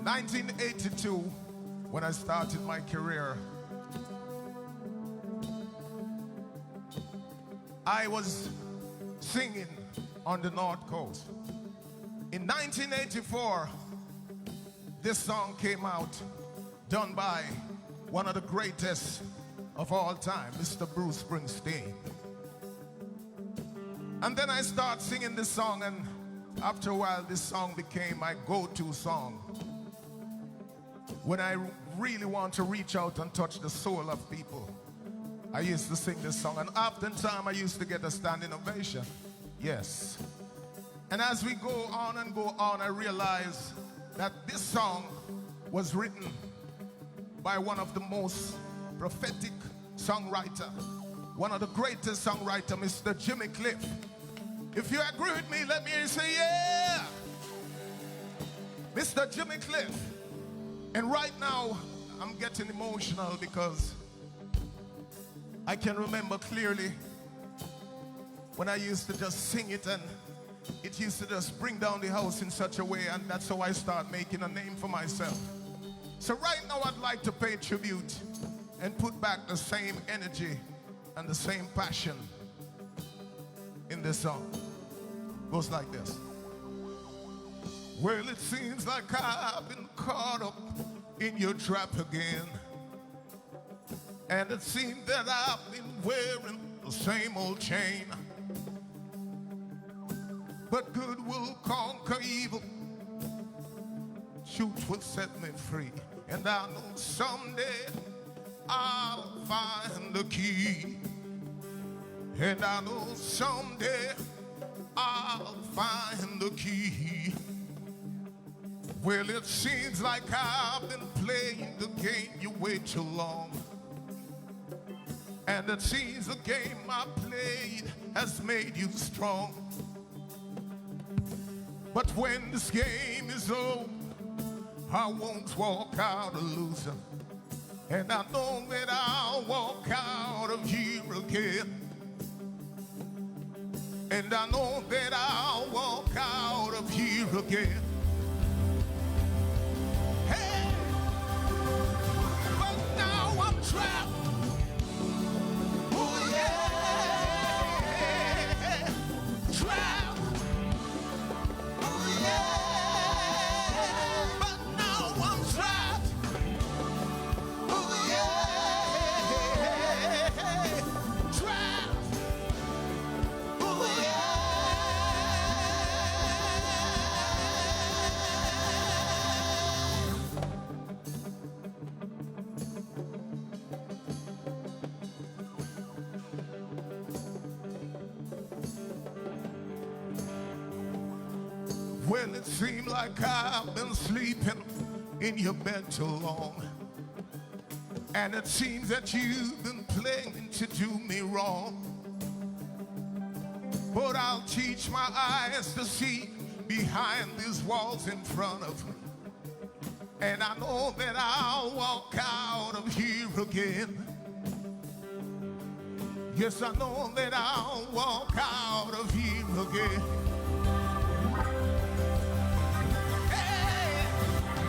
1982, when I started my career, I was singing on the North Coast. In 1984, this song came out, done by one of the greatest of all time, Mr. Bruce Springsteen. And then I started singing this song, and after a while, this song became my go-to song. When I really want to reach out and touch the soul of people, I used to sing this song, and oftentimes I used to get a standing ovation. Yes. And as we go on and go on, I realized that this song was written by one of the most prophetic songwriter, one of the greatest songwriter, Mr. Jimmy Cliff. If you agree with me, let me hear you say, yeah! Mr. Jimmy Cliff. And right now, I'm getting emotional because I can remember clearly when I used to just sing it, and it used to just bring down the house in such a way, and that's how I start making a name for myself. So right now I'd like to pay tribute and put back the same energy and the same passion in this song. Goes like this. Well, it seems like I've been caught up in your trap again. And it seems that I've been wearing the same old chain. But good will conquer evil. Truth will set me free. And I know someday I'll find the key. And I know someday I'll find the key. Well, it seems like I've been playing the game you way too long. And it seems the game I played has made you strong. But when this game is over, I won't walk out a loser. And I know that I'll walk out of here again. And I know that I'll walk out of here again. Hey, but now I'm trapped. Oh yeah, trapped. Oh yeah, but now I'm trapped. Oh yeah, trapped. Oh yeah. Well, it seemed like I've been sleeping in your bed too long. And it seems that you've been playing to do me wrong. But I'll teach my eyes to see behind these walls in front of me. And I know that I'll walk out of here again. Yes, I know that I'll walk out of here again. Hey,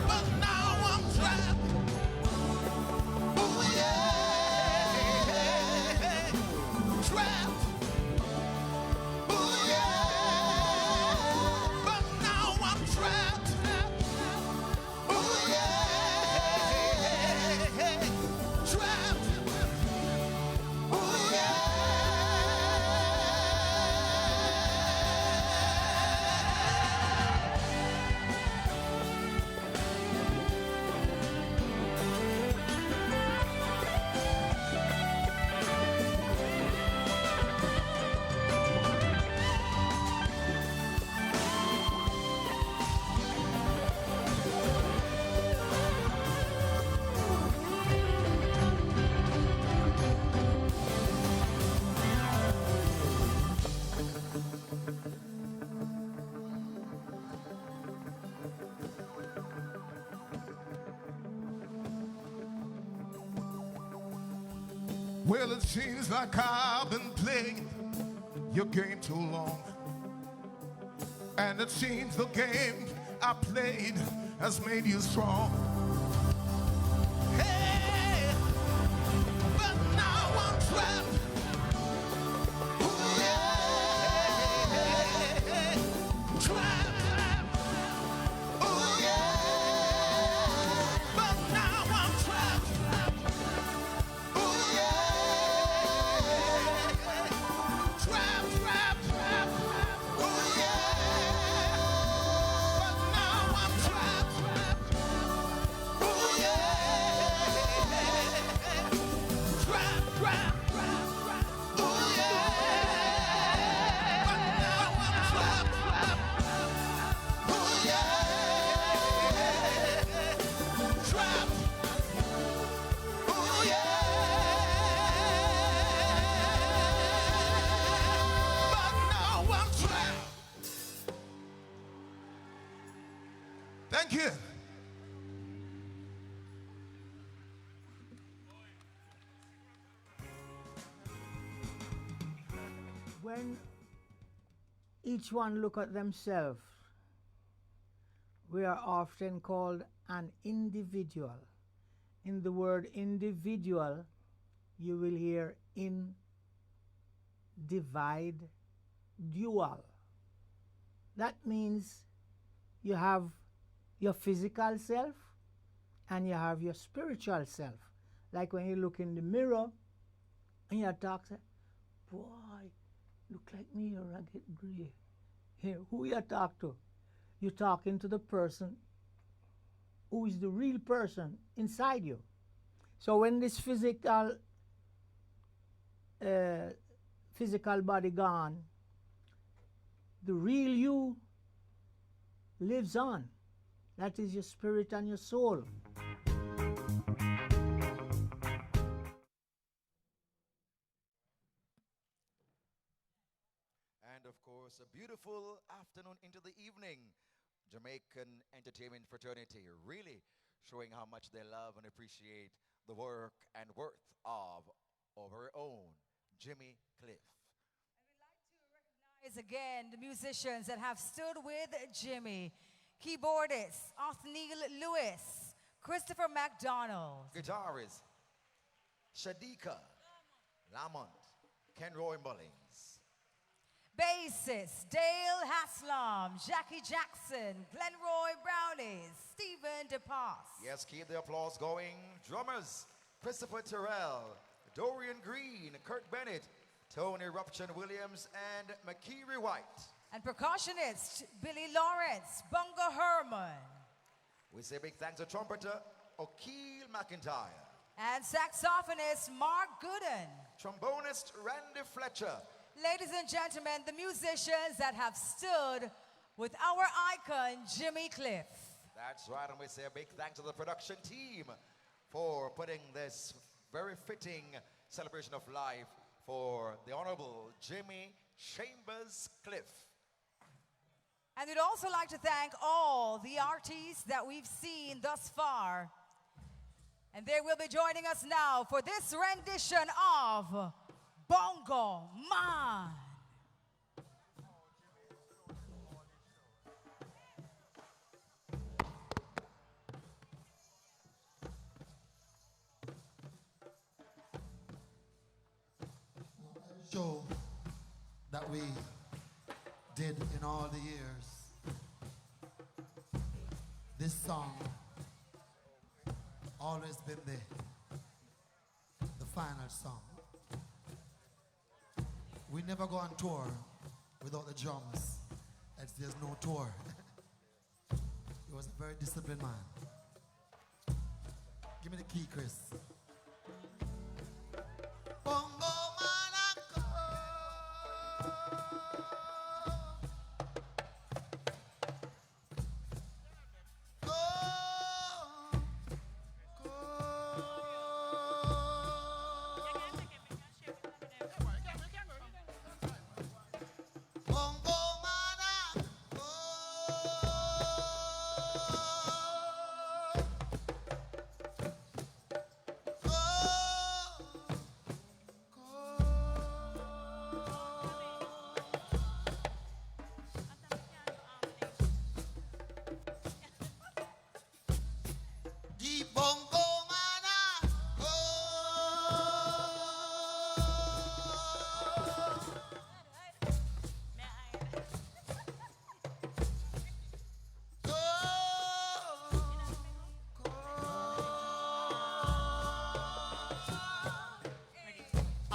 but now I'm trapped. Oh yeah, trapped. Oh yeah, but now I'm trapped. Oh yeah, trapped. Oh yeah. Well, it seems like I've been playing your game too long. And it seems the game I played has made you strong. Hey, but now I'm trapped. Oh yeah, trapped. Oh yeah, but now I'm trapped. Oh yeah, trapped, trapped, trapped. Oh yeah, but now I'm trapped. Oh yeah, trapped, trapped, trapped. Oh yeah, but now I'm trapped. Oh yeah, trapped. Oh yeah. Thank you. When each one look at themselves, we are often called an individual in the word individual, you will hear in, divide, dual. That means you have your physical self and you have your spiritual self. Like when you look in the mirror and you talk, say, boy, look like me or I get gray. Here, who you talk to? You're talking to the person who is the real person inside you. So when this physical body gone, the real you lives on. That is your spirit and your soul. And of course, a beautiful afternoon into the evening. Jamaican entertainment fraternity really showing how much they love and appreciate the work and worth of our very own Jimmy Cliff. Recognize again the musicians that have stood with Jimmy. Keyboardist, Othniel Lewis, Christopher MacDonald. Guitarist, Shadika Lamont, Kenroy Mullings. Bassist, Dale Haslam, Jackie Jackson, Glenroy Brownies, Stephen DePass. Yes, keep the applause going. Drummers, Christopher Terrell, Dorian Green, Kurt Bennett, Tony Ruption Williams, and McKeary White. And percussionist, Billy Lawrence, Bunga Herman. We say big thanks to trumpeter, O'Keel McIntyre. And saxophonist, Mark Gooden. Trombonist, Randy Fletcher. Ladies and gentlemen, the musicians that have stood with our icon, Jimmy Cliff. That's right, and we say a big thanks to the production team for putting this very fitting celebration of life for the Honorable Jimmy Chambers Cliff. And we'd also like to thank all the artists that we've seen thus far. And they will be joining us now for this rendition of Bongo Man. Show that we did in all the years. This song always been the final song. We never go on tour without the drums, as there's no tour. He was a very disciplined man. Give me the key, Chris. Bongo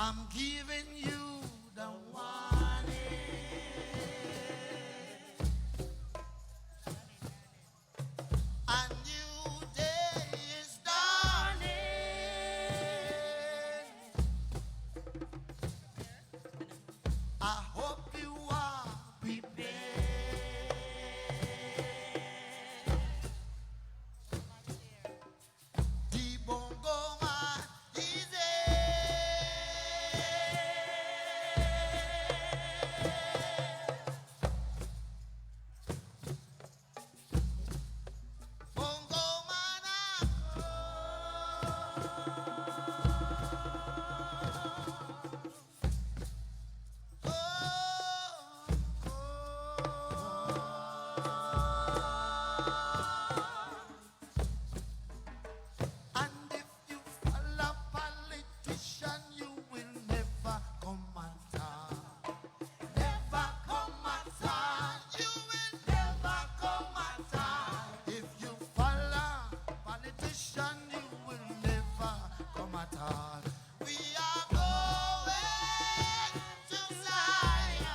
I'm giving you the warning. A new day is dawning. I hope you are prepared. The bongo man is here. at all. We are going to Zion.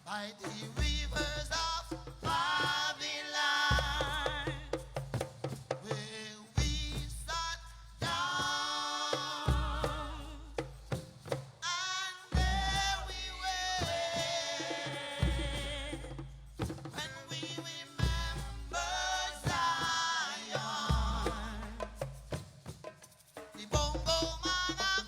By the rivers of Babylon, where we sat down, and there we were, when we remember Zion, the bongo man a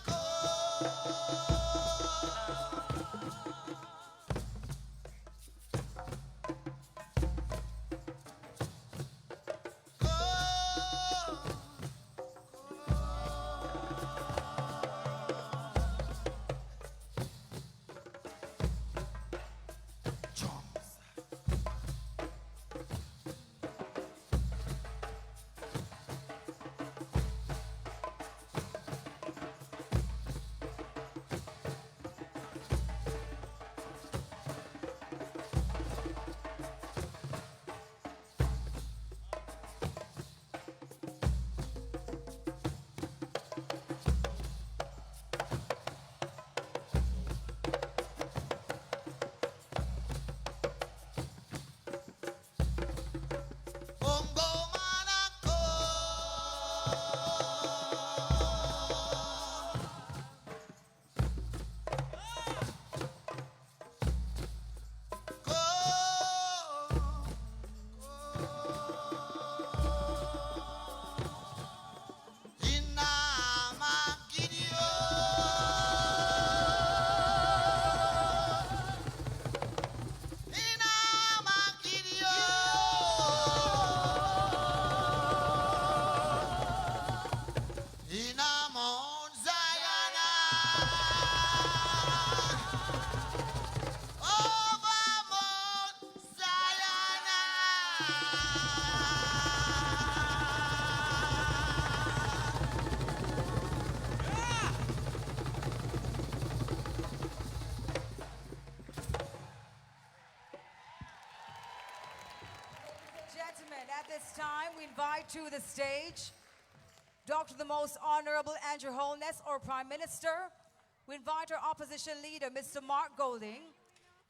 Gentlemen, at this time, we invite to the stage Dr. the Most Honorable Andrew Holness, our Prime Minister. We invite our opposition leader, Mr. Mark Golding,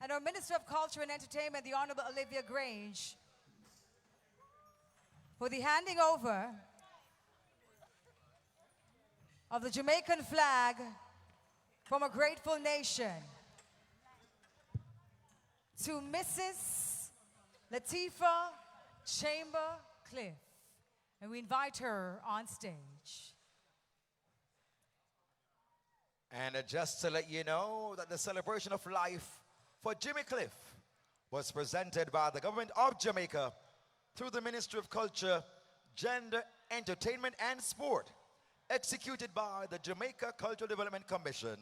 and our Minister of Culture and Entertainment, the Honorable Olivia Grange, for the handing over of the Jamaican flag from a grateful nation to Mrs. Latifah Chamber Cliff. And we invite her on stage. And just to let you know that the celebration of life for Jimmy Cliff was presented by the government of Jamaica through the Ministry of Culture, Gender, Entertainment and Sport, executed by the Jamaica Cultural Development Commission.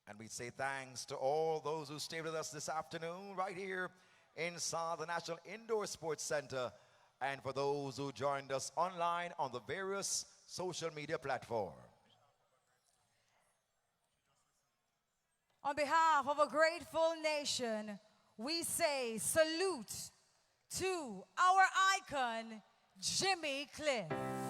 And we say thanks to all those who stayed with us this afternoon right here inside the National Indoor Sports Center, and for those who joined us online on the various social media platforms. On behalf of a grateful nation, we say salute to our icon, Jimmy Cliff.